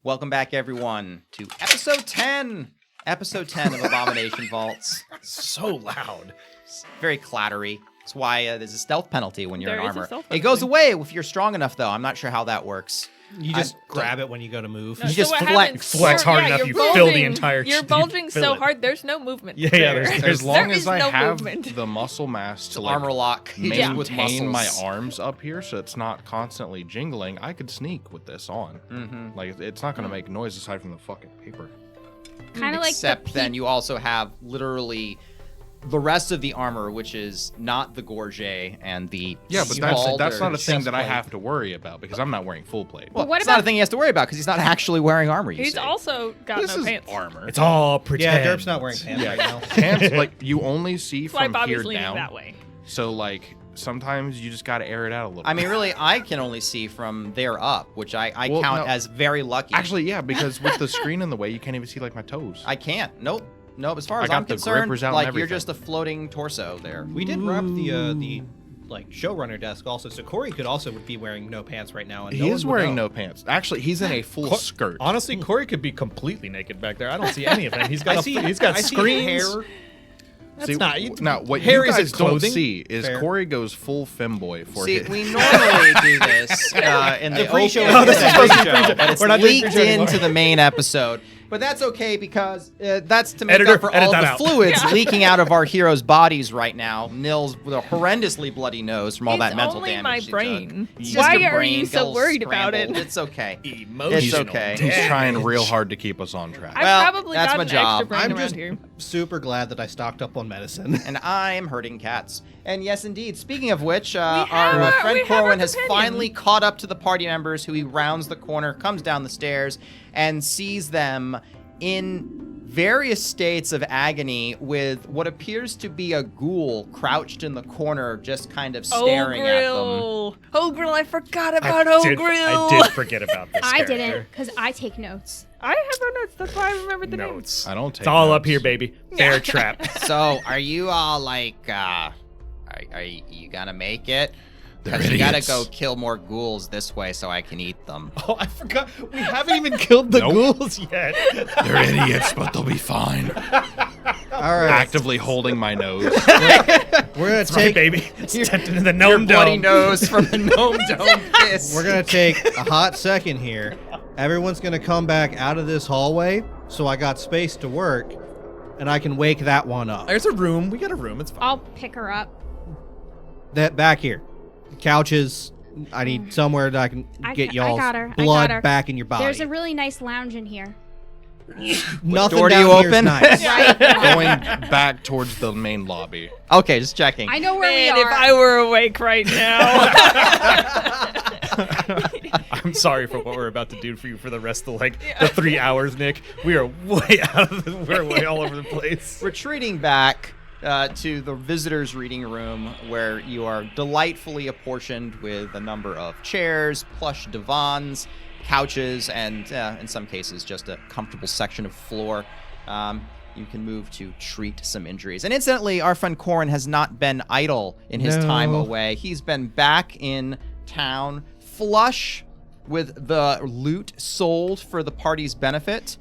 Welcome back, everyone, to episode 10. Episode 10 of Abomination Vaults. So loud. It's very clattery. That's why there's a stealth penalty when you're in armor. It goes away if you're strong enough, though. I'm not sure how that works. You just grab it when you go to move. No, You so just what flex hard enough, you fill the entire. You're you bulging fill so it. hard, there's no movement. Yeah, there. there's As long there as is I no have movement. the muscle mass to like Armor lock. Yeah. With maintain my muscles. arms up here, so it's not constantly jingling, I could sneak with this on. Mm-hmm. Like it's not gonna make noise aside from the fucking paper. Kind of like Except then you also have literally the rest of the armor, which is not the gorget and the Yeah, but scald that's or not a thing chest that I plate. have to worry about because I'm not wearing full plate. Well, what it's not a about- thing he has to worry about because he's not actually wearing armor. You He's see. also got this no is pants. armor. It's all pretend. Yeah, Derp's not wearing pants right now. Pants, like you only see That's why from Bobby's here leaning down. that way. So like sometimes you just gotta air it out a little. I mean, bit. really, I can only see from there up, which I Well, count no. as very lucky. Actually, yeah, because with the screen in the way, you can't even see like my toes. I can't. Nope. As far I as got I'm the concerned, grippers out and like you're everything. just a floating torso there. We did rep the like showrunner desk also, so Corey could also be wearing no pants right now. And He is wearing no pants. Actually, he's in a full skirt. Honestly, Corey could be completely naked back there. I don't see any of it. He's got he's got I see screens. hair. That's See, not. now, what hair you is guys don't clothing? see is Fair. Corey goes full femboy for See, his. we normally do this in the pre-show. open- Oh, this in is the supposed to be pre-show, pre-show. but it's We're not doing leaked pre-show anymore. into the main episode. But that's okay because that's to make Editor, up for edit all that the out. fluids Yeah. leaking out of our heroes' bodies right now. Nils with a horrendously bloody nose from all that It's mental only damage my she brain. took. It's Why just a are brain you so all worried about it? scrambled. It's okay. Emotional. It's okay. He's trying real hard to keep us on track. I've Well, probably that's got my an job. extra brain I'm around just here. super glad that I stocked up on medicine. And I'm hurting cats. And yes, indeed. Speaking of which, our have friend our Corwin has companion. finally caught up to the party members, who he rounds the corner, comes down the stairs, and sees them in various states of agony with what appears to be a ghoul crouched in the corner, just kind of staring at them. Ogril, I forgot about I did Ogril. forget about this. I character. didn't, because I take notes. I have no notes. That's why I remembered the name. Notes. I don't take It's all up notes. here, baby. Bear trap. So, are you all like, are you gonna make it? They're Because you gotta idiots. go kill more ghouls this way so I can eat them. Oh, I forgot. We haven't even killed the ghouls yet. They're idiots, but they'll be fine. All right, Actively holding my nose. we're gonna Right, take baby. Stepped into the Your gnome bloody dome. nose from the gnome dome piss. we're gonna take a hot second here. Everyone's gonna come back out of this hallway, so I got space to work, and I can wake that one up. There's a room. We got a room. It's fine. I'll pick her up. That back here, couches. I need somewhere that I can get I y'all's got her. I blood got her. back in your body. There's a really nice lounge in here. Nothing door do down you here is open? nice. Right? Going back towards the main lobby. Okay, just checking. I know where Man, we if are. I were awake right now. I'm sorry for what we're about to do for you for the rest of the 3 hours, Nick. We are way out of the, we're way all over the place. Retreating back to the visitors' reading room, where you are delightfully apportioned with a number of chairs, plush divans, couches, and in some cases just a comfortable section of floor. You can move to treat some injuries. And incidentally, our friend Corrin has not been idle in his time away. He's been back in town, flush with the loot sold for the party's benefit,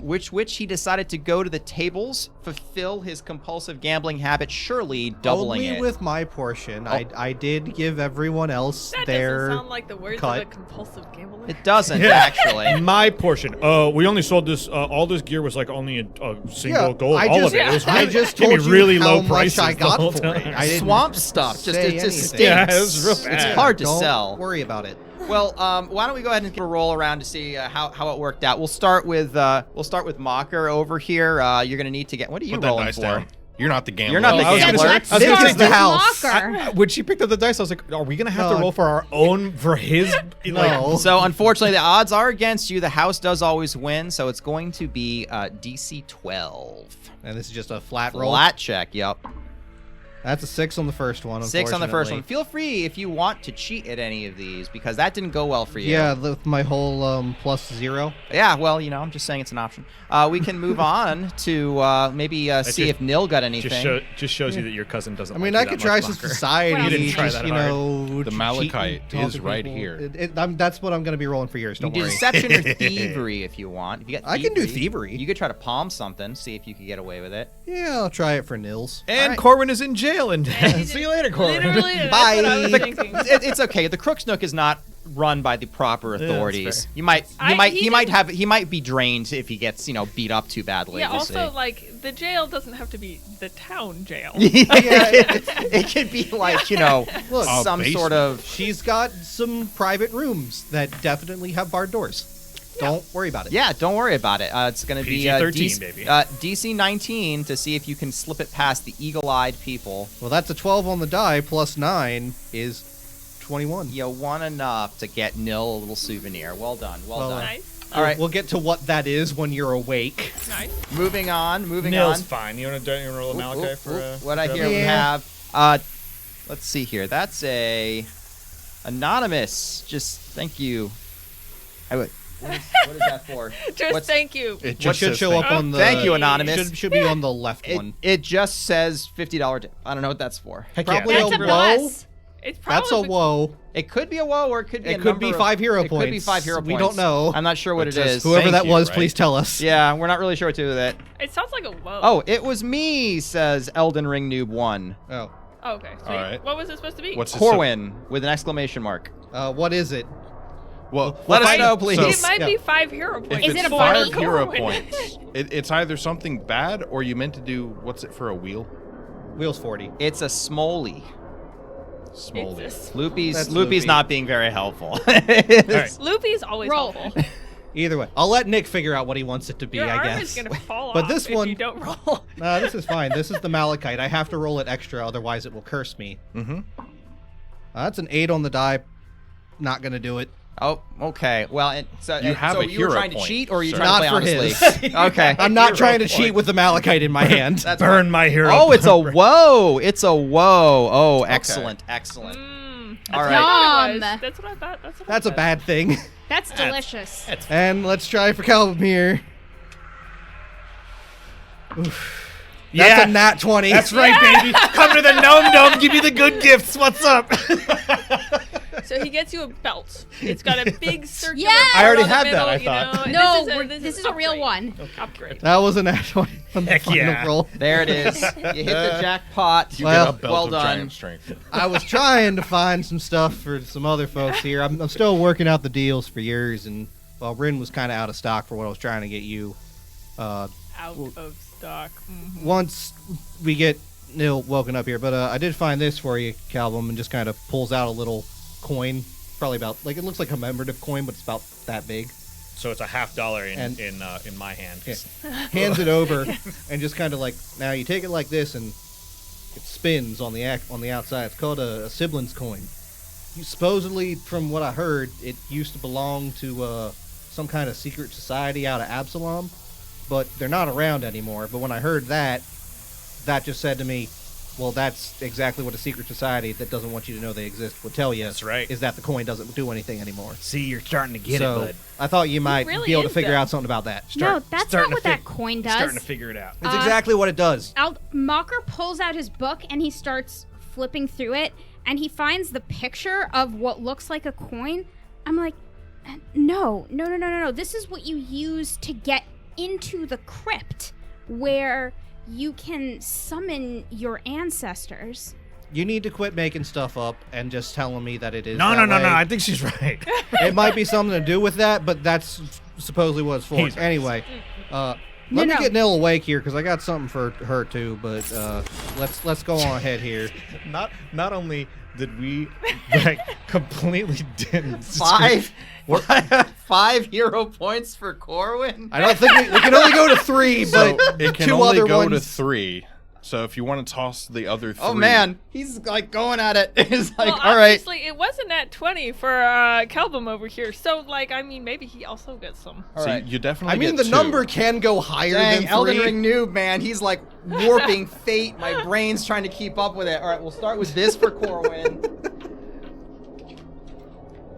which he decided to go to the tables, fulfill his compulsive gambling habit, surely doubling Only it. with my portion. I did give everyone else That their doesn't sound like the words cut. of a compulsive gambler. It doesn't, actually. My portion. We only sold this. All this gear was like only a single gold. I all just, of it. It was really, I just gave me told you really how low much prices I got the whole for time. it. I didn't Swamp stuff. Just say it just anything. stinks. Yeah, it was real bad. It's hard to Don't sell. worry about it. Well, why don't we go ahead and give a roll around to see how it worked out. We'll start with Mocker over here. You're gonna need to get. What are you Put that rolling dice for? down. You're not the gambler. You're not the I was gonna gambler. say- Let's I was gonna start say the with house. Mocker. When she picked up the dice, I was like, "Are we gonna have to No. roll for our own for his?" No. So unfortunately, the odds are against you. The house does always win, so it's going to be DC 12. And this is just a flat roll. Flat check. Yep. That's a 6 on the first one. 6 on the first one. unfortunately. Feel free if you want to cheat at any of these because that didn't go well for you. Yeah, with my whole +0. Yeah, well, I'm just saying it's an option. We can move on to maybe see if Nil got anything. Just shows you that your cousin doesn't. I mean, like I you could that try much some longer. society. Well, you didn't try just, that you hard. know, The cheat Malachite and talk is to right people. here. That's what I'm going to be rolling for yours. You Don't can do worry. deception or thievery if you want. If you get I can do thievery. You could try to palm something, see if you could get away with it. Yeah, I'll try it for Nils. And Alright. Corwin is in jail, and he see did- you later, Corwin. Literally, that's Bye. what I was thinking. It's okay. The Crook's Nook is not run by the proper that's authorities. fair. You might, He he might be drained if he gets, beat up too badly. Yeah, we'll also, see. like, the jail doesn't have to be the town jail. it could be like, Look, A some basement. sort of. she's got some private rooms that definitely have barred doors. Don't worry about it. Yeah, don't worry about it. It's going to be PG-13, baby. DC 19 to see if you can slip it past the eagle-eyed people. Well, that's a 12 on the die plus 9 is 21. You won enough to get Nil a little souvenir. Well done. Well Well, done. Nice, All right, We'll get to what that is when you're awake. nice. moving on. Nil's fine. You want to roll a Ooh, Malachi ooh, for ooh. What I for hear other- we Yeah. have. Let's see here. That's a anonymous. Just thank you. What is that for? Just What's- thank you. It What just should says show thank up you. on the... Thank you, Anonymous. Should be on the left one. It just says $50 tip. I don't know what that's for. Heck Probably yeah. That's a whoa. plus. It's probably That's a whoa. It could be a woe or it could be It a could number be of- 5 hero It could be points. 5 hero We points. don't know. I'm not sure what it It says is. Whoever Thank that you, was, right? please tell us. Yeah, we're not really sure what to do with it. It sounds like a whoa. Oh, it was me, says Elden Ring Noob 1. Oh. Oh, okay. Sweet. All right. What was it supposed to be? What's it Corwin with an exclamation mark. What is it? Well, Let us Five- know, please. It might Yeah. be 5 hero If points. Is it's it a for bunny? 5 hero Corwin. points, it's either something bad or you meant to do what's it for a wheel? Wheels 40. It's a Smoley. Smoley. It's this. Loopy's That's Loopy's Loopy. not being very helpful. right. Loopy's always Roll. helpful. Either way. I'll let Nick figure out what he wants it to be, Your I arm guess. is gonna fall But off this if one- you don't roll. This is fine. This is the Malachite. I have to roll it extra, otherwise it will curse me. Mm-hmm. That's an 8 on the die. Not going to do it. Oh, okay. Well, so You have so a you were hero trying to point, cheat, or are you sir. trying to Not play for honestly? his. Okay. I'm not Hero trying to point. cheat with the Malachite in my hand. That's Burn my hero. Oh, it's a point. whoa! It's a whoa! Oh, excellent, excellent. That's All what right. I thought it was. Yum. That's what I thought. That's what I That's a thought. bad thing. That's delicious. And let's try for Calvin here. Yeah. That's a nat 20. That's right, baby. Come to the Gnome Dome. Give you the good gifts. What's up? So he gets you a belt. It's got a big circular. Yeah! part I already on the had that, middle, I you thought. know? No, this this is a real upgrade. one. Upgrade. That was a nat 20 on the Heck final yeah. roll. There it is. You hit the jackpot. You Well, get a belt well of done. giant strength. I was trying to find some stuff for some other folks here. I'm still working out the deals for yours, and well, Rin was kind of out of stock for what I was trying to get you. Out of stock. Mhm. Once we get Nil woken up here, but I did find this for you, Calvum, and just kind of pulls out a little coin, probably about like it looks like a commemorative coin, but it's about that big. So it's a $50 And- in my hand. Yeah. Hands it over, and just kind of like now you take it like this, and it spins on the outside. It's called a siblings coin. Supposedly, from what I heard, it used to belong to some kind of secret society out of Absalom, but they're not around anymore. But when I heard that, that just said to me, well, that's exactly what a secret society that doesn't want you to know they exist would tell you. That's right. Is that the coin doesn't do anything anymore. See, you're starting to get so it, bud. I thought you might really be able to is, figure though. out something about that. No, that's not starting to what that fig- coin Starting does. to figure it out. It's exactly what it does. Mocker pulls out his book and he starts flipping through it, and he finds the picture of what looks like a coin. I'm like, no. This is what you use to get into the crypt, where you can summon your ancestors. You need to quit making stuff up and just telling me that it is. No. that way. I think she's right. It might be something to do with that, but that's supposedly what it's for. He's right. Anyway, let No, me no. get Nil awake here because I got something for her too. But let's go on ahead here. Not only did we like completely didn't Five hero points for Corwin. I don't think we can only go to 3, So but it can two only other go ones. to 3. So if you want to toss the other 3. Oh man, he's like going at it. He's like, well, all right. obviously, it wasn't at 20 for Calvum over here. So, like, I mean, maybe he also gets some. All So right. you definitely I mean, get the 2. number can go higher Dang, than 3. Elden Ring noob, man. He's like warping fate. My brain's trying to keep up with it. All right, we'll start with this for Corwin.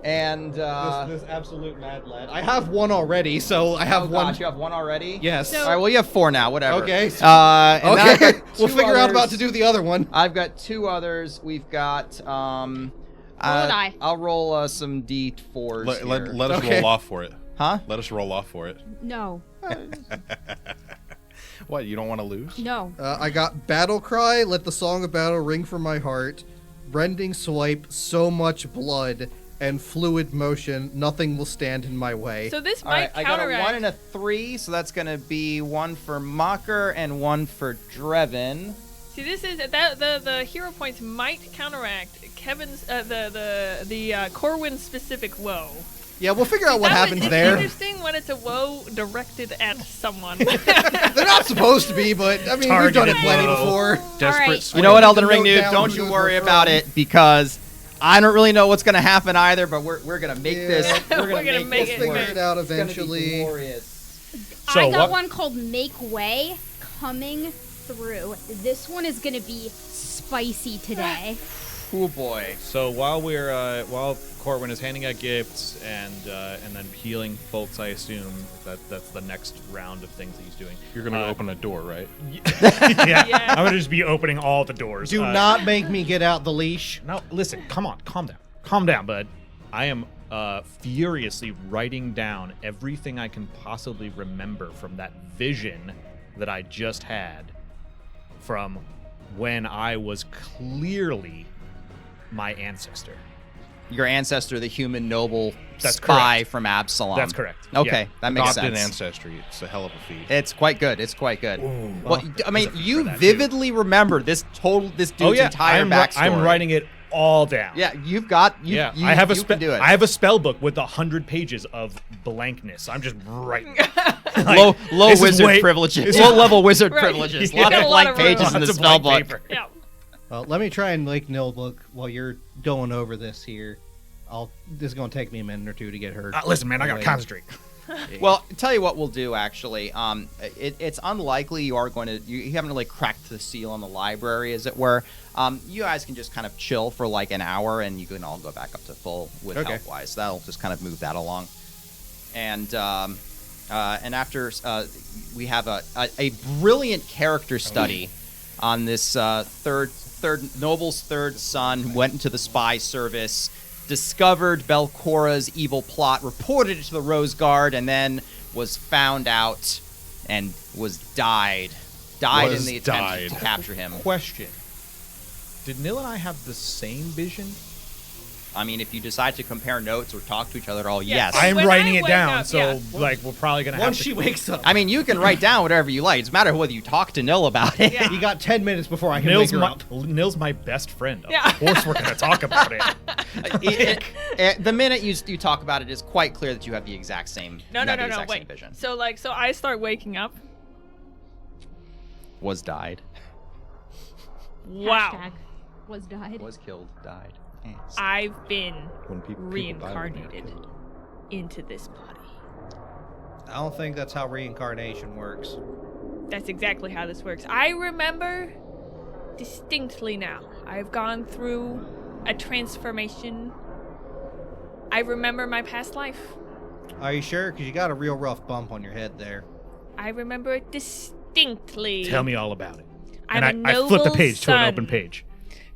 And This absolute mad lad. I have one already, so I have oh one. gosh, you have one already? Yes. So- All right, well you have 4 now. Whatever. Okay. And then I've Okay. got We'll 2 figure out about others. to do the other one. I've got 2 others. We've got Roll a die. I'll roll some D4s. Let us Okay. roll off for it. Huh? Let us roll off for it. No. What? You don't want to lose? No. I got Battle Cry, Let the Song of Battle Ring from My Heart, Rending Swipe, So Much Blood, and Fluid Motion, Nothing Will Stand in My Way. So this All right, might I got a counteract. 1 and a 3, so that's going to be 1 for Mocker and 1 for Drevin. See, this is the hero points might counteract Kevin's the Corwin specific woe. Yeah, we'll figure out what happens It's there. interesting when it's a woe directed at someone. They're not supposed to be, but I mean, we've done it Targeted plenty blow. before. Desperate right. swing. You know what, Elden The Ring note noob? down Don't who you goes worry first. about it, because I don't really know what's going to happen either, but we're going to make this. Yeah. We're going to We're make gonna this make We'll it work. figure it out It's gonna be eventually. glorious. So I got what- one called Make Way coming through. This one is going to be spicy today. Oh boy. So while while Corwin is handing out gifts and then healing folks, I assume that's the next round of things that he's doing. You're going to open a door, right? Yeah, Yeah. I'm gonna just be opening all the doors. Do not make me get out the leash. No, listen, come on, calm down, bud. I am furiously writing down everything I can possibly remember from that vision that I just had from when I was clearly my ancestor. Your ancestor, the human noble That's spy correct. from Absalom. That's correct. Okay, Yeah. that makes Adopted sense. ancestry. It's a hell of a feat. It's quite good. It's quite good. Ooh, Well, I mean, there's a feat you for that, vividly remember this dude's entire I'm backstory. I'm writing it all down. Yeah, you've got. You, Yeah, you, I have a you can do it. I have a spell book with 100 pages of blankness. I'm just writing. low this is wizard way- privileges. this is- Low level wizard Right. privileges. Yeah. Lots Got of a lot blank of pages room. in the Lots of spell blank book. paper. Yeah. Let me try and make Notebook while you're going over this here. This is going to take me a minute or 2 to get her. Listen, man, I gotta Wait. concentrate. Well, tell you what we'll do actually. It's unlikely you are going to. You haven't really cracked the seal on the library, as it were. You guys can just kind of chill for like an hour, and you can all go back up to full with Okay. health wise. That'll just kind of move that along. And after we have a brilliant character study on this third noble's third son who went into the spy service, discovered Belcora's evil plot, reported it to the Rose Guard, and then was found out and died in the attempt to capture him. Question: did Nil and I have the same vision? I mean, if you decide to compare notes or talk to each other at all, Yeah. yes. I'm When writing I it wake down, up, so yeah. like we're probably gonna Once have she to. wakes up. I mean, you can write down whatever you like. It's a matter of whether you talk to Nil about it. Yeah. You got 10 minutes before I can Nil's wake her up. Nil's my best friend. Of Yeah. course, we're gonna talk about it. The minute you talk about it, it's quite clear that you have the exact same. No, you no, have no, the no. exact same Wait. vision. So I start waking up. Was died. Wow. Hashtag was died. Was killed. Died. I've been When people die when reincarnated they're killed. into this body. I don't think that's how reincarnation works. That's exactly how this works. I remember distinctly now. I've gone through a transformation. I remember my past life. Are you sure? Because you got a real rough bump on your head there. I remember it distinctly. Tell me all about it. I'm And a I flip the noble page to an son. open page,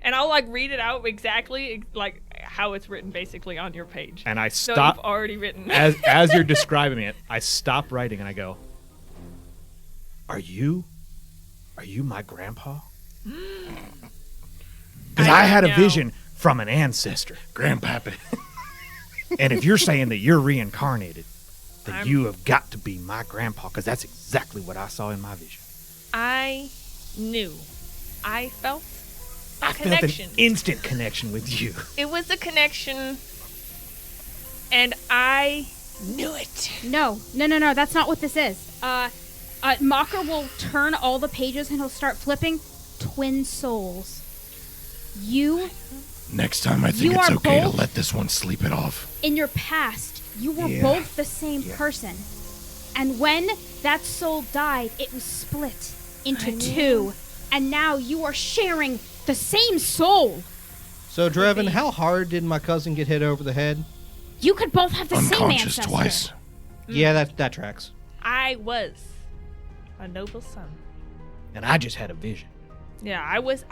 And I'll like read it out exactly like how it's written basically on your page. and I So stop you've already written. as you're describing it. I stop writing and I go, Are you my grandpa? Because I had a know. vision from an ancestor. Grandpappy. And if you're saying that you're reincarnated, then I'm- you have got to be my grandpa, because that's exactly what I saw in my vision. I knew. I felt a I felt connection. an instant connection with you. It was a connection, and I knew it. No, that's not what this is. Mocker will turn all the pages and he'll start flipping. twin souls. You, Next time I think You it's are okay to both- let this one sleep it off. in your past, you were Yeah. both the same person. And when that soul died, it was split into two. And now you are sharing the same soul. So, Drevin, how hard did my cousin get hit over the head? You could both have the same Unconscious ancestor. twice. Yeah, that tracks. I was a noble son. And I just had a vision. Yeah, I was.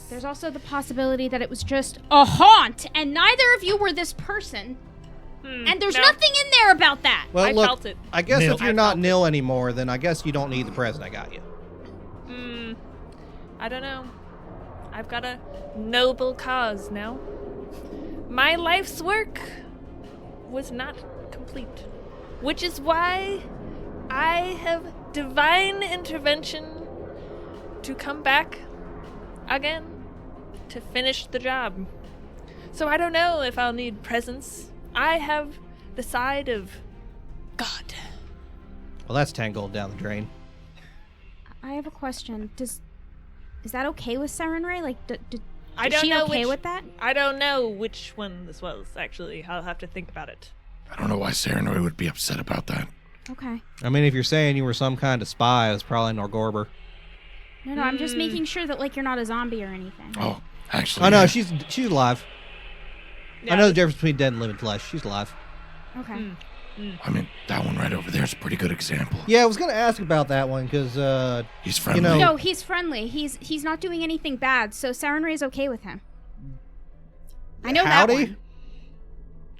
There's also the possibility that it was just a haunt, and neither of you were this person. And there's no. nothing in there about that. Well, I look, felt it. I guess Nil. if you're I not felt it. nil anymore, then I guess you don't need the present I got you. I don't know. I've got a noble cause now. My life's work was not complete, which is why I have divine intervention to come back again to finish the job. So I don't know if I'll need presents. I have the side of God. Well, that's 10 gold down the drain. I have a question. Is that okay with Serenray? Like, I is don't she know okay which, with that? I don't know which one this was, actually. I'll have to think about it. I don't know why Serenoi would be upset about that. Okay. I mean, if you're saying you were some kind of spy, it was probably Norgorber. No, I'm just making sure that, like, you're not a zombie or anything. Oh, actually. Oh, no, yeah. she's alive. Yeah, I know the difference between dead and living flesh. She's alive. Okay. I mean, that one right over there is a pretty good example. Yeah, I was going to ask about that one, because, He's friendly. know- No, he's friendly. He's not doing anything bad, so Serenray is okay with him. I know howdy.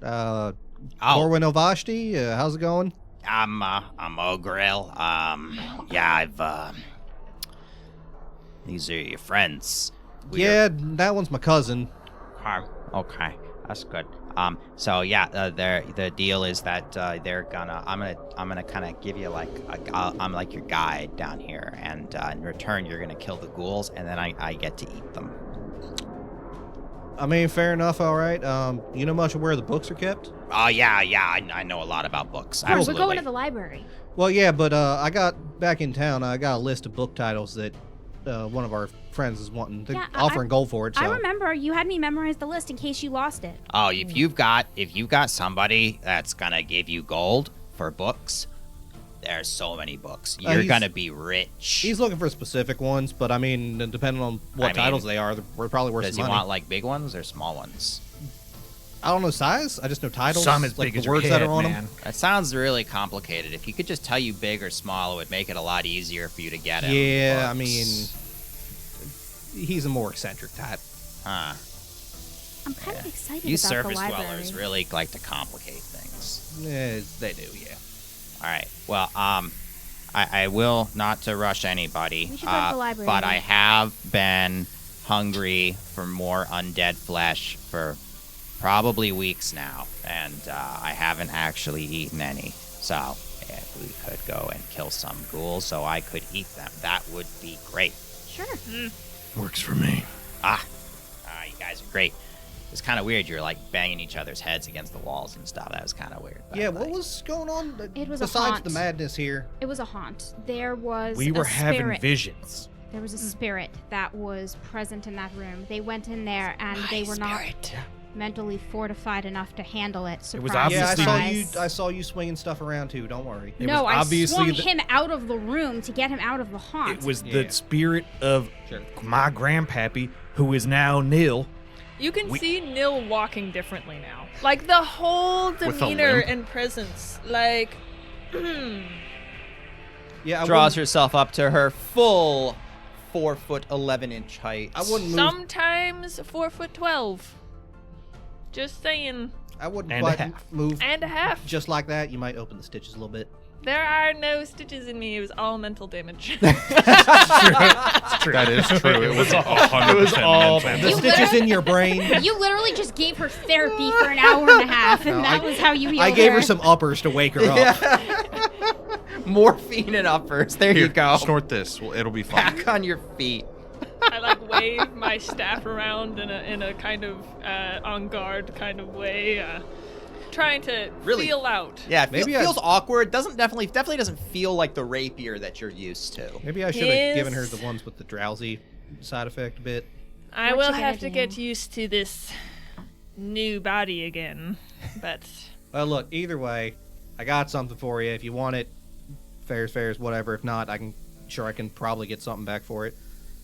that one. Corwin Ovashti, how's it going? I'm Ogrel. Yeah, these are your friends. Yeah, that one's my cousin. Okay, that's good. So yeah, the deal is that they're gonna. I'm gonna kind of give you like I'm like your guide down here, and in return you're gonna kill the ghouls, and then I get to eat them. I mean, fair enough, all right. You know much of where the books are kept? Oh yeah, I know a lot about books. Of course, we're Absolutely. going to the library. Well, yeah, but I got back in town. I got a list of book titles that one of our friends is wanting. They're Yeah, offering gold for it. So. I remember you had me memorize the list in case you lost it. Oh, if you've got somebody that's gonna give you gold for books, there's so many books. You're he's- gonna be rich. He's looking for specific ones, but I mean, depending on what I mean, titles they are, we're probably worth Does some he money. want like big ones or small ones? I don't know size. I just know titles. Some as like big the as your words head, that are on man. them. That sounds really complicated. If he could just tell you big or small, it would make it a lot easier for you to get him. Yeah, I books. mean, he's a more eccentric type. Huh. I'm kind of excited You about the surface library. dwellers really like to complicate things. They do, yeah. All right. Well, I will not to rush anybody. We should go to the library But then. I have been hungry for more undead flesh for probably weeks now, and I haven't actually eaten any. So if we could go and kill some ghouls so I could eat them, that would be great. Sure. Works for me. You guys are great. It's kind of weird. You're like banging each other's heads against the walls and stuff. That was kind of weird. but, Yeah, what like, was going on It was a besides haunt. the madness here? It was a haunt. There was We were a having spirit. visions. There was a spirit that was present in that room. They went in there and they were not mentally fortified enough to handle it. Surprise, was Yeah, I obviously- saw surprise. you. I saw you swinging stuff around too. Don't worry. It No, was I obviously swung the- him out of the room to get him out of the haunt. It was Yeah. the spirit of Sure. my grandpappy, who is now nil. You can We- see Nil walking differently now. Like the whole a demeanor limp? and presence. Like, Yeah, I draws wouldn't, herself up to her full 4'11" height. I wouldn't move. sometimes 4'12". Just saying. I wouldn't And a quite half. move And a half. just like that. You might open the stitches a little bit. There are no stitches in me. It was all mental damage. That is true. It was 100% It was all mental. The You stitches literally- in your brain. You literally just gave her therapy for an hour and a half, and No, that was how you healed I gave her some uppers to wake her up. Morphine and uppers. There you Here, go. snort this. Well, it'll be fine. Back on your feet. I like wave my staff around in a kind of on guard kind of way, trying to Really? feel out. Yeah, it Maybe I- feels awkward. Definitely doesn't feel like the rapier that you're used to. Maybe I should have given her Yes. the ones with the drowsy side effect a bit. I What will you gonna have to do? get used to this new body again, but Well, look, either way, I got something for you. If you want it, fair's, whatever. If not, I can probably get something back for it.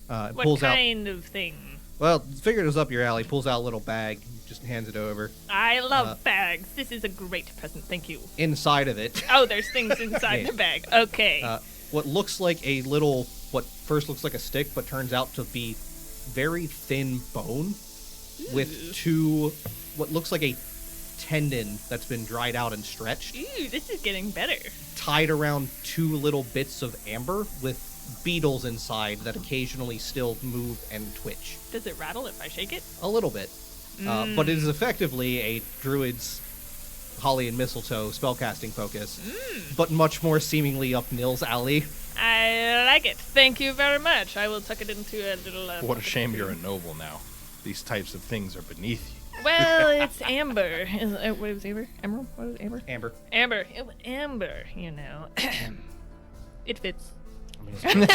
It what pulls out. kind of thing? Well, figured it was up your alley. Pulls out a little bag, just hands it over. I love bags. This is a great present. Thank you. Inside of it, Oh, there's things inside Yeah. the bag. Okay. what looks like a little, what first looks like a stick, but turns out to be very thin bone with two, what looks like a tendon that's been dried out and stretched, Ooh, this is getting better. tied around two little bits of amber with beetles inside that occasionally still move and twitch. Does it rattle if I shake it? A little bit. But it is effectively a druid's holly and mistletoe spellcasting focus, but much more seemingly up Nil's alley. I like it. Thank you very much. I will tuck it into a little. What a shame you're a noble now. These types of things are beneath you. Well, it's amber. What was amber? Emerald? What was amber? Amber. Amber. Amber. You know, it fits. I mean,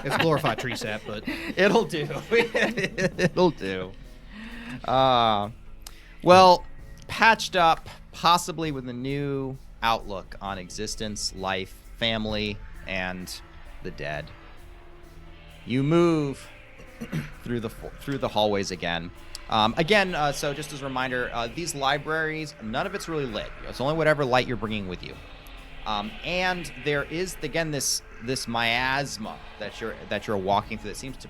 it's glorified tree sap, but It'll do. It'll do. Well, patched up, possibly with a new outlook on existence, life, family, and the dead. You move through the hallways again. So just as a reminder, these libraries, none of it's really lit. It's only whatever light you're bringing with you. And there is again this miasma that you're walking through that seems to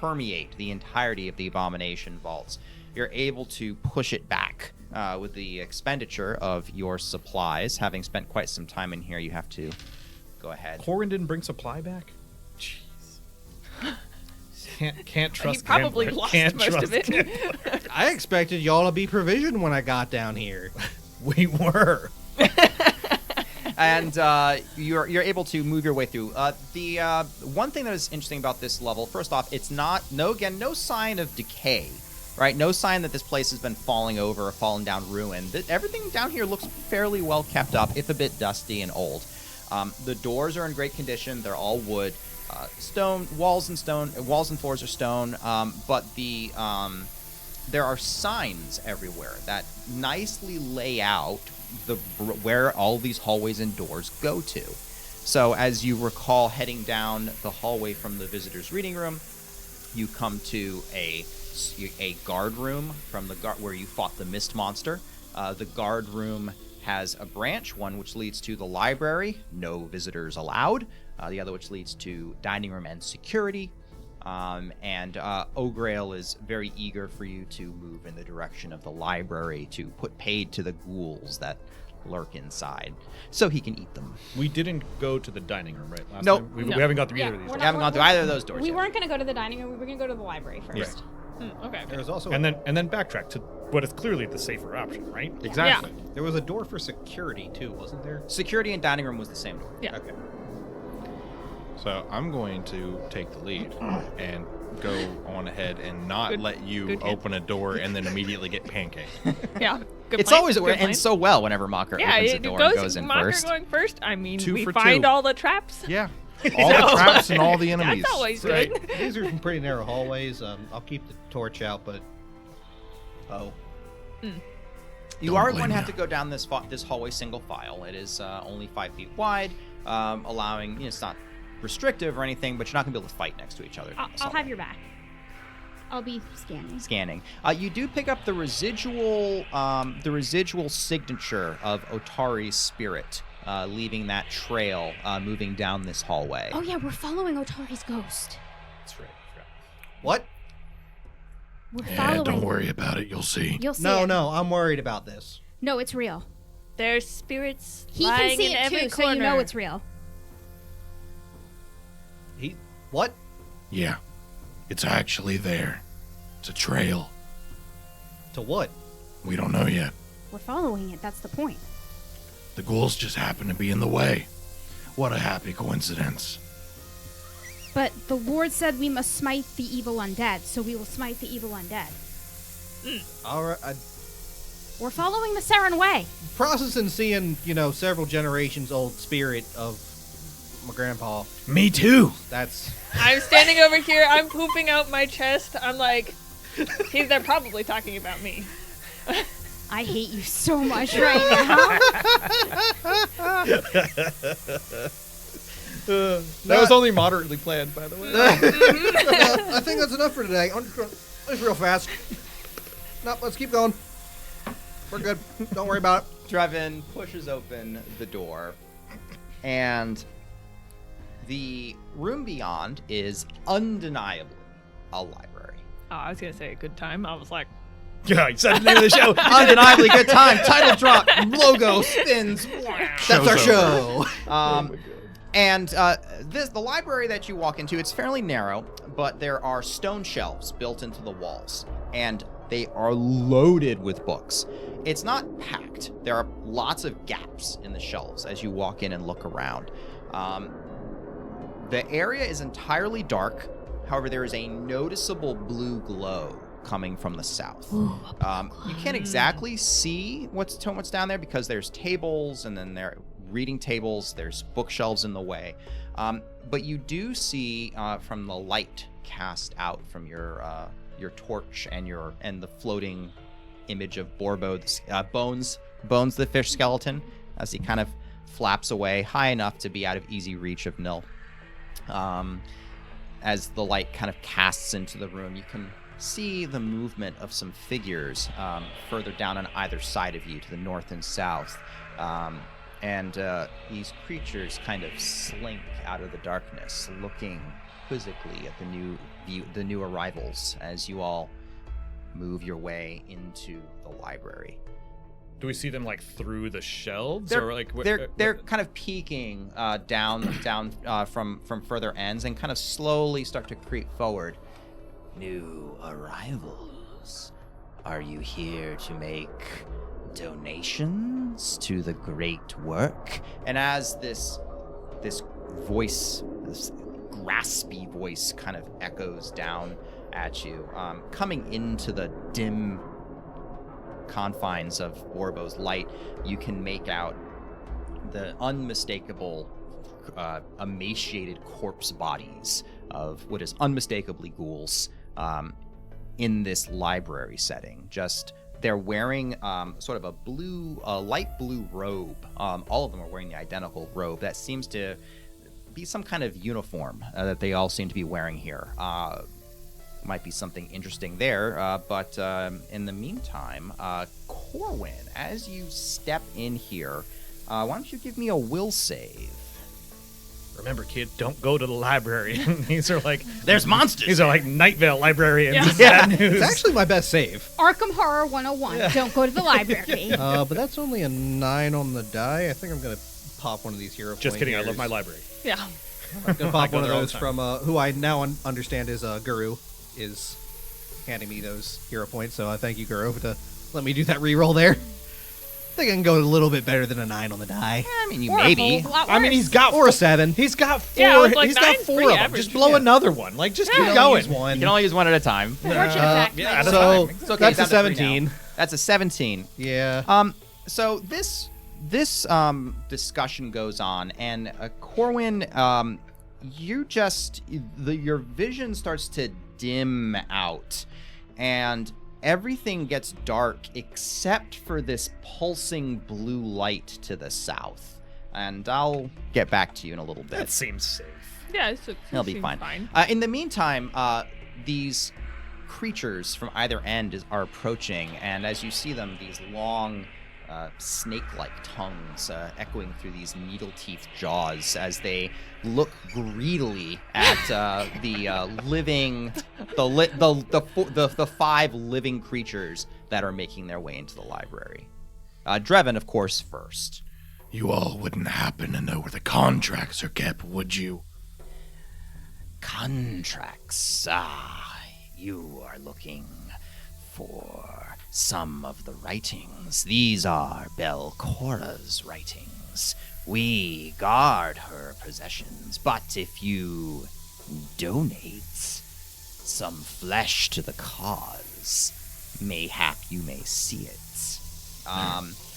permeate the entirety of the Abomination vaults. You're able to push it back with the expenditure of your supplies. Having spent quite some time in here, you have to go ahead. Corin didn't bring supply back? Jeez. Can't trust He probably Gambler. lost Can't most trust of it. Gambler. I expected y'all to be provisioned when I got down here. We were. And you're able to move your way through. The one thing that is interesting about this level, first off, it's no sign of decay, right? No sign that this place has been falling over or fallen down ruin. Everything down here looks fairly well kept up, if a bit dusty and old. The doors are in great condition. They're all wood. Stone walls and floors are stone. But there are signs everywhere that nicely lay out where all these hallways and doors go to. So as you recall, heading down the hallway from the visitor's reading room, you come to a guard room from the where you fought the mist monster. The guard room has a branch, one which leads to the library, no visitors allowed. The other which leads to dining room and security. And O'Grail is very eager for you to move in the direction of the library to put paid to the ghouls that lurk inside, so he can eat them. We didn't go to the dining room, right? Last Nope. time? We No. haven't gone through Yeah, either of these. we're We not- haven't gone through either of those doors We yet. weren't going to go to the dining room. We were going to go to the library first. Okay. There was also And then backtrack to what is clearly the safer option, right? Exactly. there was a door for security too, wasn't there? Security and dining room was the same door. Yeah. Okay. So I'm going to take the lead and go on ahead and not Good- let you good hit. open a door and then immediately get pancaked. Yeah. Good It's plan. always Good it plan. ends so well whenever Mocker Yeah, opens the it door goes, and goes in Mocker first. going first. I mean, 2 we for find 2. all the traps. Yeah. All the traps and all the enemies. That's always Right. good. These are some pretty narrow hallways. I'll keep the torch out, but You are going to have to go down this hallway single file. It is only 5 feet wide, allowing, it's not restrictive or anything, but you're not going to be able to fight next to each other. down this I'll hallway. have your back. I'll be scanning. Scanning. You do pick up the residual signature of Otari's spirit, leaving that trail, moving down this hallway. Oh yeah, we're following Otari's ghost. That's right. what? We're following. about it. You'll see. You'll see No, it. no, I'm worried about this. No, it's real. There's spirits He lying can see in it every too, corner. so you know it's real. What? Yeah, it's actually there. It's a trail. To what? We don't know yet. We're following it. That's the point. The ghouls just happen to be in the way. What a happy coincidence. But the Lord said we must smite the evil undead, so we will smite the evil undead. All right. We're following the Saren way. Processing seeing, several generations old spirit of my grandpa. Me too. That's I'm standing over here. I'm pooping out my chest. I'm like, they're probably talking about me. I hate you so much right now. That was only moderately planned, by the way. I think that's enough for today. I'm just real fast. No, let's keep going. We're good. Don't worry about it. Drevin pushes open the door, and the room beyond is undeniably a library. Oh, I was gonna say a good time. I was like, Yeah, you said the name of the show. Undeniably good time. Title drop. Logo spins. That's our show. And the library that you walk into, it's fairly narrow, but there are stone shelves built into the walls, and they are loaded with books. It's not packed. There are lots of gaps in the shelves as you walk in and look around. The area is entirely dark. However, there is a noticeable blue glow coming from the south. You can't exactly see what's down there because there's tables, and then there are reading tables, there's bookshelves in the way. But you do see from the light cast out from your torch and the floating image of Bones the fish skeleton, as he kind of flaps away high enough to be out of easy reach of Nil. As the light kind of casts into the room, you can see the movement of some figures further down on either side of you, to the north and south. And these creatures kind of slink out of the darkness, looking quizzically at the new arrivals as you all move your way into the library. Do we see them like through the shelves, They're, or like they're kind of peeking down from further ends and kind of slowly start to creep forward. New arrivals. Are you here to make donations to the great work? And as this voice, this graspy voice, kind of echoes down at you, coming into the dim confines of Orbo's light, you can make out the unmistakable emaciated corpse bodies of what is unmistakably ghouls in this library setting. Just they're wearing sort of a light blue robe. All of them are wearing the identical robe. That seems to be some kind of uniform that they all seem to be wearing here. Might be something interesting there, but in the meantime, Corwin, as you step in here, why don't you give me a will save? Remember, kid, don't go to the library. These are like There's monsters. These are like Night Vale librarians. Yeah. Bad news. It's actually my best save. Arkham Horror 101. Don't go to the library. But that's only a 9 on the die. I think I'm going to pop one of these hero Just kidding. I pointers. love my library. yeah. I'm going to pop go one of there all those the from who I now understand is Guru, is handing me those hero points. So thank you, Guru, to let me do that reroll there. I think I can go a little bit better than a 9 on the die. I mean, you Or a maybe. whole lot I mean, worse. he's got Or a 7. He's got 4. Yeah, I was like, he's got 9's 4 pretty of them. average. Just blow Yeah. another one. Like, just Yeah. keep Only going. use one. You can only use one at a time. Fortune effect. yeah, like, that's So It's okay, that's it's a down to 3 17. now. That's a 17. Yeah. So this discussion goes on, and Corwin, your vision starts to dim out, and everything gets dark except for this pulsing blue light to the south. And I'll get back to you in a little That bit. seems safe. Yeah, It'll be fine. In the meantime, these creatures from either end are approaching, and as you see them, these long, snake-like tongues echoing through these needle-teeth jaws as they look greedily at the 5 living creatures that are making their way into the library. Drevin, of course, first. You all wouldn't happen to know where the contracts are kept, would you? Contracts. You are looking for some of the writings. These are Belcora's writings. We guard her possessions, but if you donate some flesh to the cause, mayhap you may see it.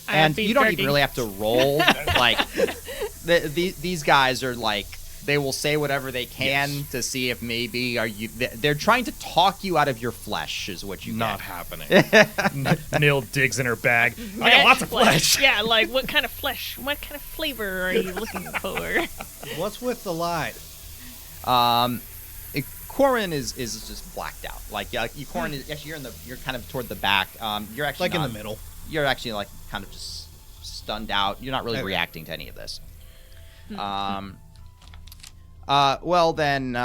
And you don't even really have to roll like These guys are like, they will say whatever they can to see if maybe they're trying to talk you out of your flesh is what you Not get. happening. Nil digs in her bag. I got lots of flesh. Yeah, like what kind of flesh? What kind of flavor are you looking for? What's with the light? Corin is just blacked out. Like Corin is actually you're kind of toward the back. You're actually Like in not- the middle. You're actually like kind of just stunned out. You're not really Okay. reacting to any of this. Well then,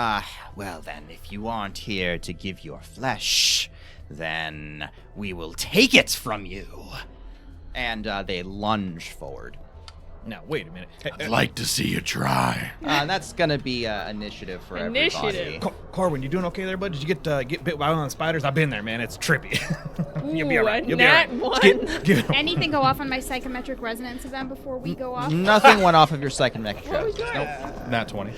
if you aren't here to give your flesh, then we will take it from you. And they lunge forward. Now, wait a minute. Hey, I'd like to see you try. That's gonna be initiative for everybody. Initiative. Corwin, you doing okay there, bud? Did you get bit by one of the spiders? I've been there, man. It's trippy. You'll be Ooh, all right. a You'll be all right. nat one. Just give it a- Anything go off on my psychometric resonance event before we go off? Nothing went off of your psychometric check. Nope. Nat 20.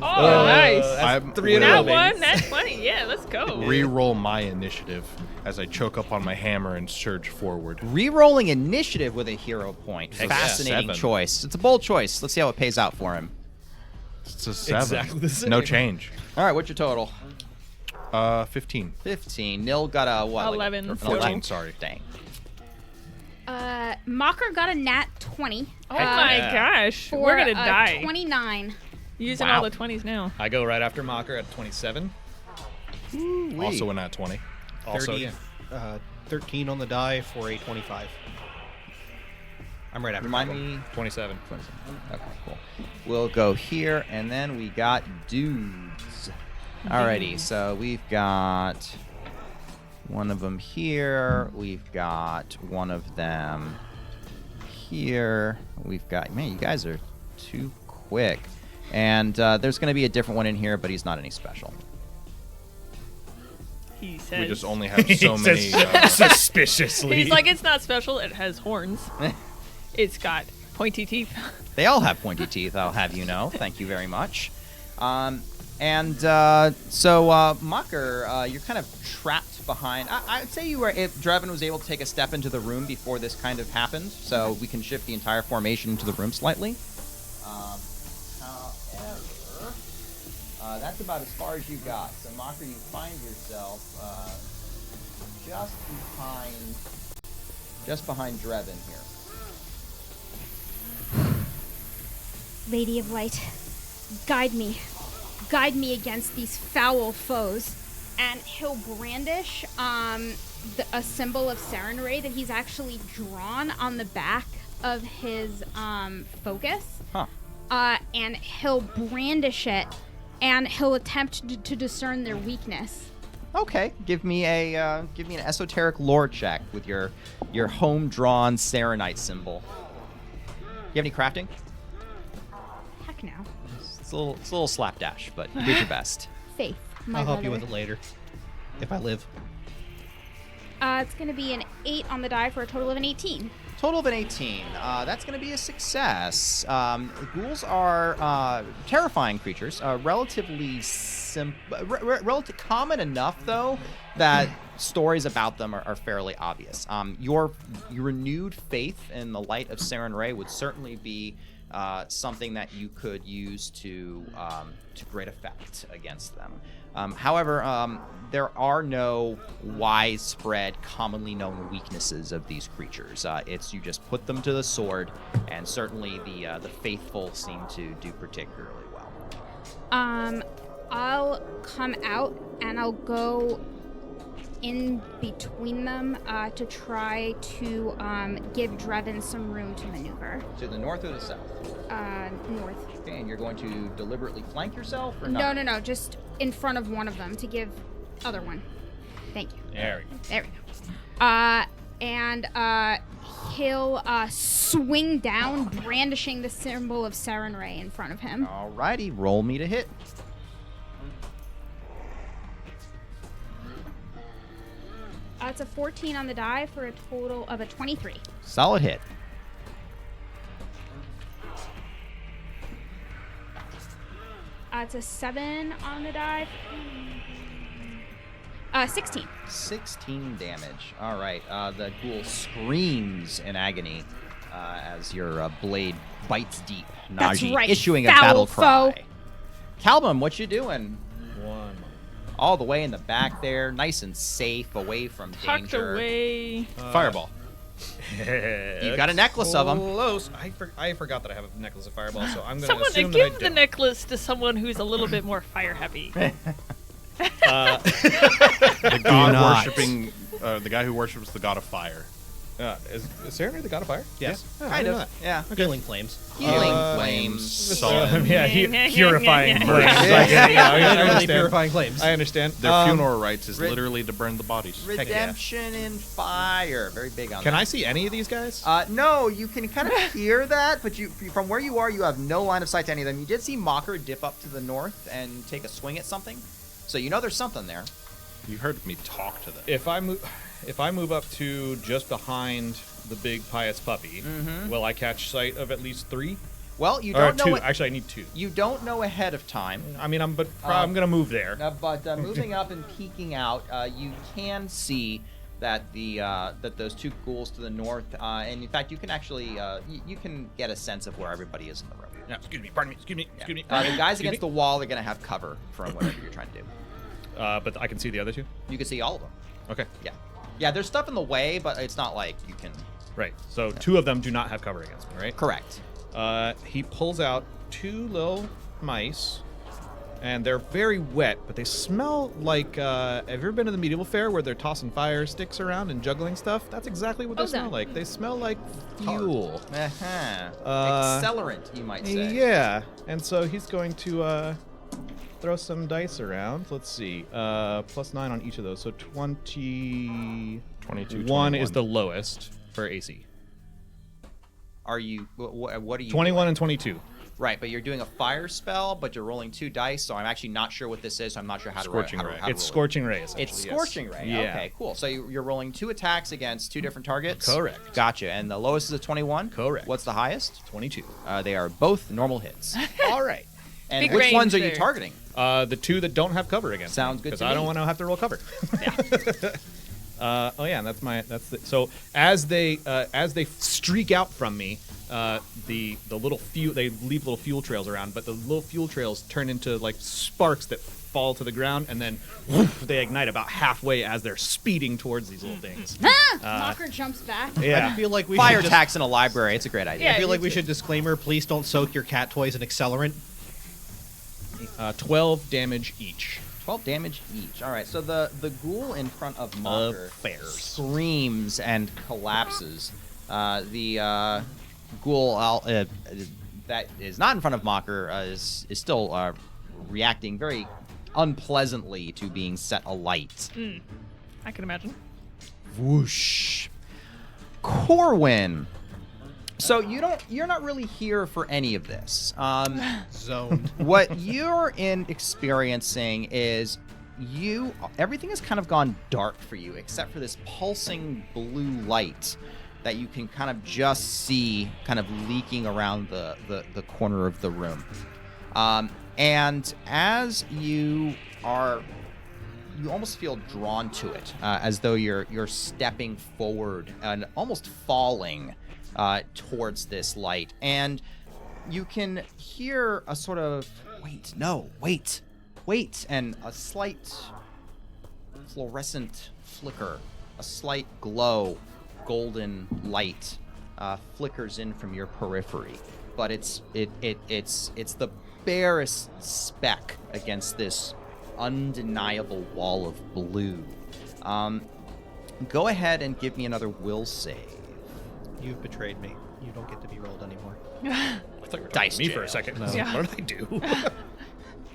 Oh, nice. I'm 3 in a row, Nat baby. one, nat 20. Yeah, let's go. Re-roll my initiative as I choke up on my hammer and surge forward. Re-rolling initiative with a hero point. Heck yeah. Fascinating 7. choice. It's a bold choice. Let's see how it pays out for him. It's a 7. Exactly the same. No change. All right, what's your total? 15. 15. Nil got a what? 11. Like a, 14, sorry. Dang. Mocker got a nat 20. Oh my gosh. For We're gonna a die. 29. Using Wow. all the 20s now. I go right after Mocker at 27. Also a nat 20. Also, 30, 13 on the die for a 25. I'm right after. Remind Michael. me. 27. Okay, cool. We'll go here, and then we got dudes. Alrighty, so we've got one of them here. We've got one of them here. We've got, man, you guys are too quick. And there's going to be a different one in here, but he's not any special. He says. We just only have so He many. says suspiciously. He's like, it's not special. It has horns. It's got pointy teeth. They all have pointy teeth, I'll have you know. Thank you very much. So, Mocker, you're kind of trapped behind. I'd say you were, if Drevin was able to take a step into the room before this kind of happened, so we can shift the entire formation into the room slightly. However, that's about as far as you got. So, Mocker, you find yourself just behind Drevin here. Lady of Light, guide me. Guide me against these foul foes. And he'll brandish a symbol of Sarenrae that he's actually drawn on the back of his focus. Huh. And he'll brandish it, and he'll attempt to discern their weakness. Okay, give me an esoteric lore check with your home-drawn Serenite symbol. You have any crafting? Heck no. It's a little slapdash, but you did your best. Faith. My I'll help you mother. with it later. If I live. It's going to be an 8 on the die for a total of an 18. Total of an 18. That's going to be a success. Ghouls are terrifying creatures. Relatively relative common enough, though, that stories about them are fairly obvious. Your renewed faith in the light of Sarenrae would certainly be something that you could use to great effect against them. However, there are no widespread, commonly known weaknesses of these creatures. It's you just put them to the sword, and certainly the faithful seem to do particularly well. I'll come out and I'll go in between them to try to give Drevin some room to maneuver. To the north or the south? North. Okay, and you're going to deliberately flank yourself, or not? No, just in front of one of them to give other one. Thank you. There we go. There we go. And he'll swing down, brandishing the symbol of Sarenrae in front of him. Alrighty, roll me to hit. It's a 14 on the die for a total of a 23. Solid hit. It's a 7 on the die. 16. 16 damage. All right. The ghoul screams in agony as your blade bites deep, That's Najee, right, issuing a foul battle foe. cry. Calvin, what you doing? 1. All the way in the back there, nice and safe, away from Tucked danger. away. Fireball. You've got a necklace of 'em. Close. I forgot that I have a necklace of fireball, so I'm going to Someone assume that I give the don't. necklace to someone who's a little bit more fire heavy. The god not. worshipping, the guy who worships the god of fire. Is Serenade the god of fire? Yes. Yeah, I Kind didn't of, know yeah. Healing flames. Healing Uh, flames. Sun. Yeah, purifying Yeah. flames. Yeah, I literally understand. purifying flames. I understand. Their funeral rites is rid- literally to burn the bodies. Redemption in fire. Very big on Can that. I see any of these guys? No, you can kind of hear that, but from where you are, you have no line of sight to any of them. You did see Mocker dip up to the north and take a swing at something, so you know there's something there. You heard me talk to them. If I move up to just behind the big pious puppy, will I catch sight of at least 3? Well, you Or don't know 2. what, Actually, I need 2. you don't know ahead of time. I mean, I'm gonna move there. But moving up and peeking out, you can see that that those 2 ghouls to the north, and in fact, you can actually you can get a sense of where everybody is in the room. Yeah, excuse me. Pardon me. Excuse me. Yeah. Excuse me. The guys Excuse against me. the wall, they're gonna have cover from whatever you're trying to do. But I can see the other 2. You can see all of them. Okay. Yeah. There's stuff in the way, but it's not like you can. Right. So 2 of them do not have cover against me, right? Correct. He pulls out 2 little mice, and they're very wet, but they smell like. Have you ever been to the medieval fair where they're tossing fire sticks around and juggling stuff? That's exactly what they Hold smell on. like. They smell like fuel. Uh-huh. Uh, Accelerant, you might say. Yeah, and so he's going to throw some dice around. Let's see. +9 on each of those, so 20. 22, 1 is 21. the lowest for AC. Are you? What are you? 21 and 22. Right, but you're doing a fire spell, but you're rolling 2 dice, so I'm actually not sure what this is. So I'm not sure how Scorching to. ray. How to It's roll it. scorching ray. Essentially, It's yes. scorching ray. Yeah. Okay, cool. So you're rolling 2 attacks against 2 different targets. Correct. Gotcha. And the lowest is a 21. Correct. What's the highest? 22. They are both normal hits. All right. And Big which range ones are you there. targeting? The 2 that don't have cover against Sounds good because to I don't me. want to have to roll cover. Oh yeah, so as they streak out from me, the little fuel, they leave little fuel trails around, but the little fuel trails turn into like sparks that fall to the ground, and then whoosh, they ignite about halfway as they're speeding towards these little things. Mocker jumps back. I feel like we Fire should attacks in a library. It's a great idea. Yeah. I feel like me we too. should disclaimer. Please don't soak your cat toys in accelerant. 12 damage each. 12 damage each. All right, so the ghoul in front of Mocker Affairs. screams and collapses. The ghoul that is not in front of Mocker is still reacting very unpleasantly to being set alight. I can imagine. Whoosh. Corwin. So you're not really here for any of this. Zoned. What you're experiencing is everything has kind of gone dark for you except for this pulsing blue light that you can kind of just see kind of leaking around the corner of the room. And as you almost feel drawn to it, as though you're stepping forward and almost falling towards this light. And you can hear a sort of, wait, and a slight fluorescent flicker, a slight glow, golden light flickers in from your periphery. But it's the barest speck against this undeniable wall of blue. Go ahead and give me another will save. You've betrayed me. You don't get to be rolled anymore. I thought you were Dice talking to me for a jail. second. No. Yeah. What did I do?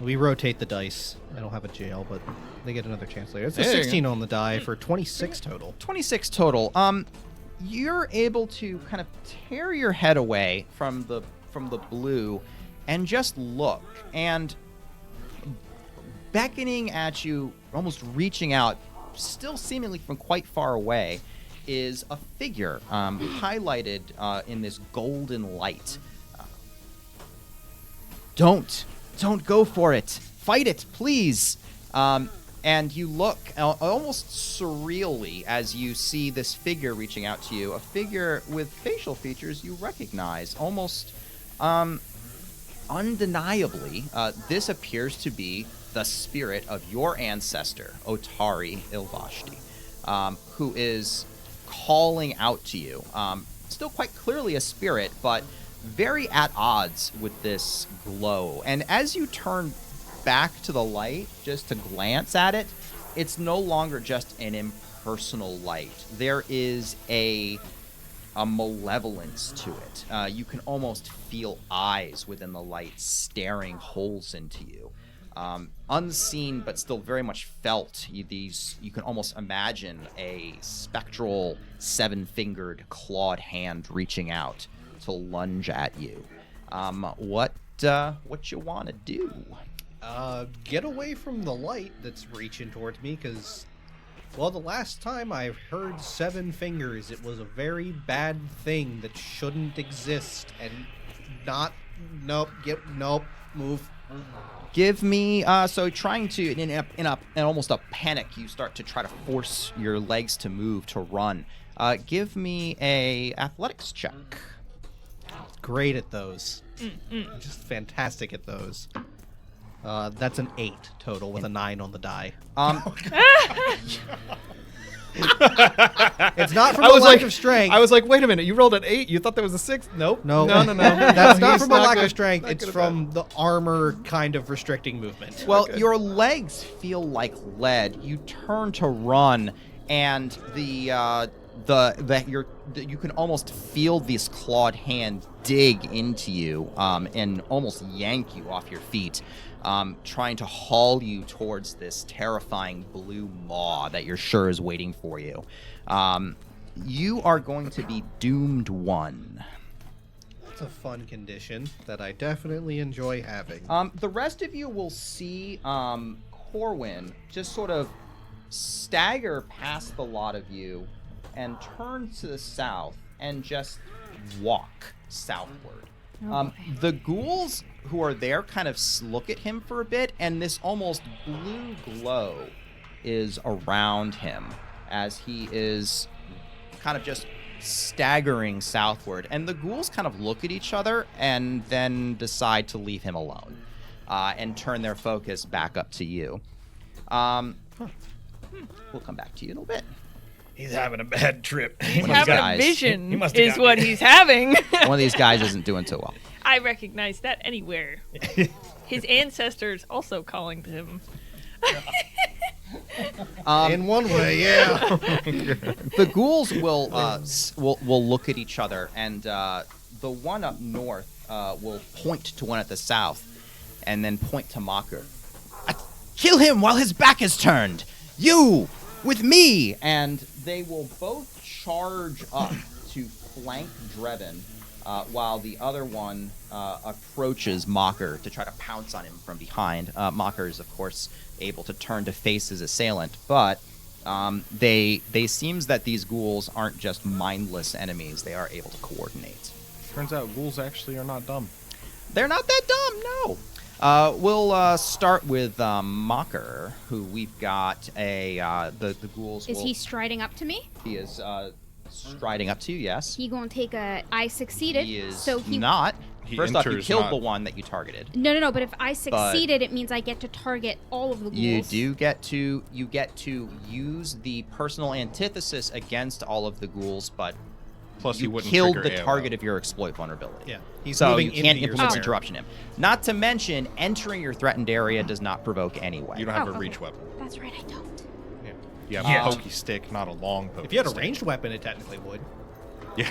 We rotate the dice. I don't have a jail, but they get another chance later. It's a There you go. 16 on the die for 26 total. 26 total. You're able to kind of tear your head away from the blue and just look, and beckoning at you, almost reaching out, still seemingly from quite far away, is a figure highlighted in this golden light. Don't go for it. Fight it, please. And you look almost surreally as you see this figure reaching out to you, a figure with facial features you recognize almost undeniably. This appears to be the spirit of your ancestor, Otari Ilvashti, who is calling out to you. Still quite clearly a spirit, but very at odds with this glow. And as you turn back to the light just to glance at it, it's no longer just an impersonal light. There is a malevolence to it. You can almost feel eyes within the light staring holes into you. Unseen but still very much felt. You can almost imagine a spectral, seven-fingered, clawed hand reaching out to lunge at you. What you want to do? Get away from the light that's reaching towards me, because, well, the last time I heard seven fingers, it was a very bad thing that shouldn't exist, and move. Give me so trying to in almost a panic, you start to try to force your legs to move, to run. Give me a athletics check. Great at those. Just fantastic at those. That's an 8 total with a 9 on the die. It's not from a lack of strength. I was like, wait a minute, you rolled an 8. You thought that was a 6? Nope. No. That's not from a lack of strength. It's from the armor kind of restricting movement. Well, your legs feel like lead. You turn to run, and you can almost feel this clawed hand dig into you and almost yank you off your feet, trying to haul you towards this terrifying blue maw that you're sure is waiting for you. You are going to be doomed 1. It's a fun condition that I definitely enjoy having. The rest of you will see Corwin just sort of stagger past the lot of you and turn to the south and just walk southward. The ghouls who are there kind of look at him for a bit, and this almost blue glow is around him as he is kind of just staggering southward. And the ghouls kind of look at each other and then decide to leave him alone and turn their focus back up to you. We'll come back to you in a little bit. He's having a bad trip. He's having a vision he is what he's having. One of these guys isn't doing so well. I recognize that anywhere. His ancestors also calling to him. In one way, yeah. The ghouls will look at each other, and the one up north will point to one at the south, and then point to Mocker. Kill him while his back is turned. You with me, and they will both charge up to flank Drebin, while the other one approaches Mocker to try to pounce on him from behind. Mocker is, of course, able to turn to face his assailant, but they seems that these ghouls aren't just mindless enemies. They are able to coordinate. Turns out ghouls actually are not dumb. They're not that dumb, no. We'll start with Mocker, who we've got the ghouls. Is he striding up to me? He is striding up to you, yes. He gonna take a I succeeded. He is so he not. He First off, you enters killed not- the one that you targeted. No, but if I succeeded, it means I get to target all of the ghouls. You do get to use the personal antithesis against all of the ghouls, but Plus, he you wouldn't killed trigger the AOL. target of your exploit vulnerability. Yeah, he's So moving you can't into your implement square. interruption him. Not to mention, entering your threatened area does not provoke anyway. You don't have Oh, a okay. reach weapon. That's right, I don't. You have Yeah. a pokey stick, not a long pokey If you had a stick. ranged weapon, it technically would. Yeah.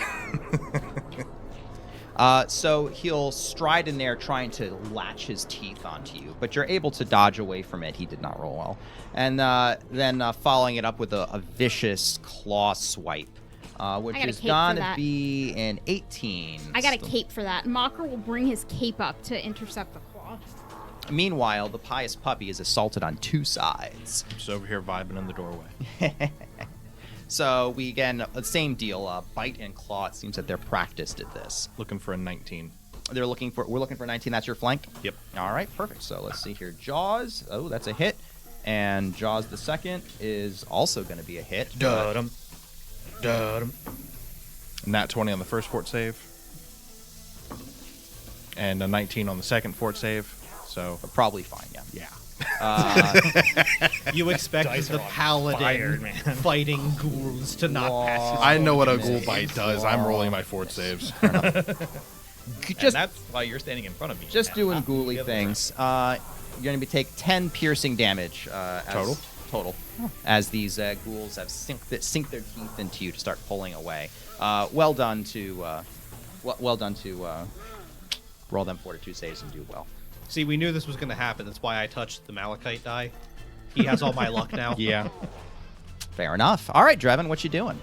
So he'll stride in there trying to latch his teeth onto you, but you're able to dodge away from it. He did not roll well. And then following it up with a vicious claw swipe, which I got a is cape for going to that. be an 18. I got a cape for that. Mocker will bring his cape up to intercept the claw. Meanwhile, the pious puppy is assaulted on two sides. Just over here vibing in the doorway. So we, again, same deal. Bite and claw. It seems that they're practiced at this. Looking for a 19. We're looking for 19. That's your flank. Yep. All right, perfect. So let's see here. Jaws. Oh, that's a hit. And Jaws the second is also going to be a hit. but- Dum. Dum. Nat 20 on the first fort save. And a 19 on the second fort save. So, but probably fine, yeah. yeah. You expect Dice the are on paladin fire, man. fighting ghouls to not pass his I know what a focus. ghoul bite does. I'm rolling my fort saves. And that's why you're standing in front of me. Just now. doing ghouly things. You're going to be take 10 piercing damage. Total? Total. As these ghouls have sink their teeth into you to start pulling away. Well done to roll them fortitude saves and do well. See, we knew this was going to happen. That's why I touched the Malachite die. He has all my luck now. Yeah. Fair enough. All right, Drevin, what you doing?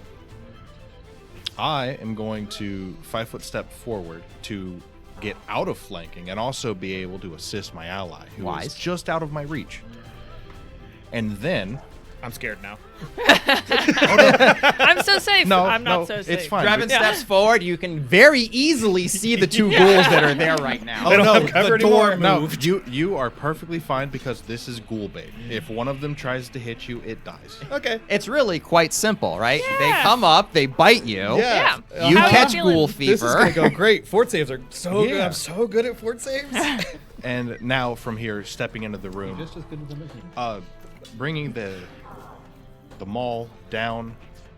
I am going to 5-foot step forward to get out of flanking and also be able to assist my ally, who Wise. is just out of my reach. And then... I'm scared now. I'm so safe. No, I'm not no, so safe. it's fine. Drevin Yeah. steps forward. You can very easily see the two ghouls that are there right now. They don't no, have cover the door anymore? moved. No, you are perfectly fine because this is ghoul bait. If one of them tries to hit you, it dies. Okay. It's really quite simple, right? They Yeah. come up, they bite you. Yeah. You How are you catch feeling? ghoul This is fever. gonna go great. Fort saves are so good. Yeah. I'm so good at fort saves. And now from here, stepping into the room, Just as good as the bringing the maul down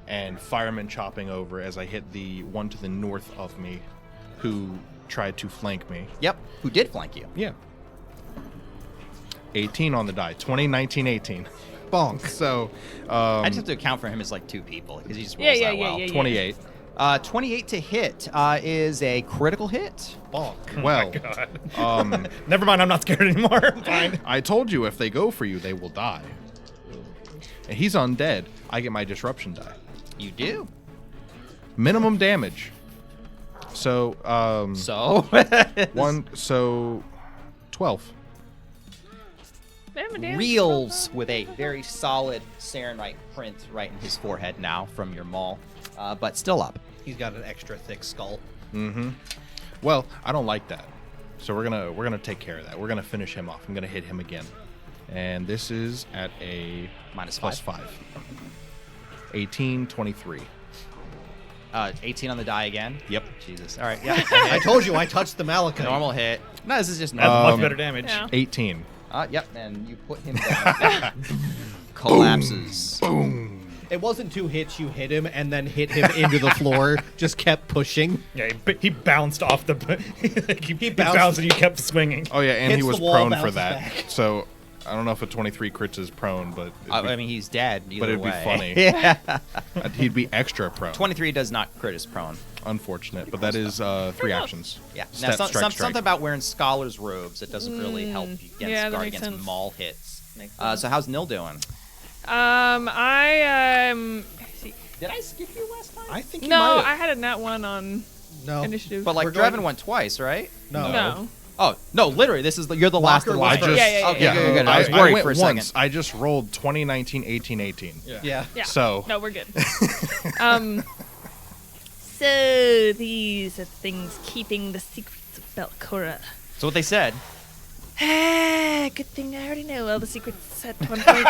and firemen chopping over as I hit the one to the north of me who tried to flank me. Yep. Who did flank you? Yeah. 18 on the die. 20, 19, 18. bonk. So, I just have to account for him as like two people because he just Yeah, rolls yeah, that yeah, well. yeah, yeah. 28. 28 to hit is a critical hit. Bonk. Well, God. Never mind. I'm not scared anymore. I'm fine. I told you if they go for you, they will die. And he's undead. I get my disruption die. You do. Minimum damage. So, So 12. Damn it, damn. reels with a very solid Sarenite print right in his forehead now from your maul, but still up. He's got an extra thick skull. Mm-hmm. Well, I don't like that. So we're gonna take care of that. We're gonna finish him off. I'm gonna hit him again. And this is at a Minus plus 5. 18, 23. 18 on the die again. Yep. Jesus. All right. Yeah. I told you I touched the Malachite. Normal hit. No, this is just That's normal. much better damage. Yeah. 18. Yep. And you put him down. Collapses. It wasn't 2 hits. You hit him and then hit him into the floor. Just kept pushing. Yeah, he bounced off the. he bounced- bounced and you kept swinging. Oh yeah, and he Hits the was wall, prone for bounces that. back. So I don't know if a 23 crits is prone, but I mean, he's dead. Either but it'd be way. funny. Yeah. he'd be extra prone. 23 does not crit as prone. Unfortunate, but that is 3 actions. Yeah. Step, Now, strike, strike. something about wearing scholar's robes. It doesn't really help you against yeah, that guard makes against sense. maul hits. Makes sense. So how's Nil doing? See. Did I skip you last time? I think No, I had a nat 1 on No. initiative. But like We're Drevin going- went twice, right? No. no. Oh no, literally, this is you're the last Walker of the was line. first. Yeah, yeah, Okay, yeah. good. I was I worried went for a once. second. I just rolled 20, 19, 18, 18. Yeah. So- No, we're good. So these are things keeping the secrets of Belcora. So what they said. Good thing I already know all the secrets at one point.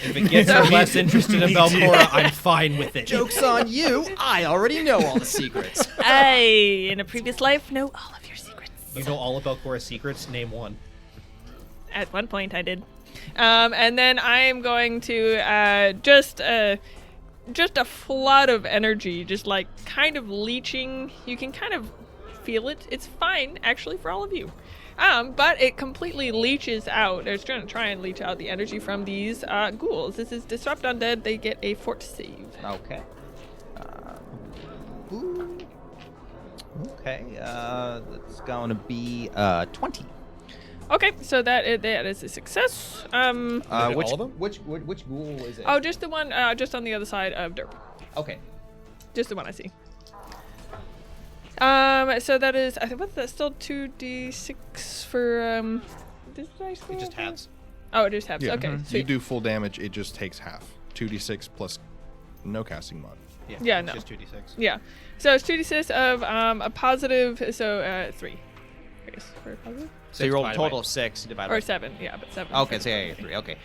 If it gets her less interested in Belcora, I'm fine with it. Joke's on you. I already know all the secrets. I, in a previous life, know all of your secrets. You know all about Belcora's secrets? Name one. At one point, I did. And then I am going to just a flood of energy, just like kind of leeching. You can kind of feel it. It's fine, actually, for all of you. But it completely leeches out. It's going to try and leech out the energy from these ghouls. This is Disrupt Undead. They get a fort save. Okay. Ooh. Okay. That's going to be 20. Okay, so that is a success. Hit Which all of them? which ghoul is it? Oh, just the one, just on the other side of Derp. Okay. Just the one I see. So that is, I think, what's that? Still 2d6 for, this dice It just go up? halves. Oh, it just halves. Yeah. Okay, You sweet. do full damage, it just takes half. 2d6 plus no casting mod. Yeah, it's no. just 2d6. Yeah. So it's 2d6 of a positive, so 3. I guess for a positive. So you rolled a total of 6 divided by Or 7, yeah, but 7. Okay, so yeah, 3. Okay.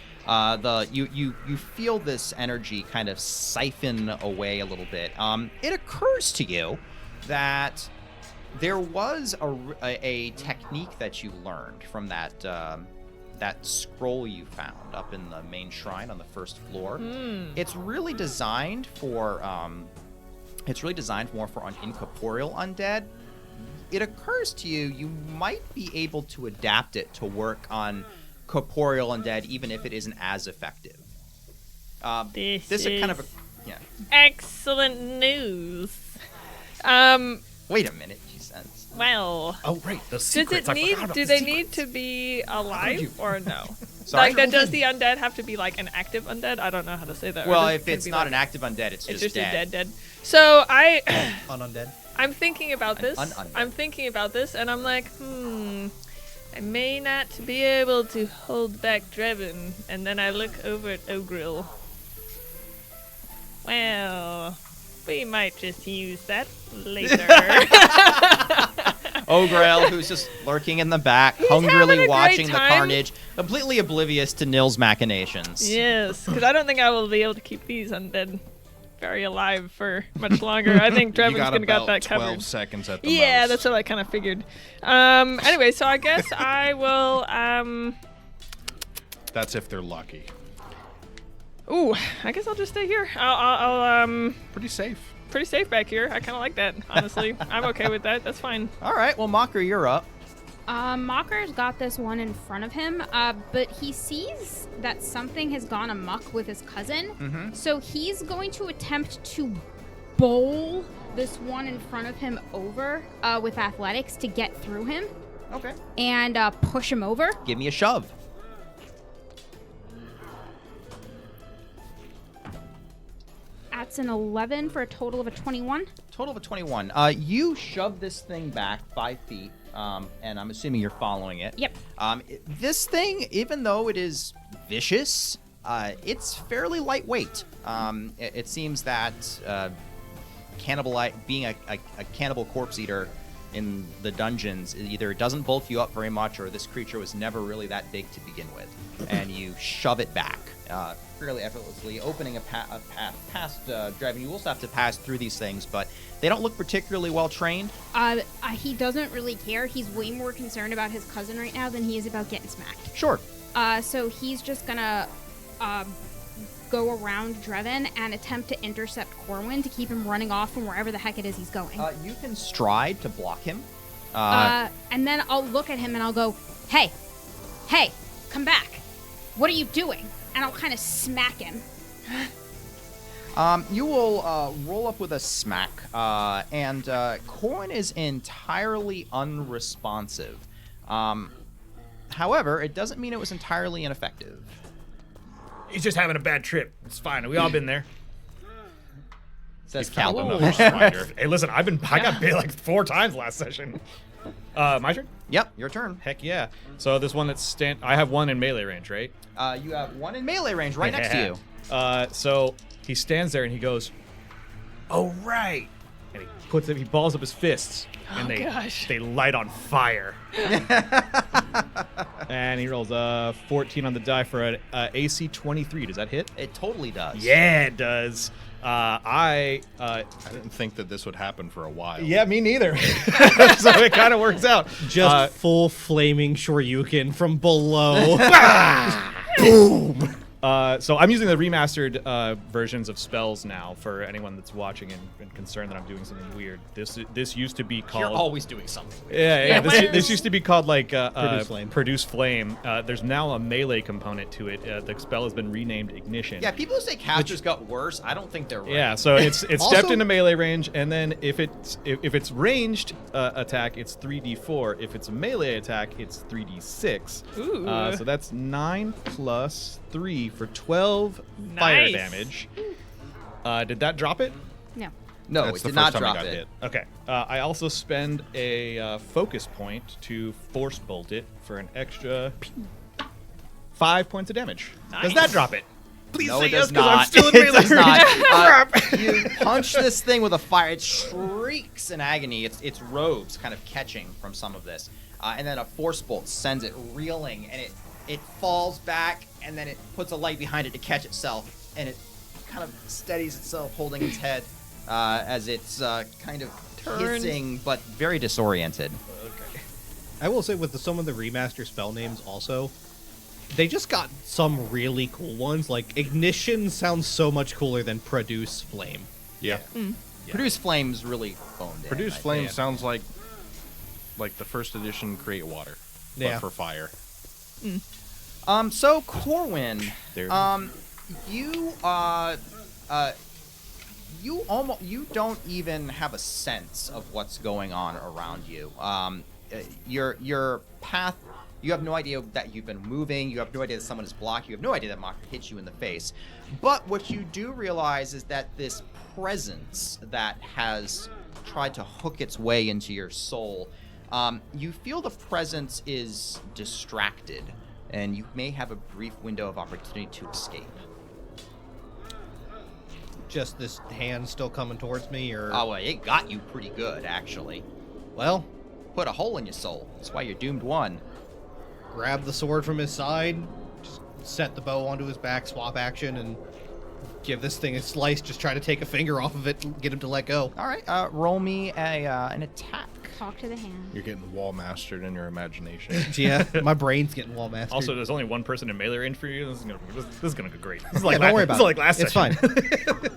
You feel this energy kind of siphon away a little bit. It occurs to you that there was a technique that you learned from that scroll you found up in the main shrine on the first floor. It's really designed for more for an incorporeal undead. It occurs to you you might be able to adapt it to work on corporeal undead, even if it isn't as effective. This is kind of excellent news. Wait a minute, she says. Well, Oh, right. The does secrets. it I need? forgot about Do the they secrets. need to be alive or no? Sorry? Like, does the undead have to be like an active undead? I don't know how to say that. Or Well, does it if can it's be not like- an active undead, it's it's just just dead. a dead. So Undead. I'm thinking about An this. undead. I'm thinking about this, and I'm like, I may not be able to hold back Drebin. And then I look over at Ogril. Well, we might just use that later. Ogrel, who's just lurking in the back, having a hungrily great watching the time. carnage, completely oblivious to Nil's machinations. Yes, because I don't think I will be able to keep these undead very alive for much longer. I think You Drevin's got gonna got about that 12 covered. seconds at the Yeah, most. that's what I kind of figured. Anyway, so I guess I will. That's if they're lucky. Ooh, I guess I'll just stay here. I'll Pretty safe. pretty safe back here. I kind of like that, honestly. I'm okay with that. That's fine. All right, well, Mocker, you're up. Mocker's got this one in front of him, but he sees that something has gone amok with his cousin. So he's going to attempt to bowl this one in front of him over with athletics to get through him Okay. and push him over. Give me a shove. That's an 11 for a total of a 21. Total of a 21. You shove this thing back 5 feet, and I'm assuming you're following it. Yep. This thing, even though it is vicious, it's fairly lightweight. It seems that being a cannibal corpse eater in the dungeons, either it doesn't bulk you up very much, or this creature was never really that big to begin with, and you shove it back fairly effortlessly, opening a path past Draven. You also have to pass through these things, but they don't look particularly well trained. He doesn't really care. He's way more concerned about his cousin right now than he is about getting smacked. Sure. So he's just gonna go around Dreven and attempt to intercept Corwin to keep him running off from wherever the heck it is he's going. You can stride to block him. And then I'll look at him and I'll go, hey, come back. What are you doing? And I'll kind of smack him. You will roll up with a smack, and Corwin is entirely unresponsive. However, it doesn't mean it was entirely ineffective. He's just having a bad trip. It's fine. We all been there. Says Found Calvin. another spider. Hey, listen, I got bit like 4 times last session. My turn? Yep, your turn. Heck yeah. So this one that's I have one in melee range, right? You have one in melee range right next to you. So he stands there and he goes, "Oh right," and he balls up his fists, and they light on fire. And he rolls 14 on the die for an AC 23. Does that hit? It totally does. Yeah, it does. I didn't think that this would happen for a while. Yeah, me neither. So it kind of works out. Just full flaming Shoryuken from below. Boom. So I'm using the remastered versions of spells now for anyone that's watching and concerned that I'm doing something weird. This used to be called. You're always doing something. Yeah. Yeah, This used to be called like Produce Flame. There's now a melee component to it. The spell has been renamed Ignition. Yeah, people who say casters got worse, I don't think they're right. Yeah, so it's stepped Also- into melee range, and then if it's ranged attack, it's 3d4. If it's a melee attack, it's 3d6. Ooh. So that's 9 plus 3 for 12 fire Nice. damage. Did that drop it? No. No, That's it the did first not time I drop got it. hit. Okay. I also spend a focus point to force bolt it for an extra 5 points of damage. Does Nice. that drop it? Please No, say it yes, does 'cause not. I'm still in It melee does range. not. You punch this thing with a fire. It shrieks in agony. Its robes kind of catching from some of this. and then a force bolt sends it reeling, and it falls back, and then it puts a light behind it to catch itself, and it kind of steadies itself, holding its head as it's kind of hissing, but very disoriented. I will say with some of the remaster spell names also, they just got some really cool ones. Like Ignition sounds so much cooler than Produce Flame. Yeah. Produce Flame's really phoned in. Produce I Flame think. sounds like the first edition Create Water, Yeah. but for fire. So Corwin, There. you don't even have a sense of what's going on around you. Your path, you have no idea that you've been moving. You have no idea that someone is blocked. You have no idea that Mock hit you in the face. But what you do realize is that this presence that has tried to hook its way into your soul, you feel the presence is distracted, and you may have a brief window of opportunity to escape. Just this hand still coming towards me, or Oh, well, it got you pretty good, actually. well, Put a hole in your soul. That's why you're doomed one. grab the sword from his side, just set the bow onto his back, swap action, and give this thing a slice. Just try to take a finger off of it, get him to let go. All right, roll me an attack. Talk to the hand. You're getting wall mastered in your imagination. Yeah, my brain's getting wall mastered. Also, there's only one person in melee range for you. This is gonna go great. This is yeah, like don't worry about this is it. like last It's session. fine.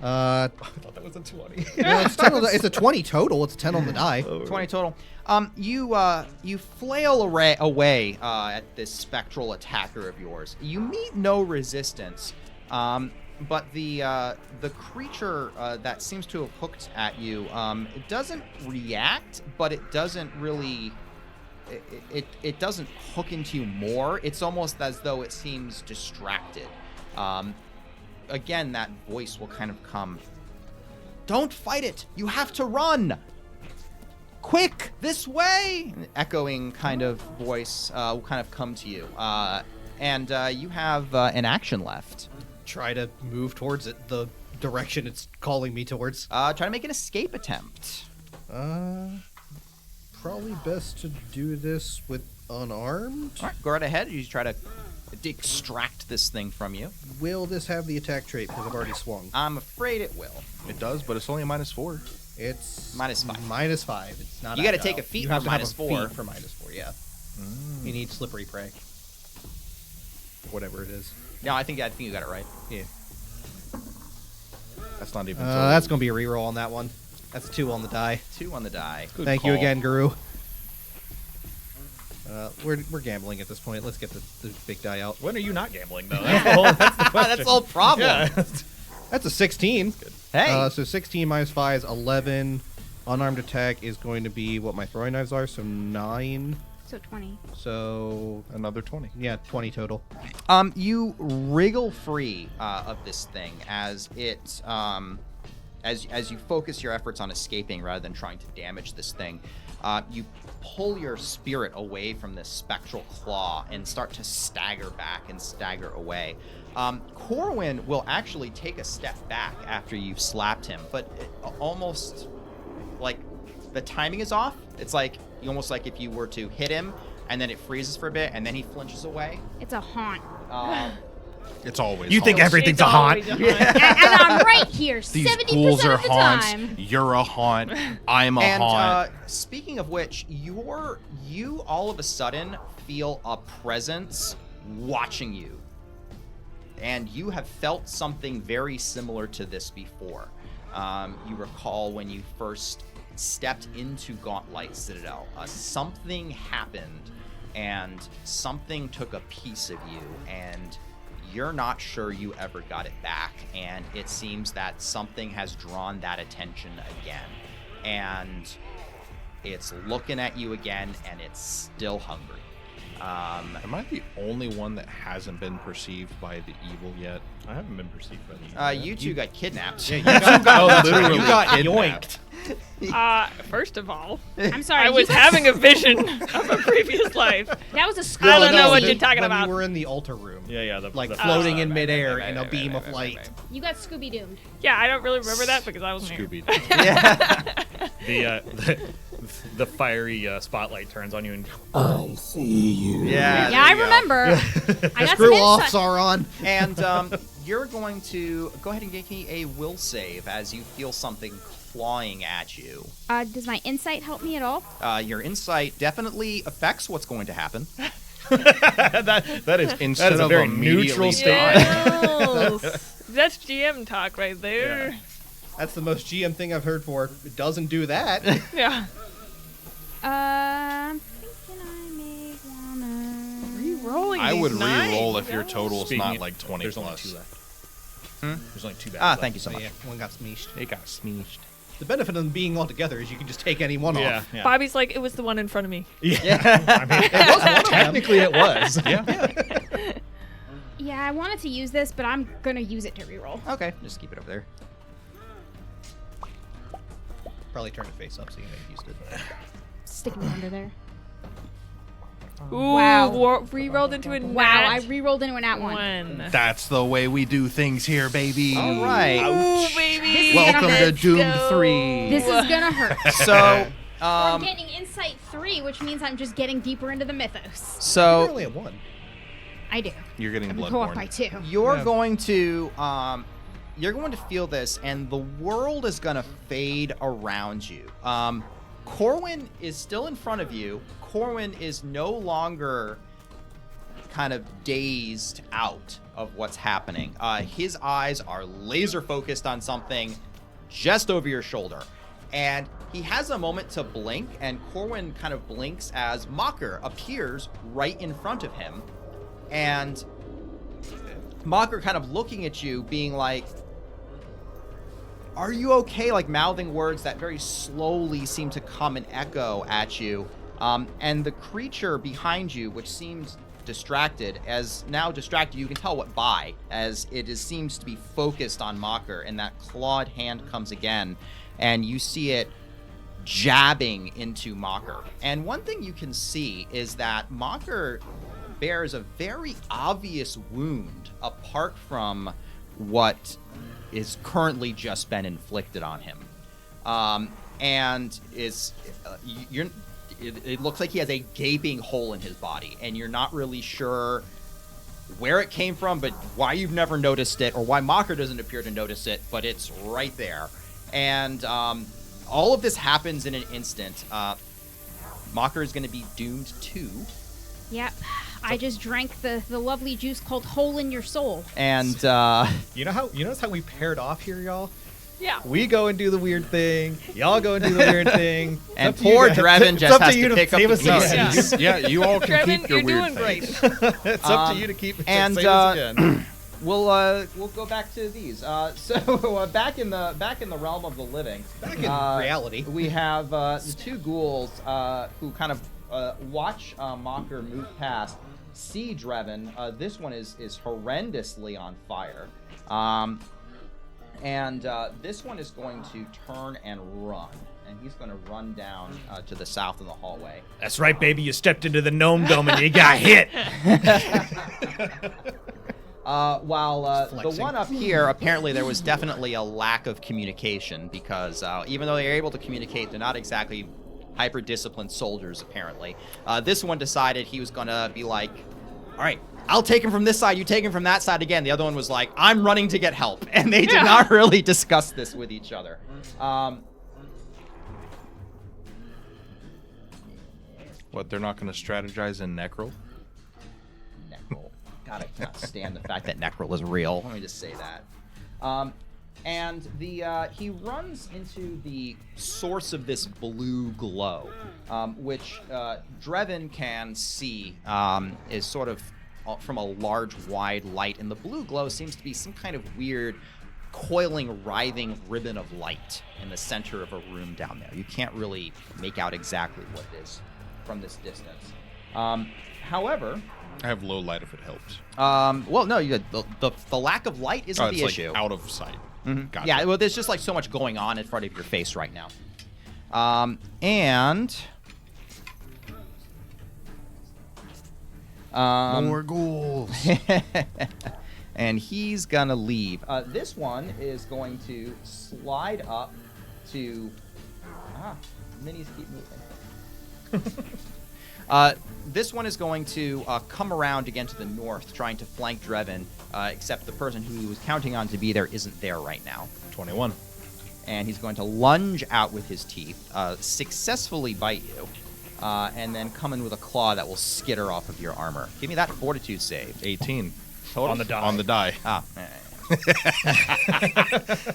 I thought that was a 20. Well, it's a 20 total. It's a 10 on the die. 20 total. You flail away at this spectral attacker of yours. You meet no resistance, but the creature that seems to have hooked at you, it doesn't react, but it doesn't really. It doesn't hook into you more. It's almost as though it seems distracted. Again, that voice will kind of come. Don't fight it. You have to run. Quick, this way! An echoing kind of voice will kind of come to you. And you have an action left. Try to move towards it, the direction it's calling me towards. Try to make an escape attempt. Probably best to do this with unarmed. All right, go right ahead. You try to extract this thing from you. Will this have the attack trait because I've already swung? I'm afraid it will. It does, but it's only a -4. It's -5. -5. It's not. You gotta agile. take a feat You have for to have a -4. feat for -4. Yeah. You need slippery prey. Whatever it is. No, I think you got it right. Yeah. That's not even. That's gonna be a reroll on that one. That's 2 on the die. 2 on the die. Thank you call. again, Guru. We're gambling at this point. Let's get the big die out. When are you not gambling though? That's the whole. That's the question. That's the whole problem. Yeah. That's a 16. Hey. So 16 minus 5 is 11. Unarmed attack is going to be what my throwing knives are, so 9. So 20. So Another 20. yeah, 20 total. You wriggle free of this thing as it as you focus your efforts on escaping rather than trying to damage this thing. You pull your spirit away from this spectral claw and start to stagger back and stagger away. Corwin will actually take a step back after you've slapped him, but almost like the timing is off. It's like almost like if you were to hit him and then it freezes for a bit and then he flinches away. It's a haunt. It's always. You think haunts. everything's It's a haunt? always a haunt. And I'm right here, These 70% ghouls are of the haunts. time. You're a haunt. I'm a And haunt. speaking of which, you all of a sudden feel a presence watching you. And you have felt something very similar to this before. You recall when you first stepped into Gauntlight Citadel, something happened and something took a piece of you, and you're not sure you ever got it back, and it seems that something has drawn that attention again, and it's looking at you again, and it's still hungry. Am I the only one that hasn't been perceived by the evil yet? I haven't been perceived by the. You two got kidnapped. You got literally you got kidnapped. yoinked. First of all, I'm sorry. I was you- having a vision of a previous life. That was a school. I don't know what this- you're talking when about. You were in the altar room. Yeah. Like the floating in right, midair right, in a right, beam right, of right, light. right. You got Scooby Doomed. Yeah, I don't really remember that because I wasn't here. Scooby. Yeah. the the fiery spotlight turns on you, and I see you. Yeah, Yeah, I there you go. remember. I got some Screw off, insight. Sauron. And you're going to go ahead and give me a will save as you feel something clawing at you. Does my insight help me at all? Your insight definitely affects what's going to happen. that is Instead a of very immediately neutral dying. statement. Yes. That's GM talk right there. That's the most GM thing I've heard for. It doesn't do that. Yeah. I'm thinking I may wanna. Re-rolling. I would these nines. re-roll if your Yeah. total is Speaking not of- like 20 There's only plus. 2 left. Hmm? There's only 2 bags Ah, left. thank you so So much. yeah, one got smeeshed. It got smeeshed. The benefit of them being all together is you can just take any one Yeah, off. yeah. Bobby's like, it was the one in front of me. I mean, technically it was. Yeah. Yeah, I wanted to use this, but I'm gonna use it to reroll. Okay, just keep it over there. Probably turn it face up so you know you used it. Sticking it under there. Ooh, Wow. re-rolled into a Wow, I nat rerolled into an at one. one. That's the way we do things here, baby. All right. Ooh, baby. This is Welcome gonna to hurt. Doom go. 3. This is gonna hurt. So, I'm getting insight 3, which means I'm just getting deeper into the mythos. You're so only at 1. I do. You're getting I'm gonna go up bloodborne. by 2. you're Yeah. going to feel this, and the world is going to fade around you. Corwin is still in front of you. Corwin is no longer kind of dazed out of what's happening. His eyes are laser focused on something just over your shoulder. And he has a moment to blink, and Corwin kind of blinks as Mocker appears right in front of him. And Mocker kind of looking at you, being like, "Are you okay?" Like mouthing words that very slowly seem to come and echo at you. And the creature behind you, which seems distracted, as now distracted, you can tell what by, as seems to be focused on Mocker, and that clawed hand comes again, and you see it jabbing into Mocker. And one thing you can see is that Mocker bears a very obvious wound apart from what is currently just been inflicted on him, and is it looks like he has a gaping hole in his body, and you're not really sure where it came from, but why you've never noticed it, or why Mocker doesn't appear to notice it, but it's right there. And all of this happens in an instant. Mocker is going to be doomed to. Yep. I just drank the lovely juice called Hole in Your Soul. And You notice how we paired off here, y'all? Yeah. We go and do the weird thing. Y'all go and do the weird thing. It's And up to you poor guys. Drevin It's just up has you to pick up save the us again. pieces. Yeah. Yeah, you all can Trevin, keep your you're weird doing face. great. It's up to you to keep and, save us again. we'll go back to these. So back in the realm of the living, Back in reality. we have the 2 ghouls who kind of watch Mocker move past. See Drevin. This one is horrendously on fire. And this one is going to turn and run. And he's going to run down to the south in the hallway. That's right, baby. You stepped into the gnome dome and you got hit. While the flexing. one up here, apparently there was definitely a lack of communication, because even though they're able to communicate, they're not exactly hyper-disciplined soldiers, apparently. This one decided he was going to be like, all right, I'll take him from this side, you take him from that side again. The other one was like, I'm running to get help. And they did not really discuss this with each other. What, they're not going to strategize in Necrol? Necrol. God, I cannot stand the fact that Necrol is real. Let me just say that. And he runs into the source of this blue glow, which Drevin can see is sort of from a large, wide light. And the blue glow seems to be some kind of weird, coiling, writhing ribbon of light in the center of a room down there. You can't really make out exactly what it is from this distance. However, I have low light if it helps. well, no, the lack of light isn't It's the like issue. out of sight. Gotcha. Yeah, well, there's just like so much going on in front of your face right now. And More ghouls. and he's gonna leave. This one is going to slide up to minis keep moving. This one is going to come around again to the north, trying to flank Drevin, except the person who he was counting on to be there isn't there right now. 21. And he's going to lunge out with his teeth, successfully bite you, and then come in with a claw that will skitter off of your armor. Give me that fortitude save. 18. Total? On the die. On the die. Ah.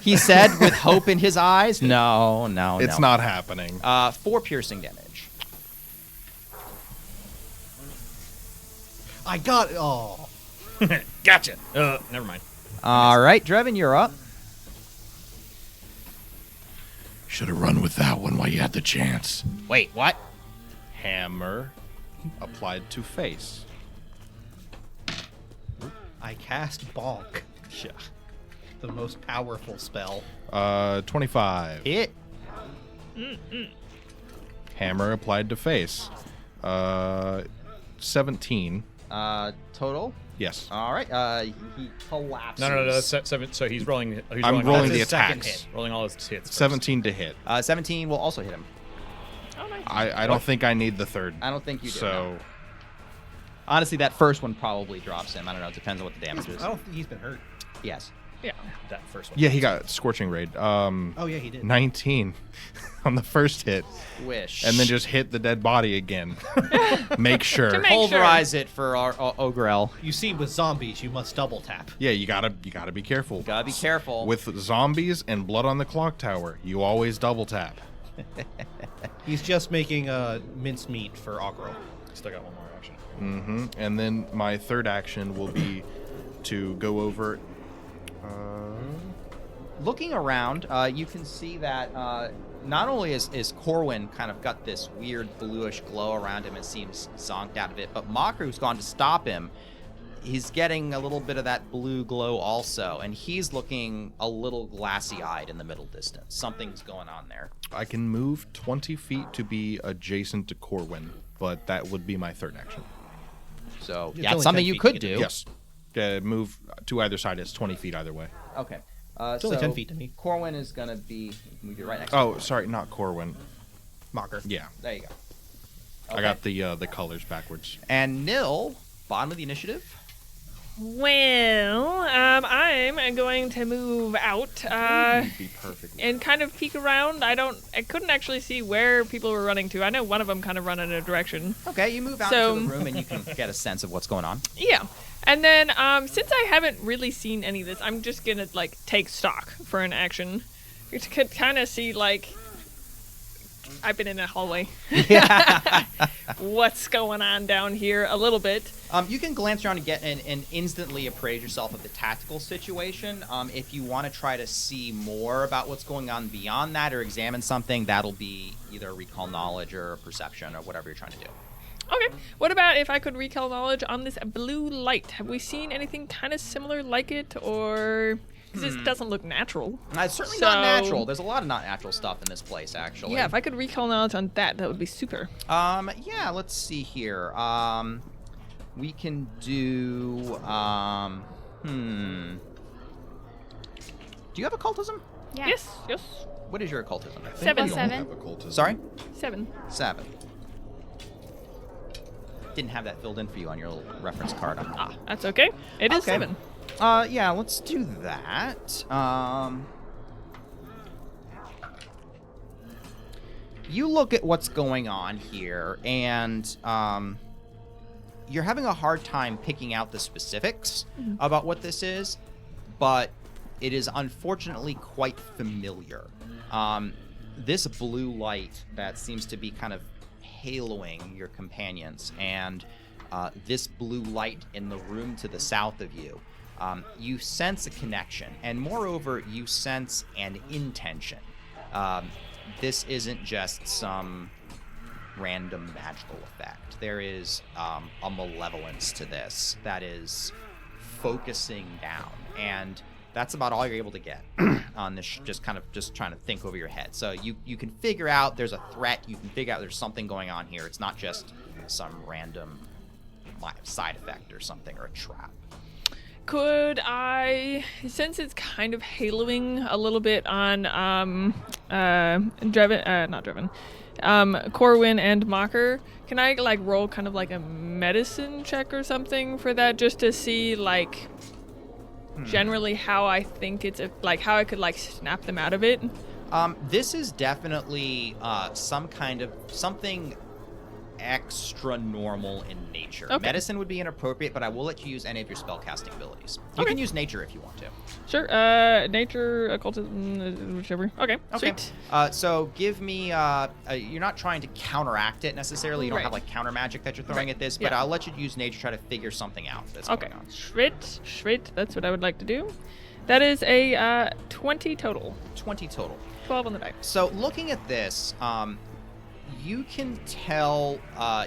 He said with hope in his eyes, no. It's not happening. 4 piercing damage. I got it. Oh. Gotcha. Never mind. All right, Drevin, you're up. Should have run with that one while you had the chance. Wait, what? Hammer applied to face. I cast Bonk. Yeah. The most powerful spell. 25. Hit. Hammer applied to face. 17. Total? Yes. All right. He collapses. No. That's 7. So he's rolling. I'm rolling all the his second attacks. hit, rolling all his hits. First. 17 to hit. 17 will also hit him. Oh, nice. I don't think I need the third. I don't think you do. So, no. Honestly, that first one probably drops him. I don't know. It depends on what the damage is. I don't think he's been hurt. Yes. Yeah. That first one. yeah, he got Scorching Raid. Oh, yeah, he did. 19 on the first hit. Wish. And then just hit the dead body again. Make sure. To make pulverize it for our Ogrel. You see, with zombies, you must double tap. Yeah, you gotta be careful. Gotta be careful. With zombies and blood on the clock tower, you always double tap. He's just making mincemeat for Ogro. Still got one more action. Mm-hmm. And then my third action will be to go over. Looking around, you can see that not only is Corwin kind of got this weird bluish glow around him and seems zonked out of it, but Mocker, who's gone to stop him, he's getting a little bit of that blue glow also, and he's looking a little glassy-eyed in the middle distance. Something's going on there. I can move 20 feet to be adjacent to Corwin, but that would be my third action. So, It's yeah, it's only something 10 you feet could to do. Yes. Move to either side. It's 20 feet either way. Okay. It's only 10 feet to me. Corwin is going to be... Move you right next to Oh, Corwin. sorry, not Corwin. Mocker. Yeah, There you go. I got the colors backwards. And Nil, bottom of the initiative. Well, I'm going to move out Be perfect. and kind of peek around. I couldn't actually see where people were running to. I know one of them kind of run in a direction. Okay, you move out So- into the room and you can get a sense of what's going on. Yeah. And then since I haven't really seen any of this, I'm just going to like take stock for an action. You could kind of see like I've been in a hallway. What's going on down here a little bit. You can glance around and get and instantly appraise yourself of the tactical situation. If you want to try to see more about what's going on beyond that or examine something, that'll be either recall knowledge or perception or whatever you're trying to do. Okay. What about if I could recall knowledge on this blue light? Have we seen anything kind of similar like it, or because this doesn't look natural? It's certainly So- not natural. There's a lot of not natural stuff in this place, actually. Yeah, if I could recall knowledge on that, that would be super. Yeah, let's see here. We can do, Do you have occultism? Yeah. Yes. What is your occultism? Seven. Seven. Sorry? 7. 7. Didn't have that filled in for you on your little reference card. That's okay. It is Okay. 7. Yeah, let's do that. You look at what's going on here, and you're having a hard time picking out the specifics about what this is, but it is unfortunately quite familiar. This blue light that seems to be kind of haloing your companions, and this blue light in the room to the south of you, you sense a connection, and moreover, you sense an intention. This isn't just some random magical effect. There is a malevolence to this that is focusing down, and that's about all you're able to get on this. Just trying to think over your head. So you can figure out there's a threat. You can figure out there's something going on here. It's not just some random side effect or something or a trap. Could I, since it's kind of haloing a little bit on Drevin, not Drevin, Corwin and Mocker, can I like roll kind of like a medicine check or something for that, just to see like generally how I think it's like how I could like snap them out of it? This is definitely something extra normal in nature. Okay. Medicine would be inappropriate, but I will let you use any of your spellcasting abilities. You Okay. can use nature if you want to. Sure. Nature, occultism, whichever. Okay. Sweet. So give me. You're not trying to counteract it necessarily. You don't Right. have like counter magic that you're throwing Right. at this, but Yeah. I'll let you use nature to try to figure something out that's Okay. going on. Sweet. That's what I would like to do. That is a 20 total. 20 total. 12 on the die. So looking at this, you can tell,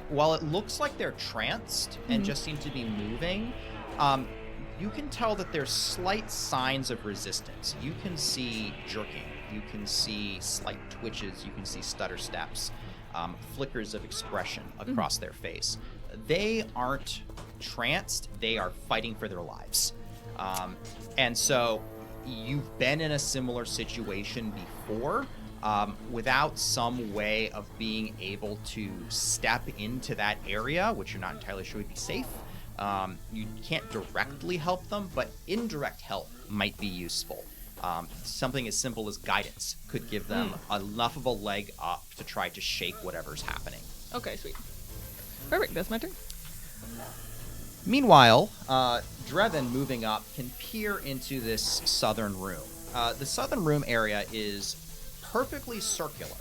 while it looks like they're tranced and just seem to be moving, you can tell that there's slight signs of resistance. You can see jerking. You can see slight twitches. You can see stutter steps, flickers of expression across their face. They aren't tranced. They are fighting for their lives. And so you've been in a similar situation before. Without some way of being able to step into that area, which you're not entirely sure would be safe. You can't directly help them, but indirect help might be useful. Something as simple as guidance could give them enough of a leg up to try to shake whatever's happening. Okay, sweet. Perfect. That's my turn. Meanwhile, Drevin, moving up, can peer into this southern room. The southern room area is perfectly circular,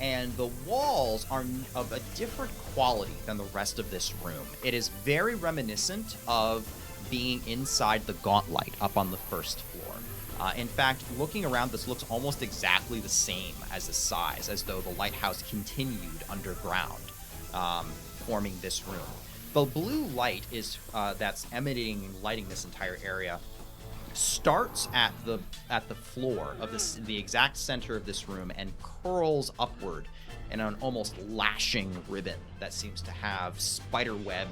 and the walls are of a different quality than the rest of this room. It is very reminiscent of being inside the Gauntlight up on the first floor. In fact, looking around, this looks almost exactly the same as the size, as though the lighthouse continued underground, forming this room. The blue light is that's emanating and lighting this entire area starts at the floor of the exact center of this room and curls upward in an almost lashing ribbon that seems to have spiderweb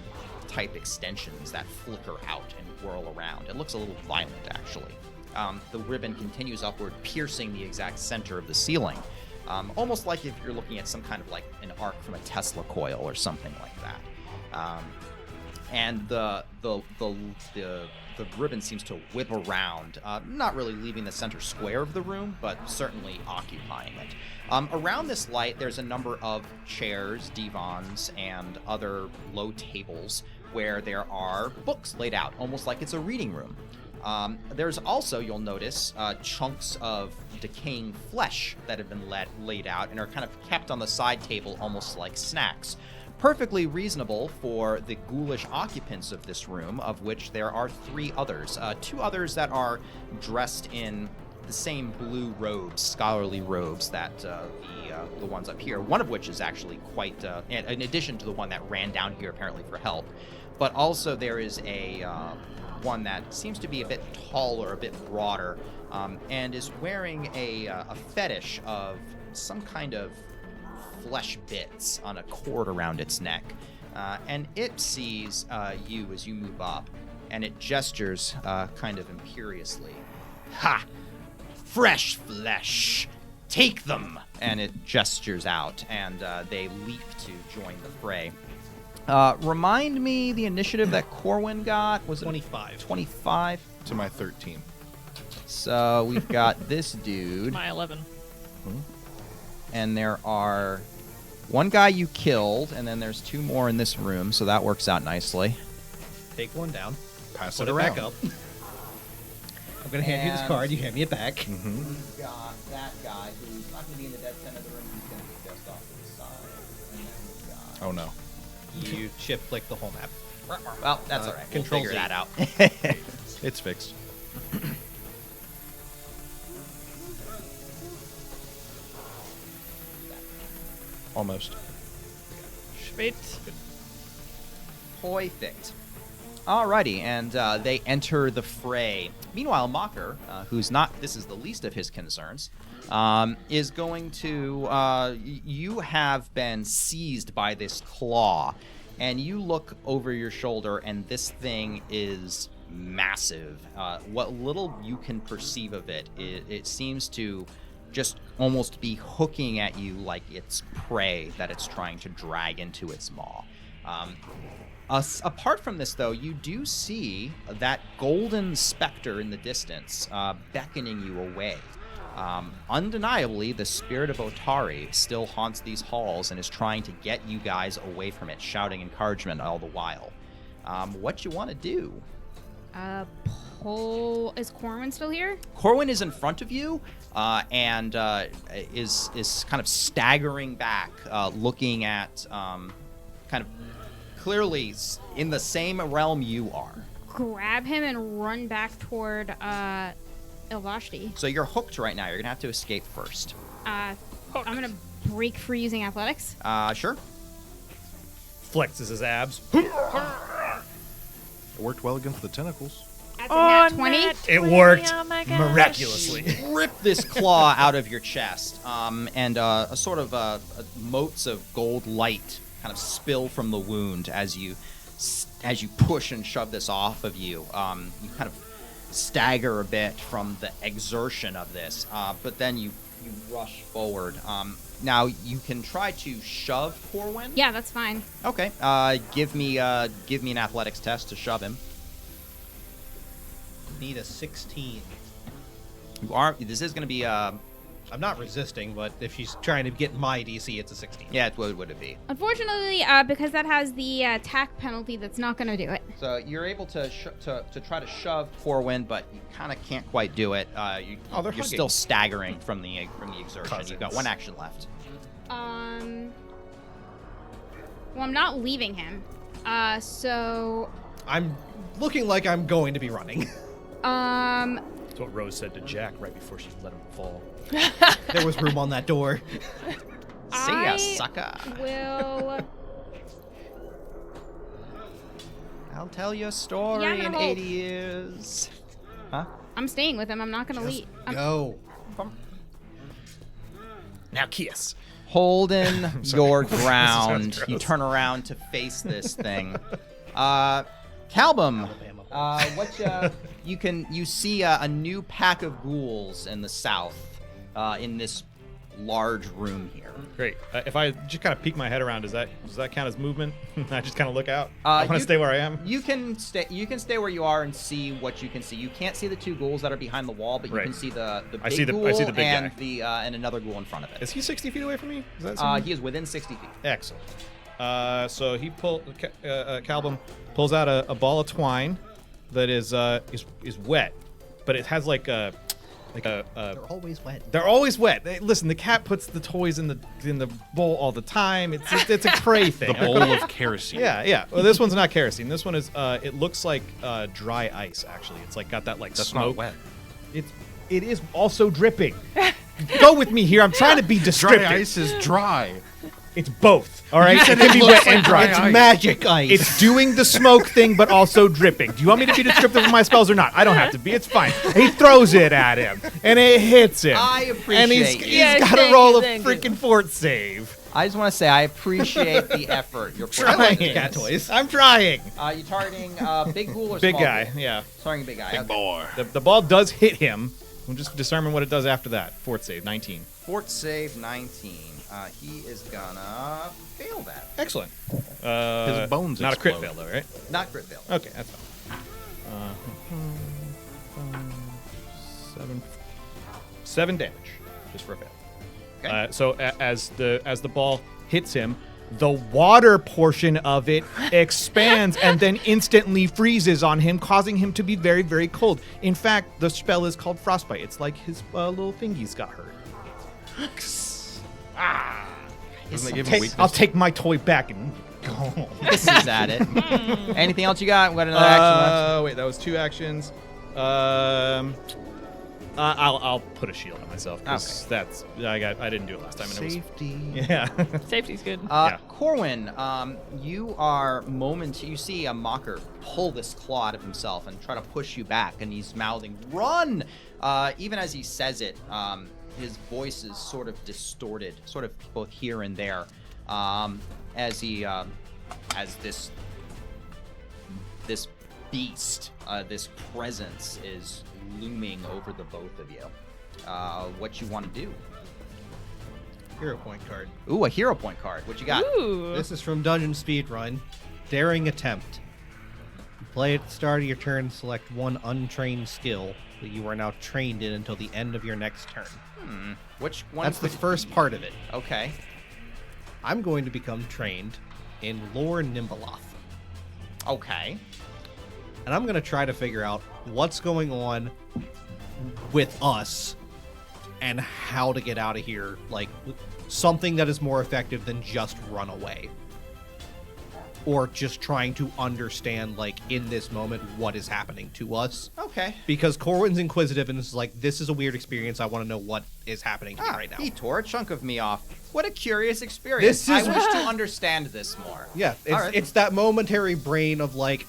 type extensions that flicker out and whirl around. It looks a little violent, actually. The ribbon continues upward, piercing the exact center of the ceiling, almost like if you're looking at some kind of like an arc from a Tesla coil or something like that. And the ribbon seems to whip around, not really leaving the center square of the room, but certainly occupying it. Around this light, there's a number of chairs, divans, and other low tables where there are books laid out, almost like it's a reading room. There's also, you'll notice, chunks of decaying flesh that have been laid out and are kind of kept on the side table almost like snacks. Perfectly reasonable for the ghoulish occupants of this room, of which there are 3 others. 2 others that are dressed in the same blue robes, scholarly robes, that the ones up here. One of which is actually quite, in addition to the one that ran down here apparently for help. But also there is a one that seems to be a bit taller, a bit broader, and is wearing a fetish of some kind of flesh bits on a cord around its neck. And it sees you as you move up, and it gestures kind of imperiously. Ha! Fresh flesh! Take them! And it gestures out, and they leap to join the fray. Remind me the initiative that Corwin got. Was it 25. 25? To my 13. So we've got this dude, My 11. and there are 1 guy you killed, and then there's 2 more in this room, so that works out nicely. Take one down. Pass Put it it back down. up. I'm going to hand you this And- card. You hand me it back. We've got that guy who's not going to be in the dead center of the room. He's going to be just off to the side. And then we've got... Oh no. You shift flick the whole map. Well, that's all right. We'll Control figure Z. that out. It's fixed. Almost. Sweet. Perfect. Alrighty, and they enter the fray. Meanwhile, Mocker, who's not, this is the least of his concerns, is going to, you have been seized by this claw, and you look over your shoulder, and this thing is massive. What little you can perceive of it, it seems to just almost be hooking at you like it's prey that it's trying to drag into its maw. Apart from this, though, you do see that golden specter in the distance beckoning you away. Undeniably, the spirit of Otari still haunts these halls and is trying to get you guys away from it, shouting encouragement all the while. What you want to do? Is Corwin still here? Corwin is in front of you and is kind of staggering back, looking at kind of clearly in the same realm you are. Grab him and run back toward Ilvashti. So you're hooked right now. You're gonna have to escape first. I'm gonna break free using athletics. Sure. Flexes his abs. It worked well against the tentacles. That's a nat 20. It worked Oh my gosh. miraculously. Rip this claw out of your chest, and a sort of motes of gold light kind of spill from the wound as you push and shove this off of you. You kind of stagger a bit from the exertion of this, but then you rush forward. Now you can try to shove Corwin. Yeah, that's fine. Okay. Give me an athletics test to shove him. Need a 16. You are. This is going to be. I'm not resisting, but if she's trying to get my DC, it's a 16. Yeah, what would it be? Unfortunately, because that has the attack penalty, that's not gonna do it. So you're able to try to shove Corwin, but you kind of can't quite do it. They're You're hugging. still staggering from the exertion. You've got Cousins. one action left. Well, I'm not leaving him. So, I'm looking like I'm going to be running. That's what Rose said to Jack right before she let him fall. There was room on that door. See ya, I sucker. will. I'll tell you a story Yeah, I'm gonna in hold. 80 years. Huh? I'm staying with him. I'm not gonna leave. Go. Now kiss. Holding your ground, Sounds you gross. turn around to face this thing. Calbum, you see a new pack of ghouls in the south, in this large room here. Great. If I just kind of peek my head around, does that count as movement? I just kind of look out. I want to stay where I am. You can stay where you are and see what you can see. You can't see the two ghouls that are behind the wall, but you Right. can see the I big see the ghoul big and guy. and another ghoul in front of it. Is he 60 feet away from me? Is that something? He is within 60 feet. Excellent. So he Calbum pulls out a ball of twine that is wet, but it has like a They're always wet. They're always wet. Listen, the cat puts the toys in the bowl all the time. It's a prey thing. The bowl of kerosene. Yeah. Well, this one's not kerosene. This one is. It looks like dry ice. Actually, it's like got that like That's smoke. not wet. It is also dripping. Go with me here. I'm trying to be descriptive. Dry ice is dry. It's both. All right. said It can it be looks wet like and dry. dry It's ice. magic ice. It's doing the smoke thing, but also dripping. Do you want me to be descriptive of my spells or not? I don't have to be. It's fine. He throws it at him, and it hits him. I And he's appreciate you. got to Thank roll you, a thank you. freaking fort save. I just want to say I appreciate the effort you're putting. I like into cat this. toys. I'm trying. You targeting big ghoul or Big small guy, ghoul? yeah. Targeting big guy. Okay. Boy. The ball does hit him. We'll just determine what it does after that. Fort save, 19. Fort save 19. He is gonna fail that. Excellent. His bones Not a crit explode. fail, though, right? Not crit fail. Okay, that's fine. 7 damage, just for a fail. Okay. So as the ball hits him, the water portion of it expands and then instantly freezes on him, causing him to be very, very cold. In fact, the spell is called Frostbite. It's like his little fingies got hurt. Doesn't it give him I'll weakness? take my toy back and go home. This is at it. Anything else you got? What another action left? Wait, that was 2 actions. I'll put a shield on myself because that's I didn't do it last time. And Safety. It was, yeah. Safety's good. Yeah. Corwin, you see a mocker pull this claw out of himself and try to push you back, and he's mouthing, "Run!" Even as he says it, his voice is sort of distorted, sort of both here and there, as this beast, this presence is looming over the both of you. what you want to do. Hero point card. Ooh, a hero point card. What you got? Ooh. This is from Dungeon Speedrun. Daring Attempt. Play at the start of your turn, select one untrained skill that you are now trained in until the end of your next turn. Which one? That's the could- first part of it. Okay. I'm going to become trained in Lore Nimbeloth. Okay. And I'm going to try to figure out what's going on with us and how to get out of here. Like, something that is more effective than just run away. Or just trying to understand, like, in this moment, what is happening to us. Okay. Because Corwin's inquisitive and is like, this is a weird experience. I want to know what is happening to me right now. He tore a chunk of me off. What a curious experience. This is- I wish to understand this more. Yeah, it's, All right. it's that momentary brain of like,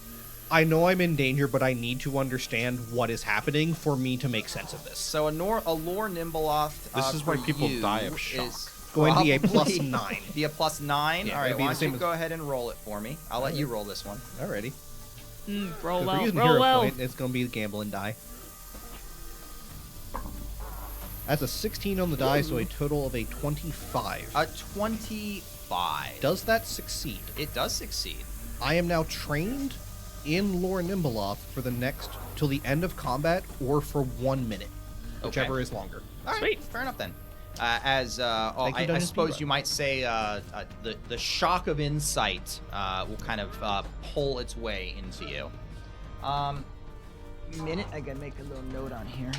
I know I'm in danger, but I need to understand what is happening for me to make sense of this. So a lore Nimbeloth. This is why for people you die of shock. is Going to be a probably- +9. Be a +9. Yeah, All right. it'd be Why the don't same you as- go ahead and roll it for me? I'll let you roll this one. Alrighty. Roll If we're well. using Roll hero well. point, it's going to be the gambling die. That's a 16 on the die, so a total of a 25. A 25. Does that succeed? It does succeed. I am now trained in Lore Nimbeloth for the next, till the end of combat, or for 1 minute. Whichever Okay. is longer. All right, Sweet. fair enough then. Thank you, I Dungeon suppose Speedrun. you might say the shock of insight will kind of pull its way into you. Minute, I gotta make a little note on here.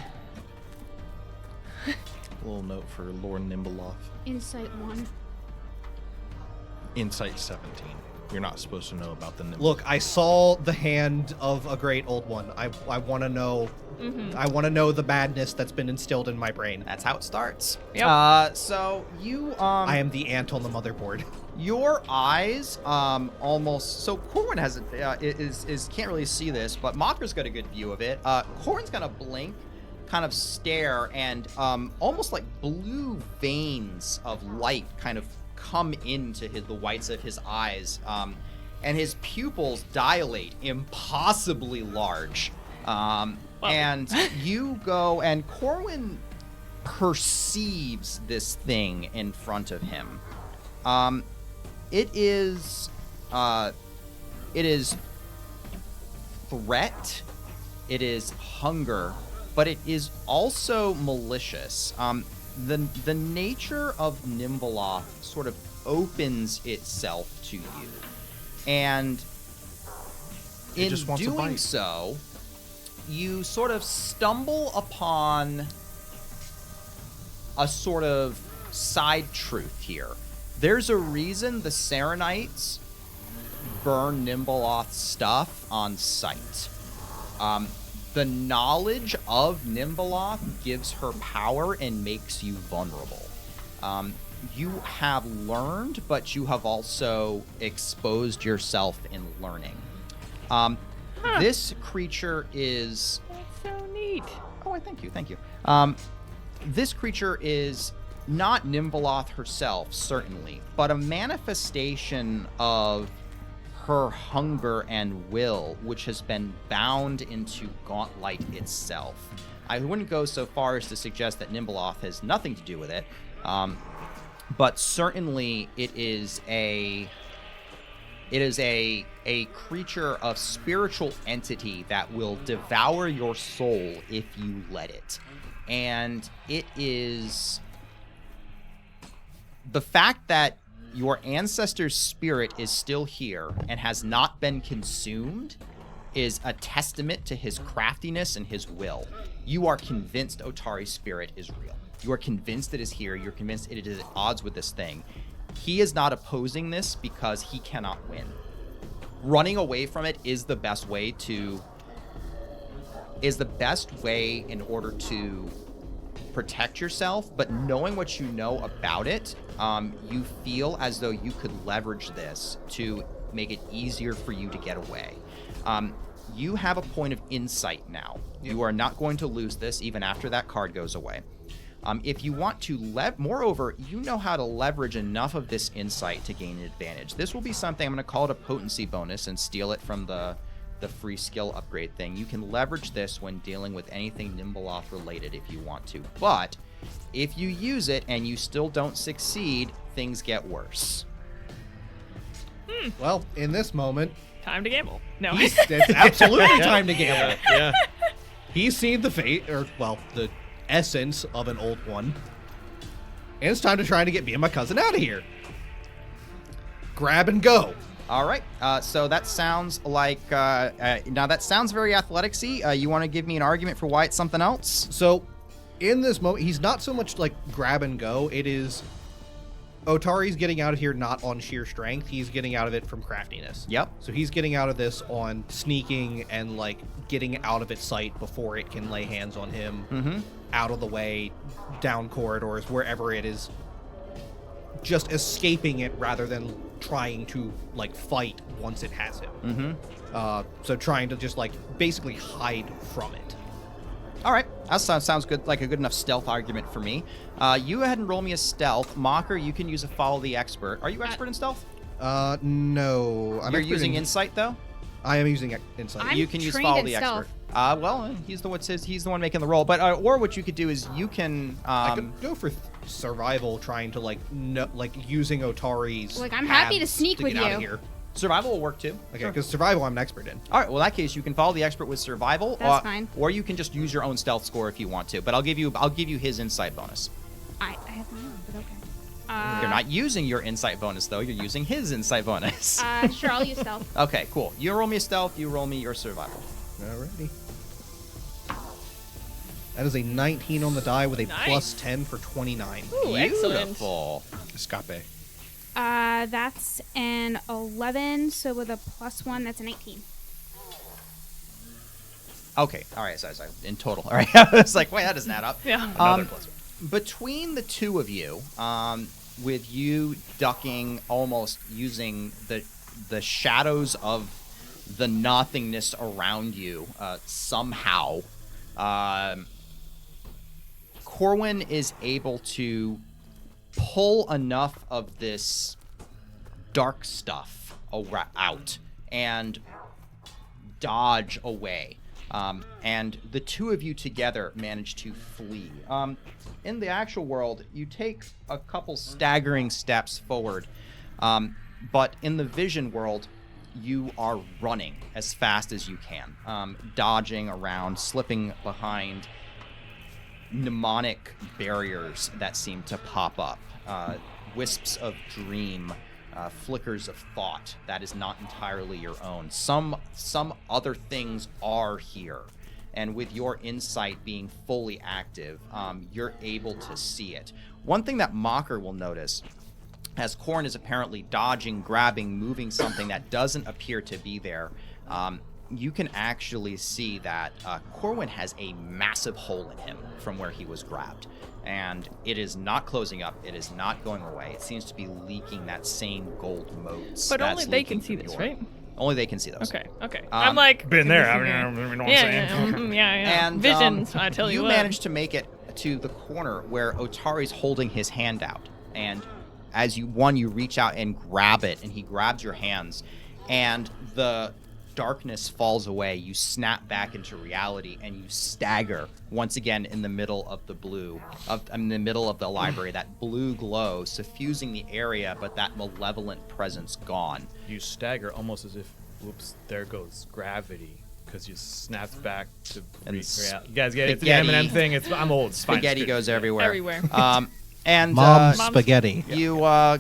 A little note for Lord Nimbeloth. Insight 1. Insight 17. You're not supposed to know about the Nimbeloth. Look, I saw the hand of a great old one. I want to know. I want to know the madness that's been instilled in my brain. That's how it starts. Yep. So you I am the ant on the motherboard. Your eyes almost so Corwin has is can't really see this, but Mocker's got a good view of it. Corwin's gonna blink, kind of stare, and almost like blue veins of light kind of come into the whites of his eyes, and his pupils dilate impossibly large. And you go, and Corwin perceives this thing in front of him. It is threat, it is hunger, but it is also malicious. The nature of Nimbeloth sort of opens itself to you, and It in just wants to doing bite. so, you sort of stumble upon a sort of side truth here. There's a reason the Serenites burn Nimbeloth's stuff on sight. The knowledge of Nimbeloth gives her power and makes you vulnerable. You have learned, but you have also exposed yourself in learning. This creature is... That's so neat. Oh, thank you. This creature is not Nimbeloth herself, certainly, but a manifestation of her hunger and will, which has been bound into Gauntlight itself. I wouldn't go so far as to suggest that Nimbeloth has nothing to do with it, but certainly it is a creature of spiritual entity that will devour your soul if you let it. And it is the fact that your ancestor's spirit is still here and has not been consumed is a testament to his craftiness and his will. You are convinced Otari's spirit is real. You are convinced it is here. You're convinced it is at odds with this thing. He is not opposing this because he cannot win. Running away from it is the best way in order to protect yourself, but knowing what you know about it, you feel as though you could leverage this to make it easier for you to get away. You have a point of insight now. You are not going to lose this even after that card goes away. If you want to moreover, you know how to leverage enough of this insight to gain an advantage. This will be something, I'm going to call it a potency bonus and steal it from the the free skill upgrade thing. You can leverage this when dealing with anything Nimbleoth related if you want to. But if you use it and you still don't succeed, things get worse. Well, in this moment, Time to gamble. No. it's absolutely time to gamble. Yeah. He's seen the fate, or, well, the essence of an old one. And it's time to try to get me and my cousin out of here. Grab and go. All right. So that sounds like now that sounds very athleticsy. You want to give me an argument for why it's something else? So, in this moment, he's not so much like grab and go. It is Otari's getting out of here not on sheer strength. He's getting out of it from craftiness. Yep. So he's getting out of this on sneaking and like getting out of its sight before it can lay hands on him. Mm-hmm. Out of the way, down corridors, wherever it is. Just escaping it rather than trying to like fight once it has him. Mm-hmm. So trying to just like basically hide from it. All right. That sounds good. Like a good enough stealth argument for me. You go ahead and roll me a stealth. Mocker, you can use a follow the expert. Are you expert in stealth? No. You're using insight though. I am using insight. I'm You can use trained follow in the stealth. expert. Well, he's the one making the roll. But or what you could do is you can I could go for survival, trying to like using Otari's. Like, I'm happy to paths sneak to with get out you. of here. survival will work too. Okay, because survival I'm an expert in. All right. Well, in that case, you can follow the expert with survival. That's fine. Or you can just use your own stealth score if you want to. But I'll give you his insight bonus. I have my own, but okay. You're not using your insight bonus though. You're using his insight bonus. Sure, I'll use stealth. Okay, cool. You roll me a stealth. You roll me your survival. Alrighty. That is a 19 on the die with a Nice. plus 10 for 29. Ooh, excellent. Beautiful. Escape. That's an 11, so with a plus 1, that's an 18. Okay. All right. Sorry. In total. All right. I was like, wait, that doesn't add up. Yeah. Another plus one. Between the two of you, with you ducking, almost using the shadows of the nothingness around you, somehow, Corwin is able to pull enough of this dark stuff out and dodge away. And the two of you together manage to flee. In the actual world, you take a couple staggering steps forward, but in the vision world, you are running as fast as you can, dodging around, slipping behind mnemonic barriers that seem to pop up, wisps of dream, flickers of thought that is not entirely your own. Some other things are here, and with your insight being fully active, you're able to see it. One thing that Mocker will notice, as Korn is apparently dodging, grabbing, moving something that doesn't appear to be there, you can actually see that Corwin has a massive hole in him from where he was grabbed. And it is not closing up. It is not going away. It seems to be leaking that same gold motes. But that's only they leaking can see from this, your- right? Only they can see those. Okay. I'm like Been there. I yeah, mean, you know what I'm saying? yeah. And Visions. I tell you what. managed to make it to the corner where Otari's holding his hand out, and as you reach out and grab it, and he grabs your hands, and the darkness falls away. You snap back into reality, and you stagger once again in the middle of in the middle of the library. That blue glow suffusing the area, but that malevolent presence gone. You stagger almost as if, whoops, there goes gravity, because you snapped back to And reality. You guys get it? It's the spaghetti- Eminem thing. I'm old. It's fine. Spaghetti It's good. goes everywhere. Everywhere. And Mom Mom's- spaghetti. you are